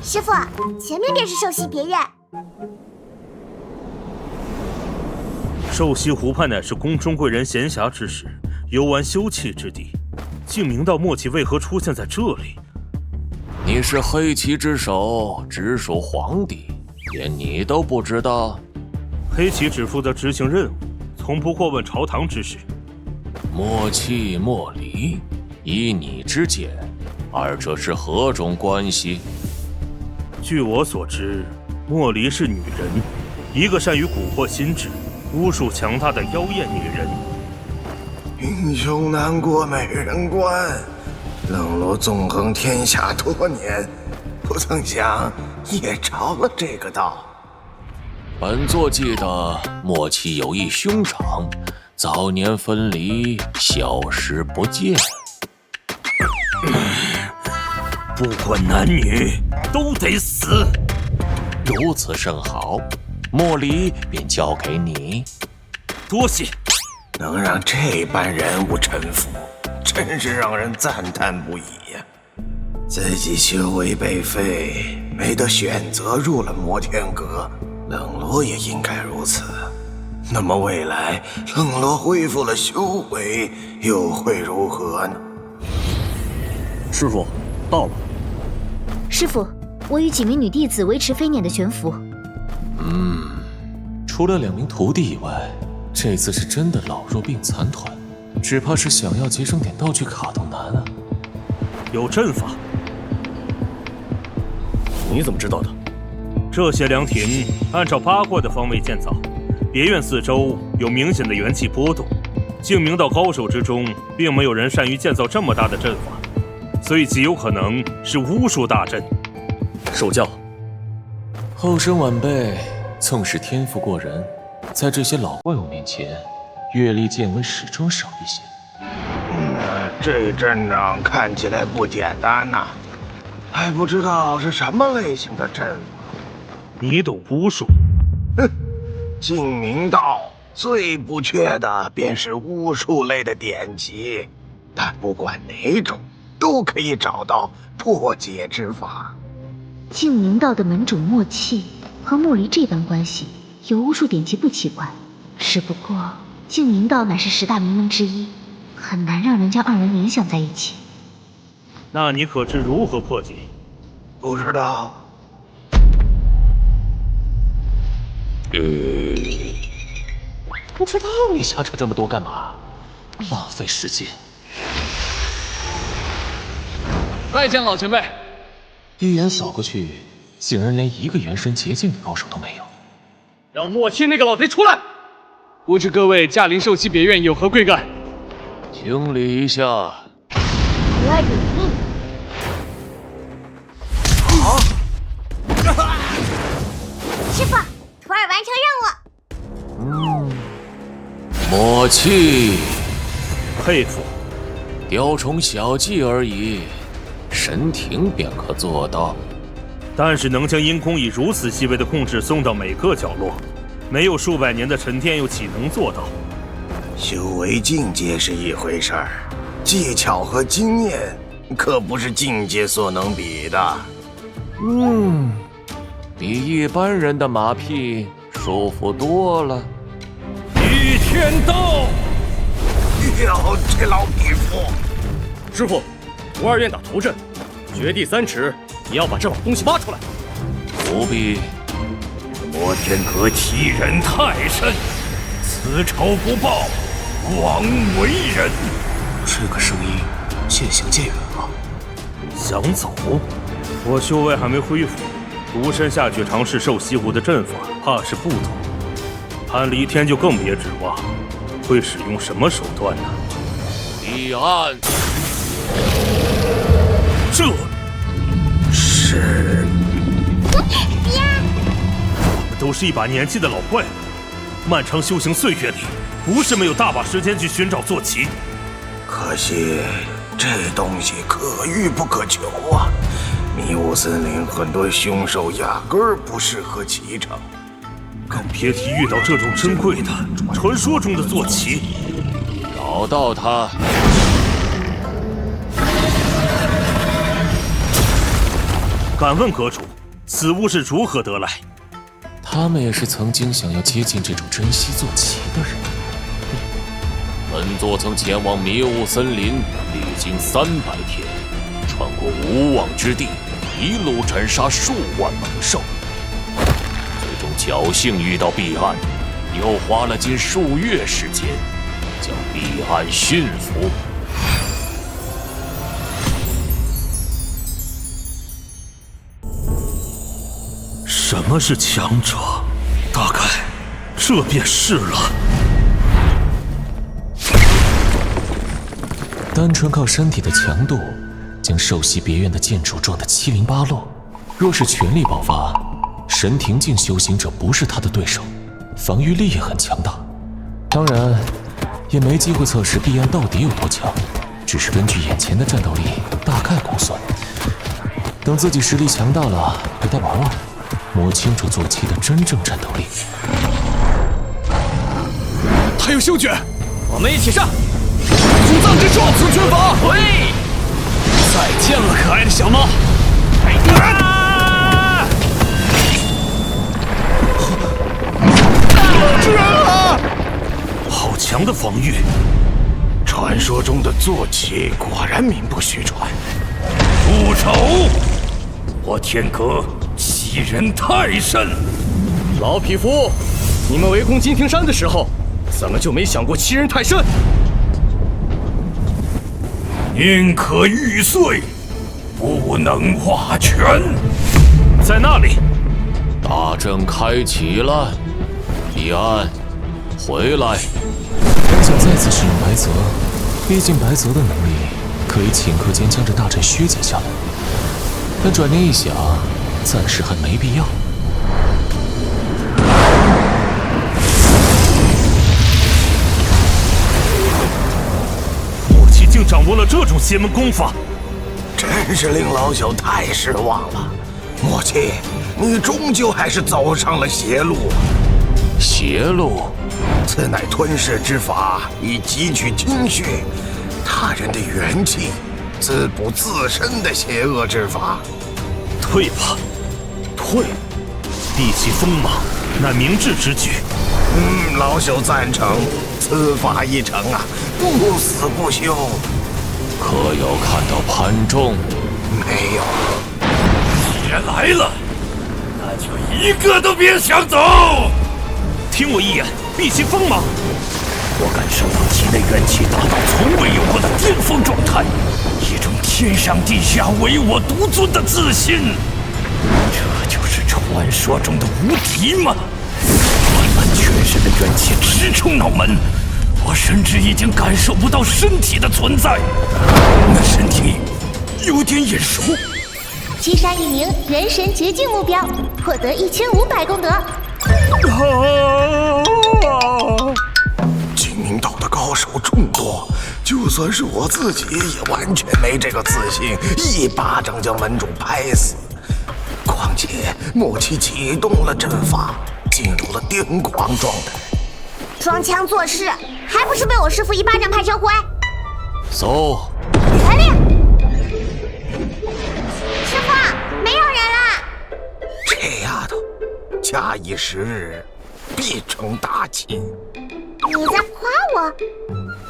师傅，前面便是寿溪别院。寿溪湖畔乃是宫中贵人闲暇之时游玩休憩之地，净明道默契为何出现在这里？你是黑旗之首，直属皇帝，连你都不知道？黑旗只负责执行任务，从不过问朝堂之事。默契、莫离，依你之见，二者是何种关系？据我所知，莫离是女人，一个善于蛊惑心智、巫术强大的妖艳女人。英雄难过美人关，冷罗纵横天下多年，不曾想也着了这个道。本座记得默契有一兄长，早年分离，消失不见。不管男女，都得死。如此甚好，莫离便交给你。多谢。能让这般人物臣服，真是让人赞叹不已呀！自己修为被废，没得选择入了摩天阁，冷罗也应该如此。那么未来冷罗恢复了修为，又会如何呢？师傅，到了。师傅，我与几名女弟子维持飞辇的悬浮。除了2名徒弟以外，这次是真的老弱病残团，只怕是想要节省点道具卡都难啊。有阵法。你怎么知道的？这些凉亭按照八卦的方位建造，别院四周有明显的元气波动。净明道高手之中，并没有人善于建造这么大的阵法，所以极有可能是巫术大阵。受教。后生晚辈纵使天赋过人，在这些老怪物面前，阅历见闻始终少一些。这阵仗看起来不简单呐，还不知道是什么类型的阵法。你懂巫术？哼，净明道最不缺的便是巫术类的典籍，但不管哪种，都可以找到破解之法。净明道的门主默契和莫离这般关系，有巫术典籍不奇怪，只不过净明道乃是10大名门之一，很难让人将二人联想在一起。那你可知如何破解？不知道。不知道你瞎扯这么多干嘛？浪费时间。拜见老前辈。一眼扫过去，竟然连一个元神结境的高手都没有。让默契那个老贼出来！不知各位驾临寿溪别院有何贵干？请理一下。来人命！好，师傅，徒儿完成任务。默契，佩服。雕虫小技而已，神庭便可做到。但是能将阴空以如此细微的控制送到每个角落，没有数百年的沉淀又岂能做到？修为境界是一回事儿，技巧和经验可不是境界所能比的。比一般人的马屁舒服多了。倚天刀！哟，这老匹夫！师傅，不二愿打头阵，绝地3尺，也要把这老东西挖出来。不必。摩天阁欺人太甚，此仇不报，枉为人。这个声音渐行渐远了。想走？我修为还没恢复，独身下去尝试兽西湖的阵法，怕是不妥。潘离天就更别指望，会使用什么手段呢？立案！这是。都是一把年纪的老怪物，漫长修行岁月里，不是没有大把时间去寻找坐骑。可惜这东西可遇不可求啊！迷雾森林很多凶兽压根儿不适合骑乘，更别提遇到这种珍贵的传说中的坐骑。找到他！敢问阁主，此物是如何得来？他们也是曾经想要接近这种珍稀坐骑的人。本座曾前往迷雾森林，历经300天，穿过无望之地，一路斩杀数万猛兽，最终侥幸遇到彼岸，又花了近数月时间，将彼岸驯服。什么是强者？大概这便是了。单纯靠身体的强度，将兽息别院的建筑撞得七零八落。若是全力爆发，神庭境修行者不是他的对手，防御力也很强大。当然，也没机会测试彼岸到底有多强，只是根据眼前的战斗力大概估算。等自己实力强大了，陪他玩玩。摸清楚坐骑的真正战斗力。还有修卷，我们一起上！主藏之术，出拳法！喂！再见了，可爱的小猫！吃人了！好强的防御！传说中的坐骑果然名不虚传。住手！我天阁欺人太甚！老匹夫，你们围攻金庭山的时候，怎么就没想过欺人太甚？宁可玉碎，不能画拳。在那里，大阵开启了，彼岸，回来。本想再次使用白泽，毕竟白泽的能力可以顷刻间将这大阵削减下来。但转念一想，暂时还没必要。默契竟掌握了这种邪门功法，真是令老朽太失望了。默契，你终究还是走上了邪路。邪路？此乃吞噬之法，以汲取精血、他人的元气，滋补自身的邪恶之法。退吧，退！避其锋芒，乃明智之举。老朽赞成，此法一成啊，不死不休。可有看到潘仲？没有。别来了，那就一个都别想走！听我一言，避其锋芒。我感受到体内元气达到从未有过的巅峰状态，一种天上地下唯我独尊的自信。这就是传说中的无敌吗？弥漫全身的元气直冲脑门，我甚至已经感受不到身体的存在，那身体有点眼熟。击杀一名元神绝境目标，获得1500功德。金明岛的高手众多，就算是我自己也完全没这个自信，一巴掌将门主拍死。况且默契启动了阵法，进入了癫狂状态。装腔作势，还不是被我师父一巴掌拍成灰？走。全力！师父，没有人了。这丫头，假以时日，必成大器。你在夸我？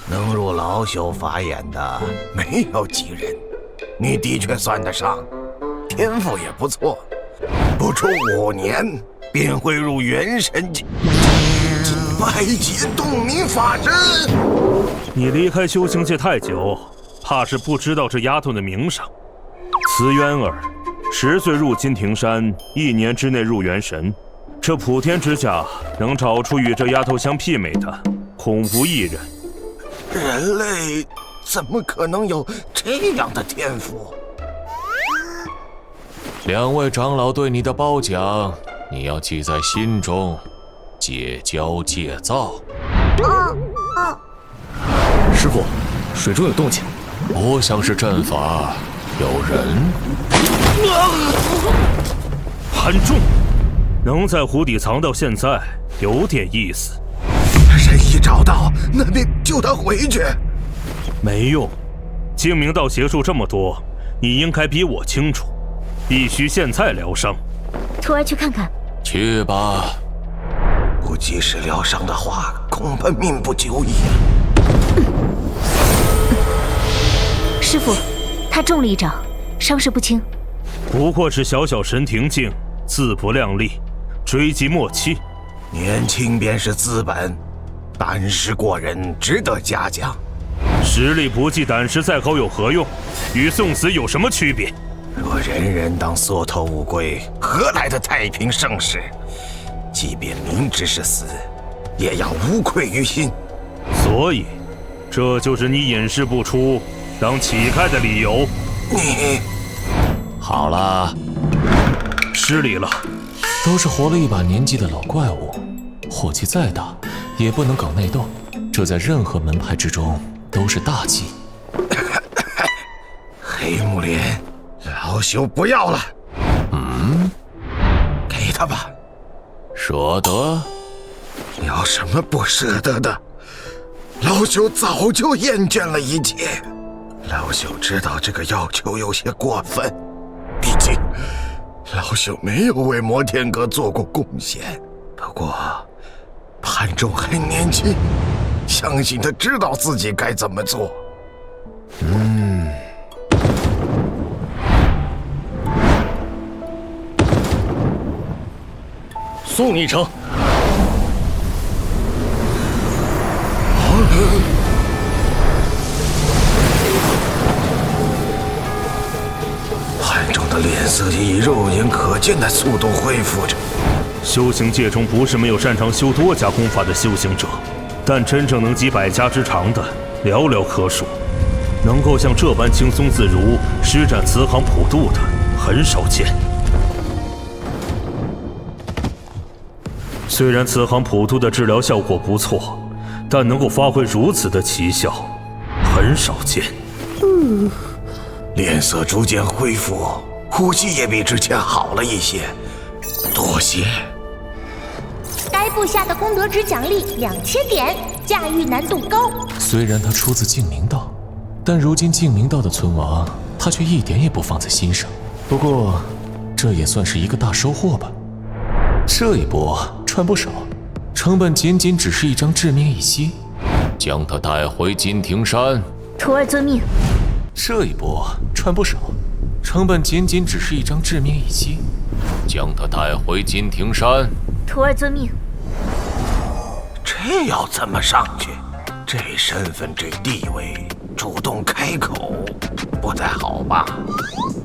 能入老朽法眼的没有几人，你的确算得上，天赋也不错。不出5年，便会入元神境，百劫洞明法阵。你离开修行界太久，怕是不知道这丫头的名声。慈渊儿，10岁入金庭山，1年之内入元神。这普天之下，能找出与这丫头相媲美的，空无一人。人类怎么可能有这样的天赋？2位长老对你的褒奖，你要记在心中，戒骄戒躁。师父，水中有动静，不像是阵法，有人。韩仲，能在湖底藏到现在，有点意思。人一找到，那便救他回去。没用，净明道邪术这么多，你应该比我清楚。必须现在疗伤。徒儿去看看。去吧。不及时疗伤的话，恐怕命不久矣。师父，他中了一掌，伤势不轻。不过是小小神庭境，自不量力，追击末期。年轻便是资本，胆识过人，值得嘉奖。实力不济，胆识再高有何用？与送死有什么区别？若人人当缩头乌龟，何来的太平盛世？即便明知是死，也要无愧于心。所以，这就是你隐世不出、当乞丐的理由。你好了，失礼了。都是活了一把年纪的老怪物，火气再大，也不能搞内斗。这在任何门派之中都是大忌。黑木莲。老朽不要了。给他吧。舍得？有什么不舍得的？老朽早就厌倦了一切。老朽知道这个要求有些过分，毕竟老朽没有为摩天阁做过贡献。不过潘仲很年轻，相信他知道自己该怎么做。送你一程。潘仲的脸色以肉眼可见的速度恢复着。修行界中不是没有擅长修多家功法的修行者，但真正能集百家之长的寥寥可数。能够像这般轻松自如施展慈航普渡的很少见。虽然慈航普渡的治疗效果不错，但能够发挥如此的奇效，很少见。脸色逐渐恢复，呼吸也比之前好了一些。多谢。该部下的功德值奖励2000点，驾驭难度高。虽然他出自净明道，但如今净明道的存亡，他却一点也不放在心上。不过，这也算是一个大收获吧。这一波赚不少，成本仅仅只是一张致命一息，将他带回金庭山。徒儿遵命。这一波赚不少，成本仅仅只是一张致命一息，将他带回金庭山。徒儿遵命。这要怎么上去？这身份，这地位，主动开口，不太好吧？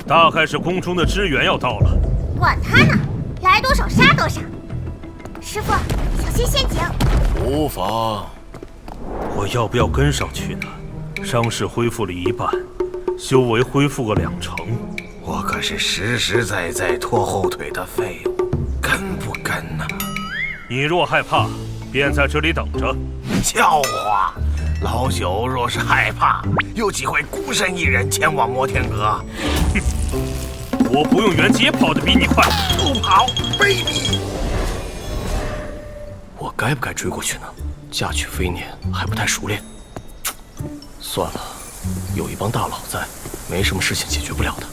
大概是宫中的支援要到了。管他呢，来多少杀多少。师父，小心陷阱。无妨。我要不要跟上去呢？伤势恢复了一半，修为恢复个2成。我可是实实在在拖后腿的废物，跟不跟呢？你若害怕，便在这里等着。笑话！老朽若是害怕，有机会孤身一人前往摩天阁。我不用元气也跑得比你快。不跑，卑鄙！我该不该追过去呢？嫁娶飞年还不太熟练。算了，有一帮大佬在，没什么事情解决不了的。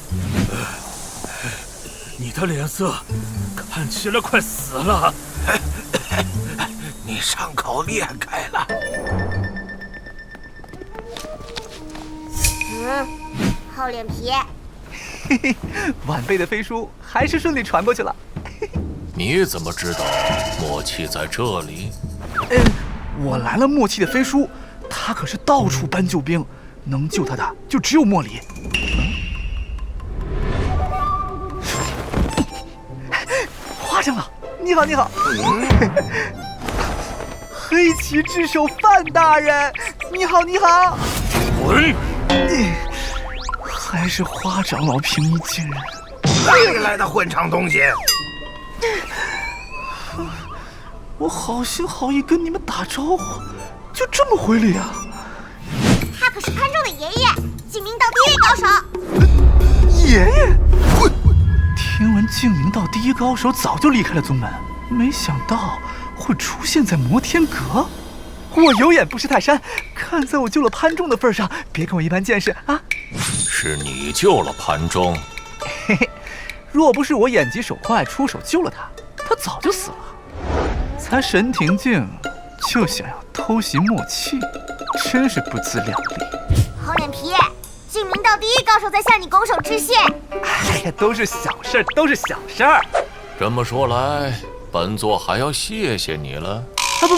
你的脸色看起来快死了，你伤口裂开了。厚脸皮。嘿嘿，晚辈的飞书还是顺利传过去了。你怎么知道默契在这里？我拦了默契的飞书，他可是到处搬救兵，能救他的就只有莫离。花长老，你好，你好。黑旗之首范大人，你好，你好。滚！还是花长老平易近人。哪里来的混账东西！我好心好意跟你们打招呼，就这么回礼啊？他可是潘仲的爷爷，净明道第一高手。爷爷？听闻净明道第一高手早就离开了宗门，没想到会出现在摩天阁。我有眼不识泰山，看在我救了潘仲的份上，别跟我一般见识啊！是你救了潘仲。嘿嘿，若不是我眼疾手快出手救了他，他早就死了。才神庭境就想要偷袭默契，真是不自量力。厚脸皮，净明道第一高手在向你拱手致谢。哎呀，都是小事儿，都是小事儿。这么说来，本座还要谢谢你了。啊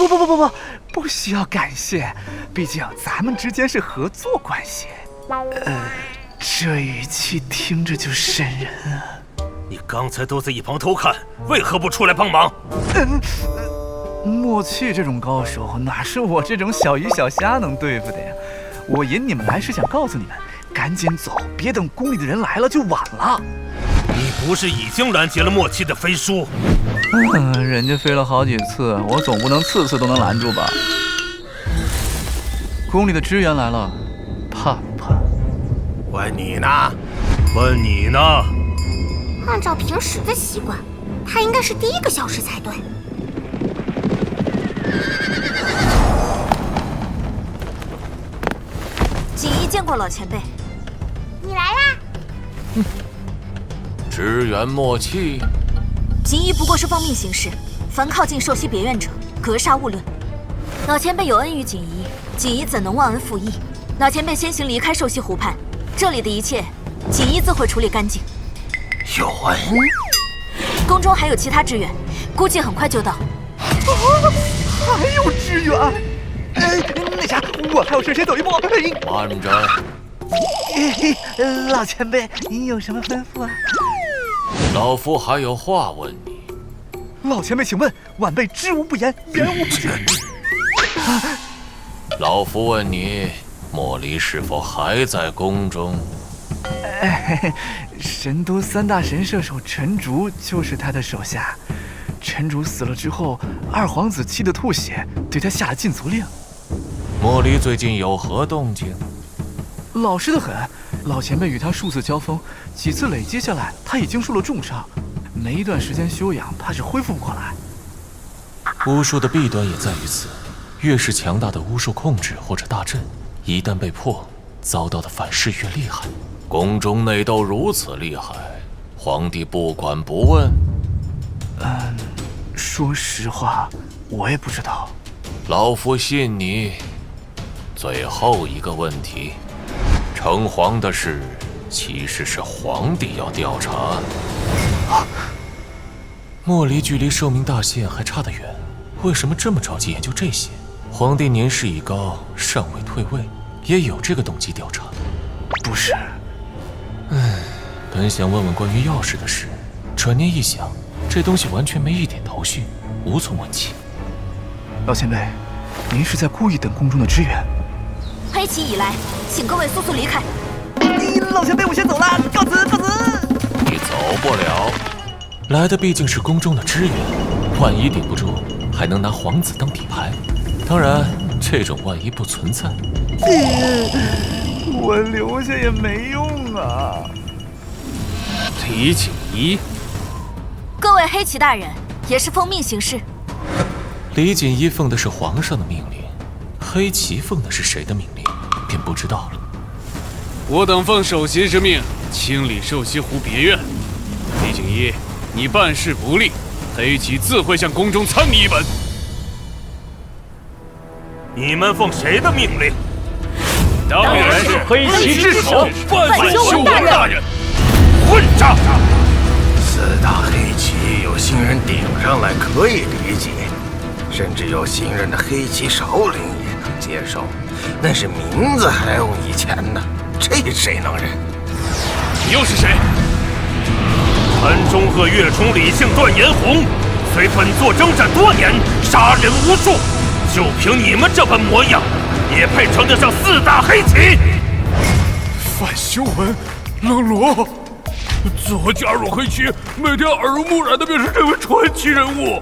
不需要感谢，毕竟咱们之间是合作关系。这语气听着就瘆人啊！你刚才都在一旁偷看，为何不出来帮忙？默契这种高手，哪是我这种小鱼小虾能对付的呀？我引你们来是想告诉你们，赶紧走，别等宫里的人来了就晚了。你不是已经拦截了默契的飞书？人家飞了好几次，我总不能次次都能拦住吧？宫里的支援来了，怕不怕？问你呢？问你呢？按照平时的习惯，他应该是第一个消失才对。锦衣见过老前辈。你来啦！支援默契。锦衣不过是奉命行事，凡靠近受袭别院者，格杀勿论。老前辈有恩于锦衣，锦衣怎能忘恩负义？老前辈先行离开受袭湖畔，这里的一切，锦衣自会处理干净。有恩？宫中还有其他支援，估计很快就到。还有支援？那啥，我还要率先走一步。慢着。老前辈，您有什么吩咐啊？老夫还有话问你。老前辈，请问，晚辈知无不言，言无不尽。老夫问你，莫离是否还在宫中？神都三大神射手陈竹就是他的手下。陈竹死了之后，二皇子气得吐血，对他下了禁足令。莫离最近有何动静？老实得很，老前辈与他数次交锋，几次累积下来，他已经受了重伤，没一段时间休养，怕是恢复不过来。巫术的弊端也在于此，越是强大的巫术控制或者大阵，一旦被破，遭到的反噬越厉害。宫中内斗如此厉害，皇帝不管不问？说实话，我也不知道。老夫信你。最后一个问题，城隍的事其实是皇帝要调查。莫离距离寿命大限还差得远，为什么这么着急研究这些？皇帝年事已高，尚未退位，也有这个动机调查。不是。本想问问关于钥匙的事，转念一想，这东西完全没一点头绪，无从问起。老前辈，您是在故意等宫中的支援？黑旗已来，请各位速速离开。老前辈，我先走了，告辞告辞。你走不了，来的毕竟是宫中的支援，万一顶不住，还能拿皇子当底牌。当然，这种万一不存在。我留下也没用啊。李锦衣，各位黑旗大人，也是奉命行事。李锦衣奉的是皇上的命令，黑旗奉的是谁的命令，便不知道了。我等奉首席之命，清理寿西湖别院。李锦衣，你办事不力，黑旗自会向宫中参你一本。你们奉谁的命令？当然是黑旗之首范修文大人。混账！4大黑旗有新人顶上来可以理解，甚至有新任的黑旗首领也能接受，但是名字还用以前呢，这谁能忍？你又是谁？陈忠和岳冲、李姓、段延红，随本座征战多年，杀人无数，就凭你们这般模样，也配称得上4大黑旗？范修文、冷罗，自我加入黑旗，每天耳濡目染的便是这位传奇人物。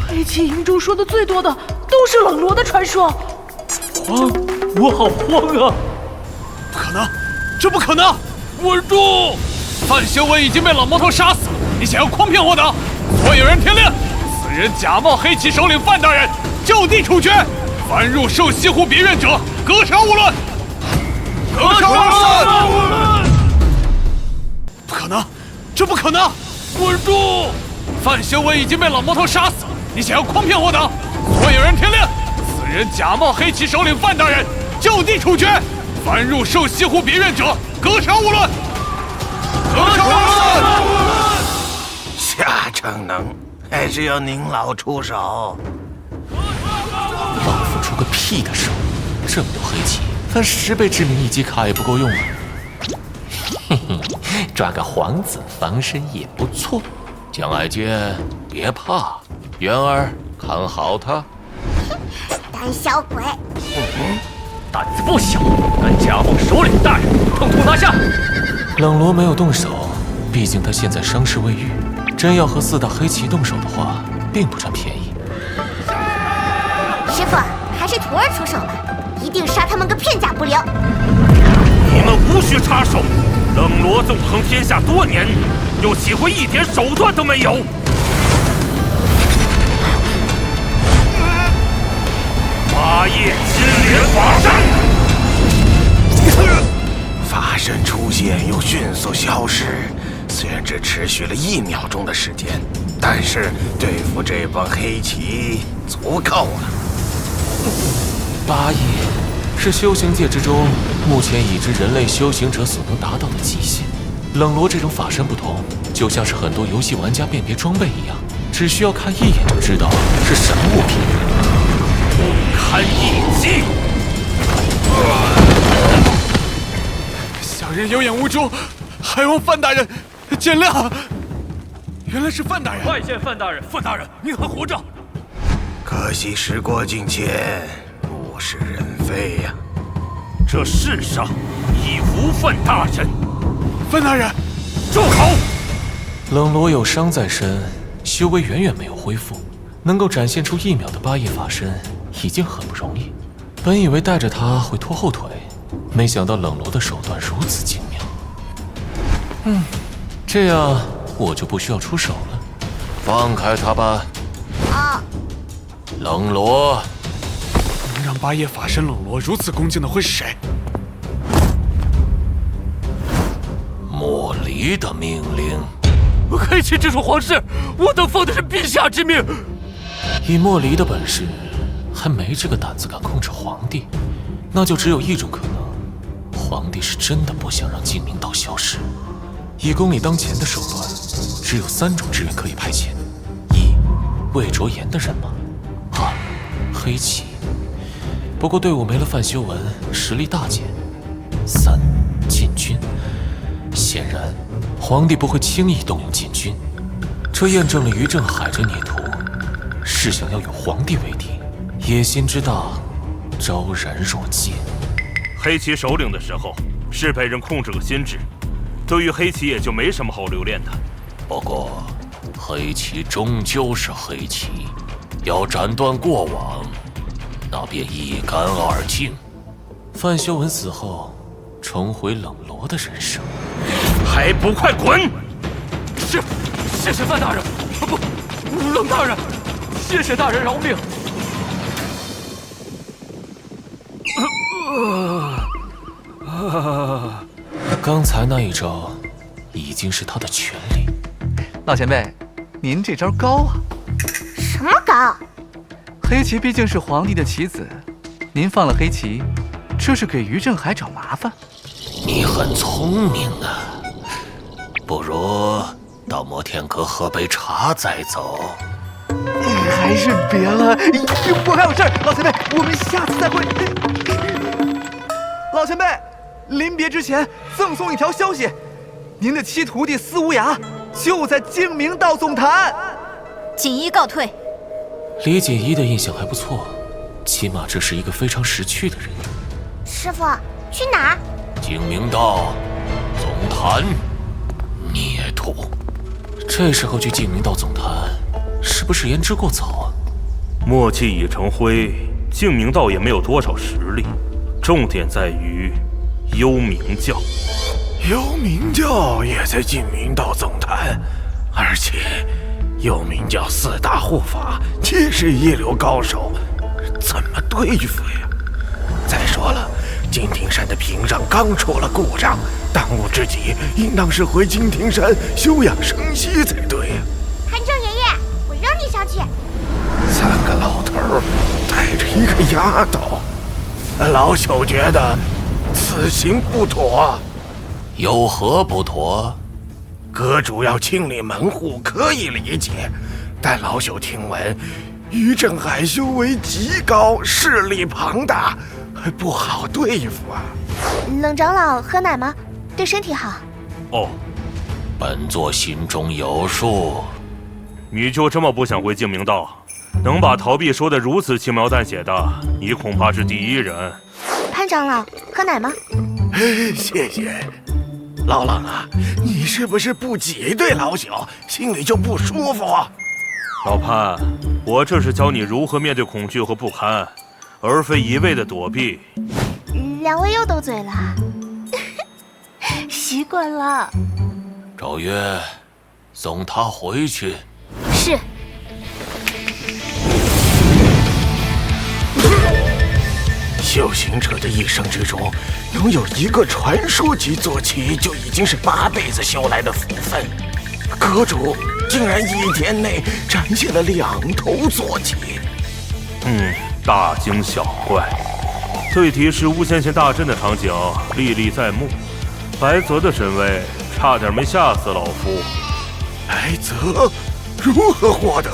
黑旗营中说的最多的都是冷罗的传说。慌，我好慌啊！不可能，这不可能！稳住！范修文已经被老魔头杀死，你想要诓骗我等？所有人听令，此人假冒黑旗首领范大人，就地处决！凡入寿西湖别院者，格杀勿论！格杀勿论！不可能，这不可能！稳住！范修文已经被老魔头杀死，你想要诓骗我等？所有人听令，此人假冒黑旗首领范大人，就地处决！凡入寿西湖别院者，格杀勿论！格杀勿论！夏承能，还是要您老出手。老夫出个屁的手！这么多黑旗，翻10倍致命一击卡也不够用啊！嘿嘿，抓个皇子防身也不错。江爱娟，别怕，元儿看好他。胆小鬼！胆子不小，敢假冒首领大人，统统拿下！冷罗没有动手，毕竟他现在伤势未愈，真要和4大黑旗动手的话，并不占便宜。师傅，还是徒儿出手吧，一定杀他们个片甲不留。你们无需插手，冷罗纵横天下多年，又岂会一点手段都没有？8叶金莲法身，法身出现又迅速消失，虽然只持续了1秒钟的时间，但是对付这帮黑旗足够了。8叶是修行界之中目前已知人类修行者所能达到的极限。冷罗这种法身不同，就像是很多游戏玩家辨别装备一样，只需要看一眼就知道是什么物品。不堪一击！小人有眼无珠，还望范大人见谅。原来是范大人！拜见范大人！范大人，您还活着？可惜时过境迁，物是人非呀。这世上已无范大人。范大人，住口！冷罗有伤在身，修为远远没有恢复，能够展现出1秒的8叶法身，已经很不容易。本以为带着他会拖后腿，没想到冷罗的手段如此精妙。这样我就不需要出手了。放开他吧。啊！冷罗，能让8叶法身冷罗如此恭敬的会是谁？莫离的命令。黑旗之主皇室，我等奉的是陛下之命。以莫离的本事，还没这个胆子敢控制皇帝，那就只有一种可能：皇帝是真的不想让净明道消失。以宫里当前的手段，只有3种职员可以派遣：一，魏卓言的人马；二，黑旗。不过队伍没了范修文，实力大减；三，禁军。显然，皇帝不会轻易动用禁军，这验证了于正海这孽徒是想要与皇帝为敌，野心之大，昭然若揭。黑旗首领的时候是被人控制了心智，对于黑旗也就没什么好留恋的。不过，黑旗终究是黑旗，要斩断过往，那便一干二净。范修文死后，重回冷罗的人生。还不快滚！谢谢范大人，不，冷大人，谢谢大人饶命。刚才那一招已经是他的全力。老前辈，您这招高啊！什么高？黑棋毕竟是皇帝的棋子，您放了黑棋，这是给于正海找麻烦。你很聪明啊，不如到摩天阁喝杯茶再走。还是别了，我还有事儿。老前辈，我们下次再会。老前辈，临别之前赠送一条消息，您的七徒弟司无涯就在净明道总坛。锦衣告退。李锦衣的印象还不错，起码这是一个非常识趣的人。师傅，去哪儿？净明道总坛孽徒。这时候去净明道总坛，是不是言之过早啊？默契已成灰，净明道也没有多少实力，重点在于幽冥教。幽冥教也在净明道总坛，而且幽冥教4大护法皆是一流高手，怎么对付呀？再说了，金庭山的屏障刚出了故障，当务之急应当是回金庭山休养生息才对呀。韩正爷爷，我扔你上去。3个老头带着一个丫头，老朽觉得此行不妥。有何不妥？阁主要清理门户可以理解，但老朽听闻于正海修为极高，势力庞大，不好对付啊。冷长老喝奶吗？对身体好。哦，本座心中有数。你就这么不想回净明道？能把逃避说得如此轻描淡写的，你恐怕是第一人。潘长老，喝奶吗？谢谢。老冷啊，你是不是不挤兑老朽，心里就不舒服？老潘，我这是教你如何面对恐惧和不堪，而非一味的躲避。两位又斗嘴了，习惯了。赵月，送他回去。是。修行者的一生之中，拥有一个传说级坐骑，就已经是8辈子修来的福分。阁主竟然1天内展现了2头坐骑，大惊小怪。对提是巫仙仙大阵的场景历历在目，白泽的神威差点没吓死老夫。白泽如何获得？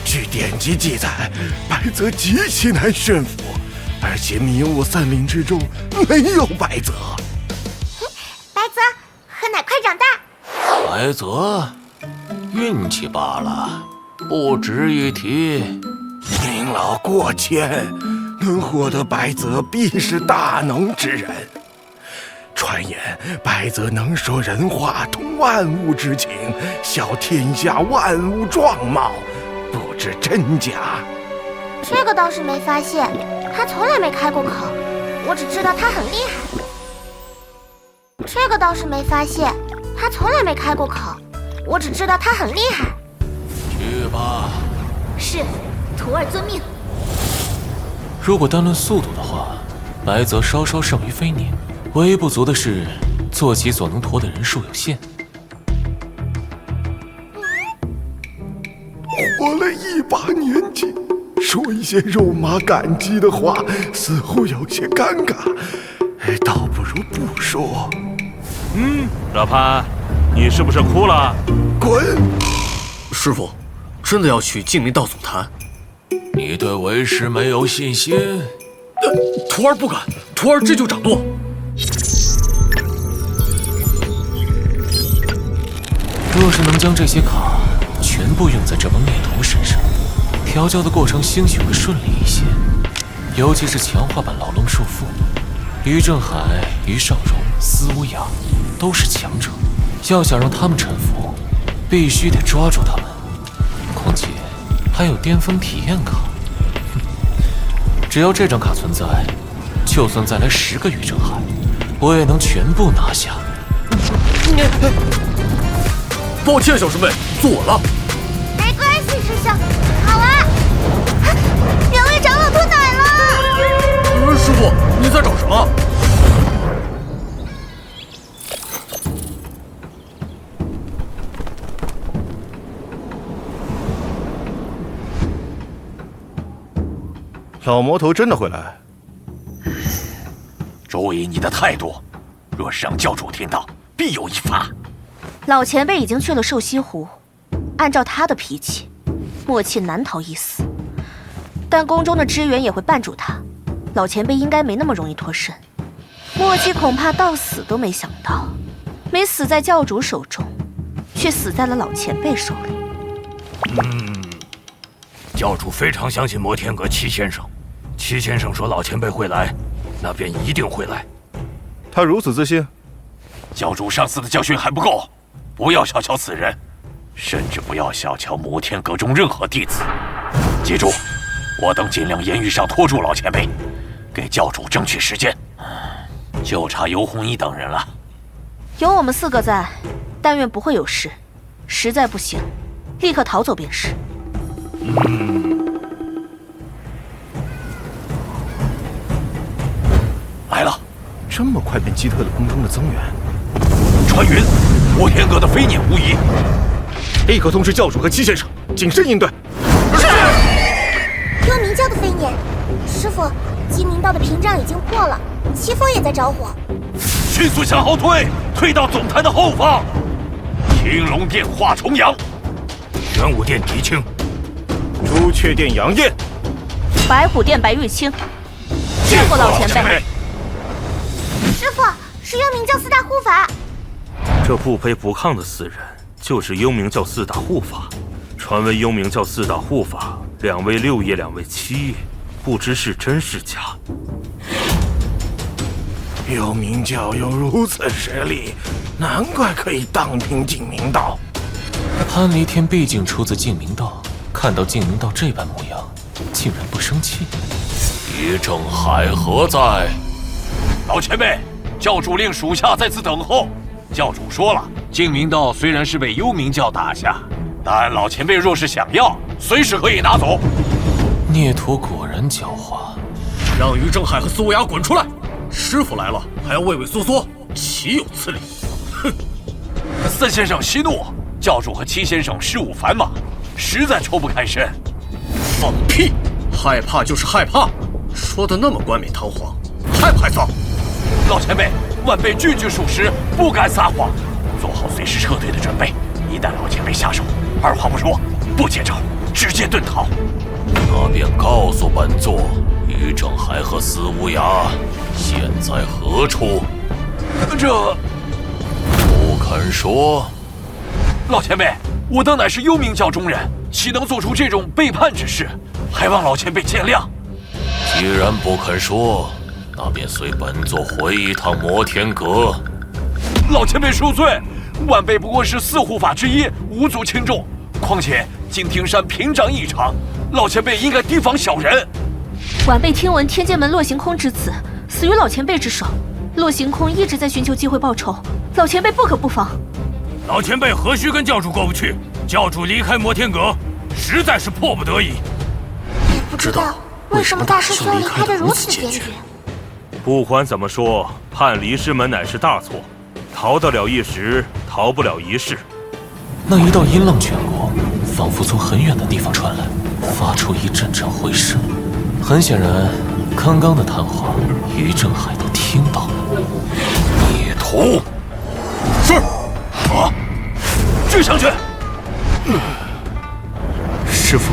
据典籍记载，白泽极其难驯服，而且迷雾森林之中没有白泽。白泽，喝奶快长大。白泽，运气罢了，不值一提。名老过谦，能获得白泽必是大能之人。传言白泽能说人话，通万物之情，晓天下万物状貌，不知真假。这个倒是没发现，他从来没开过口，我只知道他很厉害。这个倒是没发现，他从来没开过口，我只知道他很厉害。去吧。是，徒儿遵命。如果单论速度的话，白泽稍稍胜于飞鸟，唯一不足的是坐骑所能驮的人数有限。活了1把年纪，说一些肉麻感激的话，似乎有些尴尬，倒不如不说。老潘，你是不是哭了？滚！师傅，真的要去净明道总坛？你对为师没有信心？徒儿不敢，徒儿这就掌舵。若是能将这些卡全部用在这帮孽徒身上，调教的过程兴许会顺利一些。尤其是强化版牢笼束缚，于正海、于少荣、司无涯都是强者，要想让他们臣服，必须得抓住他们。况且还有巅峰体验卡，只要这张卡存在，就算再来10个于正海，我也能全部拿下。抱歉，小师妹，坐稳了。没关系，师兄，好玩。2位长老脱奶了。师傅。什么？老魔头真的会来？注意你的态度，若是让教主听到，必有一罚。老前辈已经去了兽西湖，按照他的脾气，默契难逃一死。但宫中的支援也会绊住他，老前辈应该没那么容易脱身。默契恐怕到死都没想到，没死在教主手中，却死在了老前辈手里。教主非常相信摩天阁七先生。七先生说老前辈会来，那便一定会来。他如此自信？教主上次的教训还不够，不要小瞧此人，甚至不要小瞧摩天阁中任何弟子。记住，我等尽量言语上拖住老前辈，给教主争取时间。就差尤红衣等人了。有我们4个在，但愿不会有事。实在不行，立刻逃走便是。来了，这么快便击退了宫中的增援。传云，摩天阁的飞辇无疑。立刻通知教主和七先生，谨慎应对。是。幽冥教的飞辇，师傅，鸡鸣道的屏障已经破了，七风也在着火。迅速向后退，退到总坛的后方。青龙殿华重阳，玄武殿狄青，朱雀殿杨艳，白虎殿白玉清。见过老前辈。师傅，是幽冥教4大护法。这不卑不亢的4人，就是幽冥教4大护法。传闻幽冥教4大护法，2位6叶，2位7叶，不知是真是假。幽冥教有如此实力，难怪可以荡平净明道。潘离天毕竟出自净明道，看到净明道这般模样，竟然不生气。于正海何在？老前辈，教主令属下在此等候。教主说了，净明道虽然是被幽冥教打下，但老前辈若是想要，随时可以拿走。孽徒果然狡猾，让于正海和苏无涯滚出来！师傅来了，还要畏畏缩缩，岂有此理！哼！4先生息怒，教主和7先生事务繁忙，实在抽不开身。放屁！害怕就是害怕，说的那么冠冕堂皇，害不害臊？老前辈，晚辈句句属实，不敢撒谎，做好随时撤退的准备。一旦老前辈下手，二话不说，不接招，直接遁逃。那便告诉本座，于正海和司无涯现在何处？这不肯说。老前辈，我等乃是幽冥教中人，岂能做出这种背叛之事？还望老前辈见谅。既然不肯说，那便随本座回一趟摩天阁。老前辈恕罪，晚辈不过是4护法之一，无足轻重。况且金庭山屏障异常，老前辈应该提防小人。晚辈听闻天剑门洛行空之子死于老前辈之手，洛行空一直在寻求机会报仇，老前辈不可不防。老前辈何须跟教主过不去？教主离开摩天阁，实在是迫不得已。也不知道为什么大师兄离开的如此坚决。不管怎么说，叛离师门乃是大错，逃得了一时，逃不了一世。那一道音浪卷过，仿佛从很远的地方传来，发出一阵阵回声。很显然，刚刚的谈话，于正海都听到了。孽徒，是啊，追上去！师父，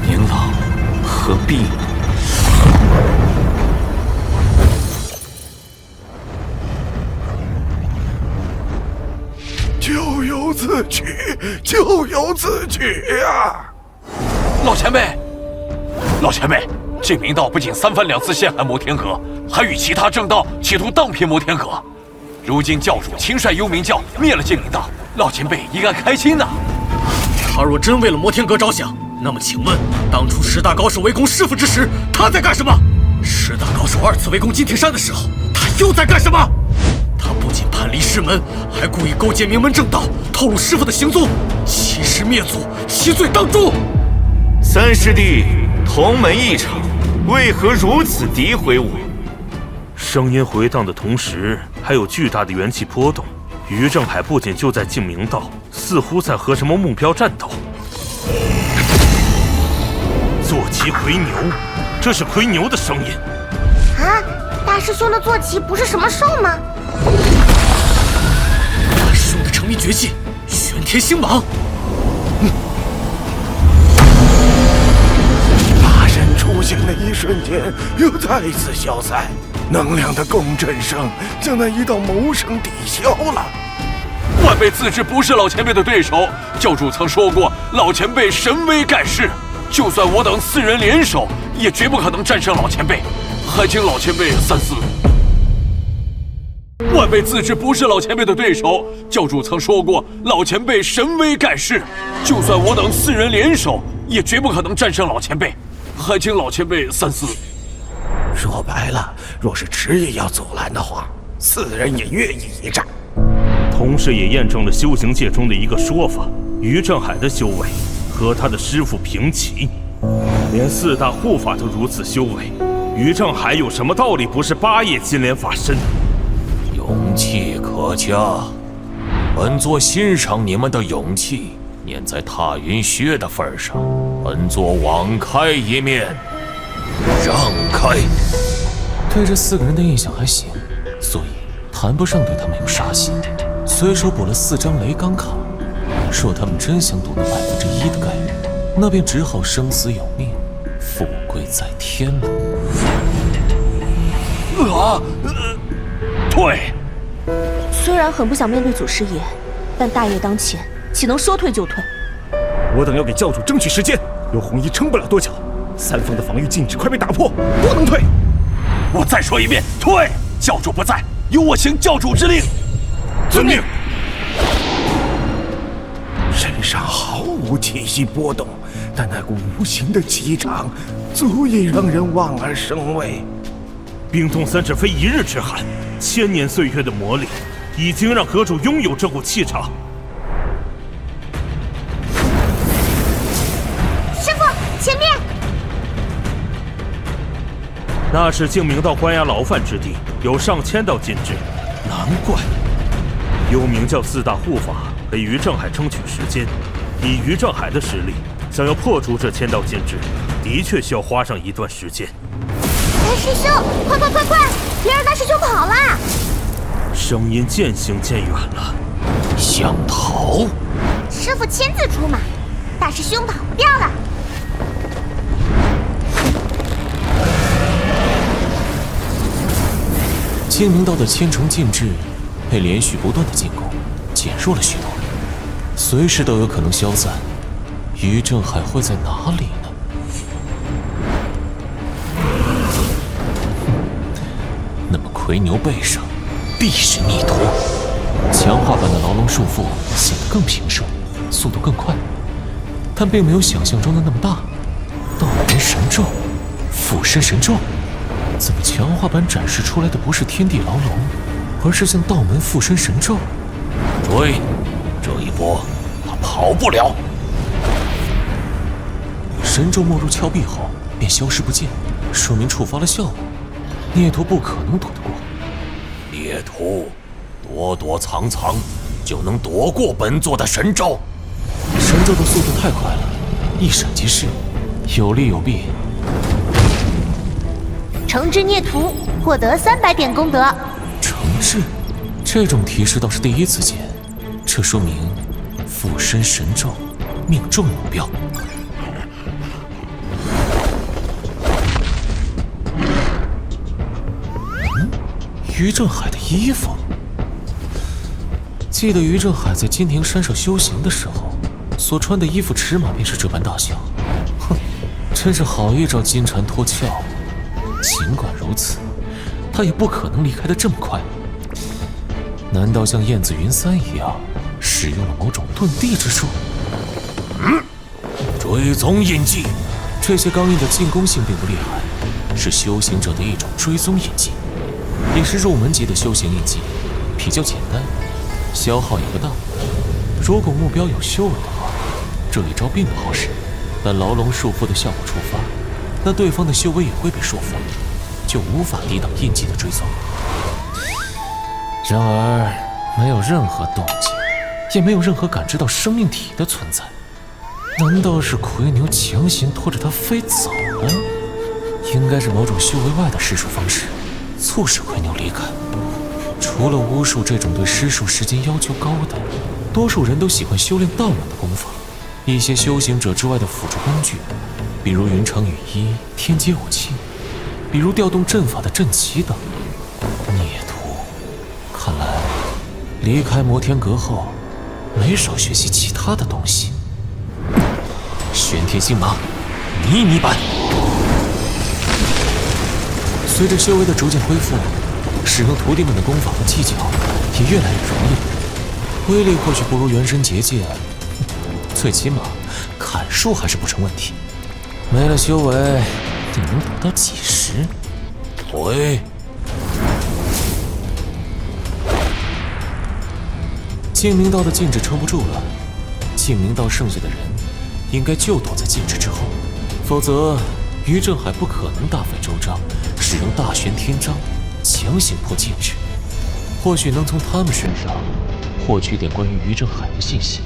年老何必呢？咎由自取，咎由自取呀！老前辈，老前辈，净明道不仅3番2次陷害摩天阁，还与其他正道企图荡平摩天阁。如今教主亲率幽冥教灭了净明道，老前辈应该开心呐。他若真为了摩天阁着想，那么请问，当初10大高手围攻师傅之时，他在干什么？10大高手2次围攻金庭山的时候，他又在干什么？他不仅叛离师门，还故意勾结名门正道，透露师傅的行踪，欺师灭祖，其罪当诛。3师弟同门一场，为何如此诋毁我？声音回荡的同时，还有巨大的元气波动。于正海不仅就在静明道，似乎在和什么目标战斗。坐骑回牛，这是回牛的声音。啊，大师兄的坐骑不是什么兽吗？大师兄的成名绝技玄天星芒。大神出现的一瞬间，又再一次消散，能量的共振声将那一道谋声抵消了。晚辈自知不是老前辈的对手，教主曾说过，老前辈神威盖世，就算我等4人联手，也绝不可能战胜老前辈，还请老前辈三思。晚辈自知不是老前辈的对手，教主曾说过，老前辈神威盖世，就算我等4人联手，也绝不可能战胜老前辈，还请老前辈三思。说白了，若是执意要阻拦的话，4人也愿意一战。同时也验证了修行界中的一个说法：于正海的修为和他的师父平齐，连4大护法都如此修为，于正海有什么道理不是8叶金莲法身？勇气可嘉，本座欣赏你们的勇气。念在踏云靴的份上，本座网开一面，让开。对这4个人的印象还行，所以谈不上对他们有杀心。随手补了4张雷钢卡，若他们真想赌那1%的概率，那便只好生死有命，富贵在天了。退！虽然很不想面对祖师爷，但大业当前，岂能说退就退？我等要给教主争取时间，有红衣撑不了多久。3方的防御禁制快被打破，不能退！我再说一遍，退！教主不在，由我行教主之令。遵命。身上毫无气息波动，但那股无形的气场，足以让人望而生畏。冰冻三尺非一日之寒，1000年岁月的磨砺，已经让阁主拥有这股气场。师傅，前面！那是静明道关押牢犯之地，有上千道禁制，难怪。幽冥教4大护法给于正海争取时间，以于正海的实力，想要破除这1000道禁制，的确需要花上一段时间。大师兄，快！别让大师兄跑了！声音渐行渐远了，想逃？师傅亲自出马，大师兄跑不掉了。静明道的1000重禁制被连续不断的进攻减弱了许多，随时都有可能消散。于正海会在哪里呢？那么魁牛背上必是逆徒，强化版的牢笼束缚显得更平顺，速度更快，但并没有想象中的那么大。道门神咒，附身神咒。怎么强化版展示出来的不是天地牢笼，而是像道门附身神咒？追！这一波他跑不了。神咒没入峭壁后便消失不见，说明触发了效果，孽徒不可能躲得过。孽徒躲躲藏藏就能躲过本座的神咒。神咒的速度太快了，一闪即逝，有利有弊。惩治孽徒，获得300点功德。惩治？这种提示倒是第一次见，这说明附身神咒命中目标。于正海的衣服，记得于正海在金庭山上修行的时候，所穿的衣服尺码便是这般大小。哼，真是好一招金蝉脱壳。尽管如此，他也不可能离开得这么快。难道像燕子云三一样，使用了某种遁地之术？追踪印记，这些钢印的进攻性并不厉害，是修行者的一种追踪印记，也是入门级的修行印记，比较简单，消耗也不大。如果目标有修为的话，这一招并不好使，但牢笼束缚的效果触发，那对方的修为也会被束缚。就无法抵挡印记的追踪。然而，没有任何动静，也没有任何感知到生命体的存在。难道是奎牛强行拖着他飞走了？应该是某种修为外的施术方式，促使奎牛离开。除了巫术这种对施术时间要求高的，多数人都喜欢修炼道门的功法。一些修行者之外的辅助工具，比如云长羽衣、天阶武器，比如调动阵法的阵旗等。孽徒，看来离开摩天阁后，没少学习其他的东西。玄天星芒，迷你版。随着修为的逐渐恢复，使用徒弟们的功法和技巧也越来越容易，威力或许不如元神结界，最起码砍树还是不成问题。没了修为，你能等到几时？回。净明道的禁制撑不住了，净明道剩下的人应该就躲在禁制之后，否则于正海不可能大费周章使用大玄天章强行破禁制，或许能从他们身上获取点关于于正海的信息。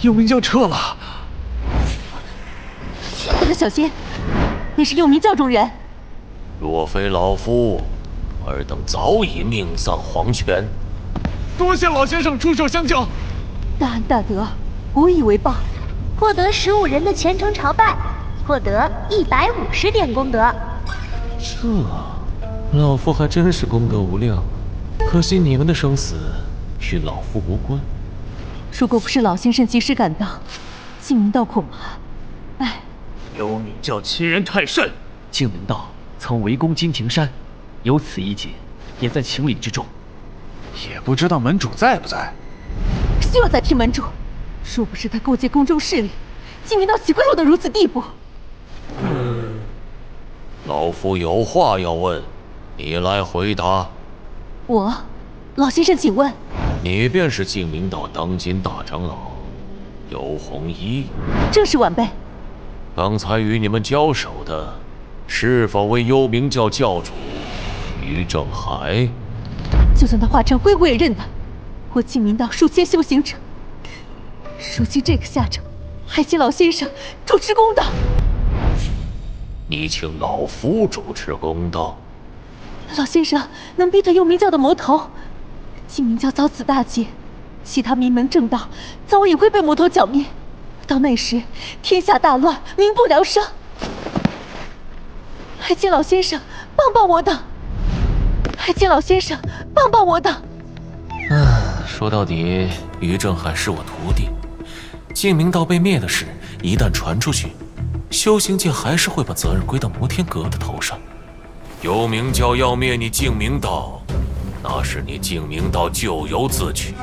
幽冥教撤了，大哥小心，那是幽冥教中人。若非老夫，尔等早已命丧黄泉。多谢老先生出手相救，大恩大德，无以为报。获得15人的虔诚朝拜，获得150点功德。这，老夫还真是功德无量，可惜你们的生死与老夫无关。如果不是老先生及时赶到，净明道恐怕……哎，幽冥教欺人太甚，净明道曾围攻金庭山，有此一劫，也在情理之中。也不知道门主在不在。休要再提门主，若不是他勾结宫中势力，净明道岂会落得如此地步？老夫有话要问，你来回答。我，老先生请问。你便是净明道当今大长老尤弘一？正是晚辈。刚才与你们交手的，是否为幽冥教教主于正海？就算他化成灰，我也认他。我净明道数千修行者，如今这个下场，还请老先生主持公道。你请老夫主持公道？老先生能逼退幽冥教的魔头，净明教遭此大劫，其他名门正道早已会被魔头剿灭。到那时，天下大乱，民不聊生。还请老先生帮帮我等。还请老先生帮帮我等。说到底，于正海是我徒弟，净明道被灭的事一旦传出去，修行界还是会把责任归到摩天阁的头上。幽冥教要灭你净明道，那是你净明道咎由自取。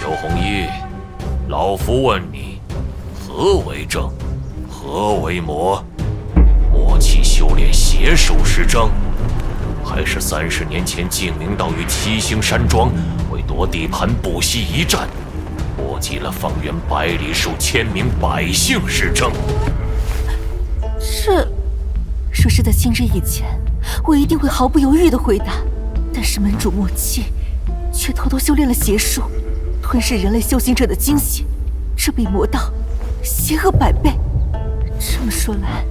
尤弘一，老夫问你，何为正，何为魔？默契修炼邪术是正，还是30年前净明道与七星山庄为夺地盘不惜一战，波及了方圆100里数千名百姓是正？这，若是在今日以前，我一定会毫不犹豫地回答。但是门主默契却偷偷修炼了邪术，吞噬人类修行者的精血，这比魔道邪恶100倍。这么说来，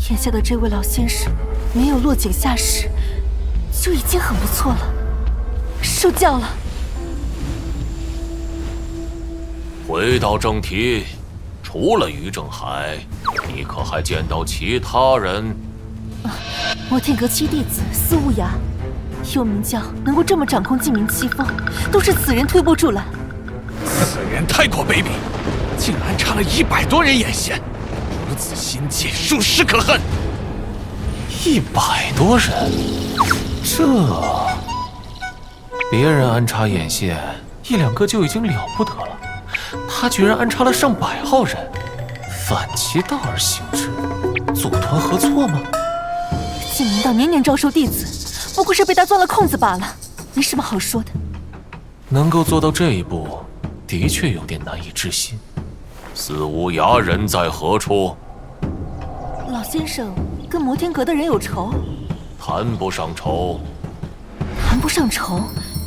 眼下的这位老先生没有落井下石，就已经很不错了。受教了。回到正题，除了于正海，你可还见到其他人？摩天阁7弟子司无涯，幽冥教能够这么掌控净冥7峰，都是此人推波助澜。此人太过卑鄙，竟然插了100多人眼线，如此心计，属实可恨。100多人，这别人安插眼线1两个就已经了不得了，他居然安插了上百号人，反其道而行之，组团合作吗？净明道年年招收弟子，不过是被他钻了空子罢了，没什么好说的。能够做到这一步，的确有点难以置信。司无涯人在何处？老先生跟摩天阁的人有仇？谈不上仇。谈不上仇，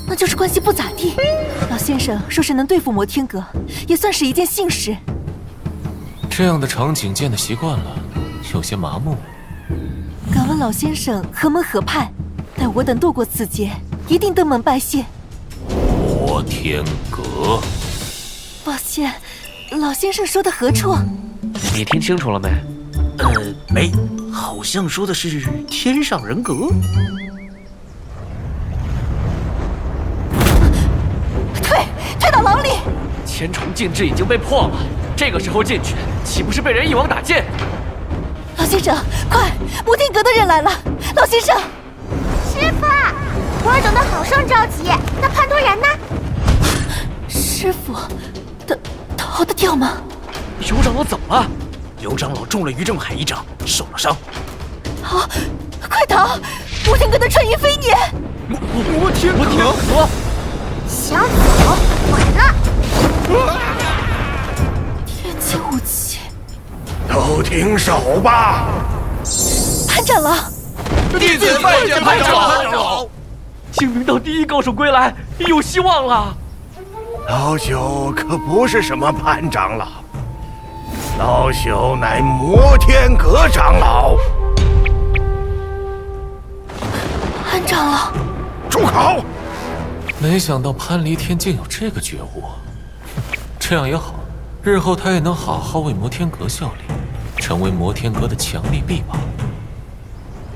那就是关系不咋地。老先生说是能对付摩天阁，也算是一件幸事。这样的场景见得习惯了，有些麻木。敢问老先生何门何派？待我等渡过此劫，一定登门拜谢。摩天阁。抱歉，老先生说的何处？你听清楚了没？没，好像说的是天上人格。退到牢里！千重禁制已经被破了，这个时候进去，岂不是被人一网打尽？老先生，快！摩天阁的人来了！老先生，师傅，我尔等的好生着急，那潘多然呢？师傅，逃得掉吗？尤长老怎么了？尤长老中了于正海一掌，受了伤。逃！快逃！摩天阁的穿云飞撵！摩天阁！想走，晚了！天阶武器，都停手吧！潘长老，弟子拜见潘长老。精明道第一高手归来，有希望了。老朽可不是什么潘长老，老朽乃摩天阁长老。潘长老，住口！没想到潘离天竟有这个觉悟，这样也好，日后他也能好好为摩天阁效力，成为摩天阁的强力臂膀。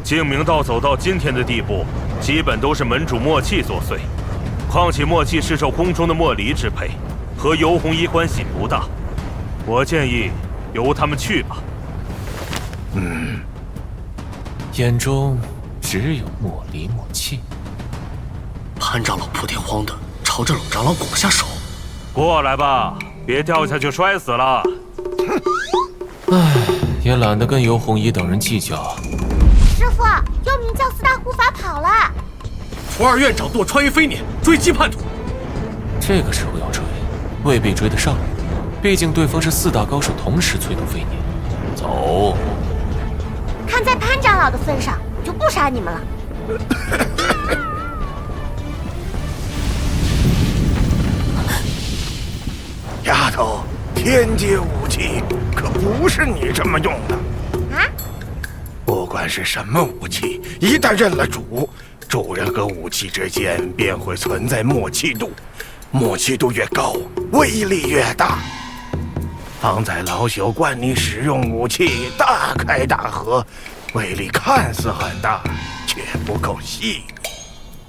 净明道走到今天的地步，基本都是门主默契作祟。况且默契是受宫中的莫离支配，和尤红衣关系不大。我建议由他们去吧。眼中只有莫离默契。潘长老破天荒的朝着冷长老拱下手，过来吧，别掉下去摔死了。唉，也懒得跟尤红衣等人计较。师傅，幽冥教四大护法跑了。徒儿院长舵穿云飞撵，追击叛徒。这个时候要追，未必追得上，毕竟对方是四大高手同时催动飞撵。走。看在潘长老的份上，我就不杀你们了。丫头，天阶武器可不是你这么用的啊！不管是什么武器，一旦认了主，主人和武器之间便会存在默契度，默契度越高，威力越大。方才老朽惯你使用武器大开大合，威力看似很大，却不够细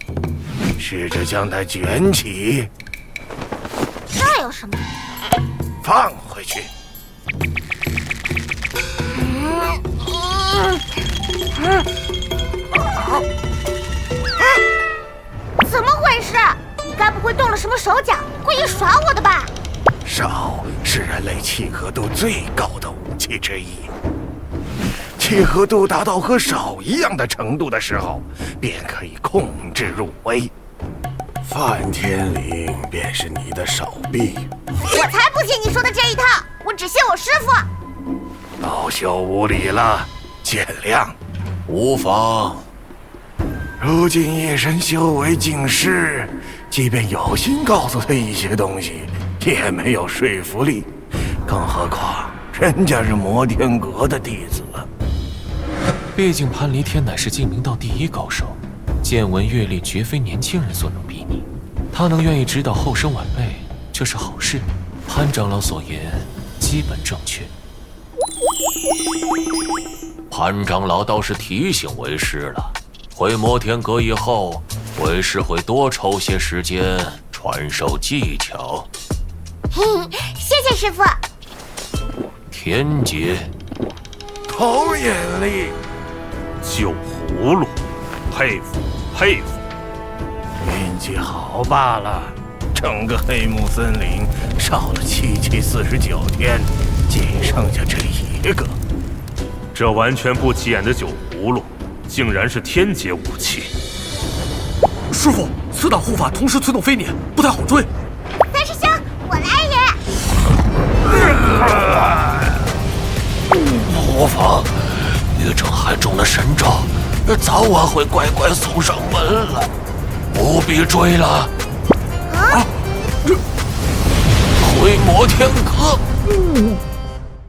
腻。试着将它卷起，这有什么？放回去。怎么回事？你该不会动了什么手脚，故意耍我的吧？少是人类契合度最高的武器之一。契合度达到和少一样的程度的时候，便可以控制入微。梵天绫便是你的手臂。我才不信你说的这一套，我只信我师傅。老朽无礼了，见谅。无妨。如今夜神修为尽失，即便有心告诉他一些东西，也没有说服力。更何况人家是摩天阁的弟子。毕竟潘离天乃是净明道第一高手，见闻阅历绝非年轻人所能比拟。他能愿意指导后生晚辈，这是好事。潘长老所言基本正确。潘长老倒是提醒为师了，回摩天阁以后，为师会多抽些时间传授技巧。谢谢师傅。天劫，投眼力，酒葫芦，佩服佩服。运气好罢了，整个黑木森林烧了7749天，仅剩下这一个。这完全不起眼的酒葫芦，竟然是天阶武器。师傅，四大护法同时催动飞撵，不太好追。三师兄，我来也。无妨，玉成还中了神咒，早晚会乖乖送上门来，不必追了。啊！回摩天阁。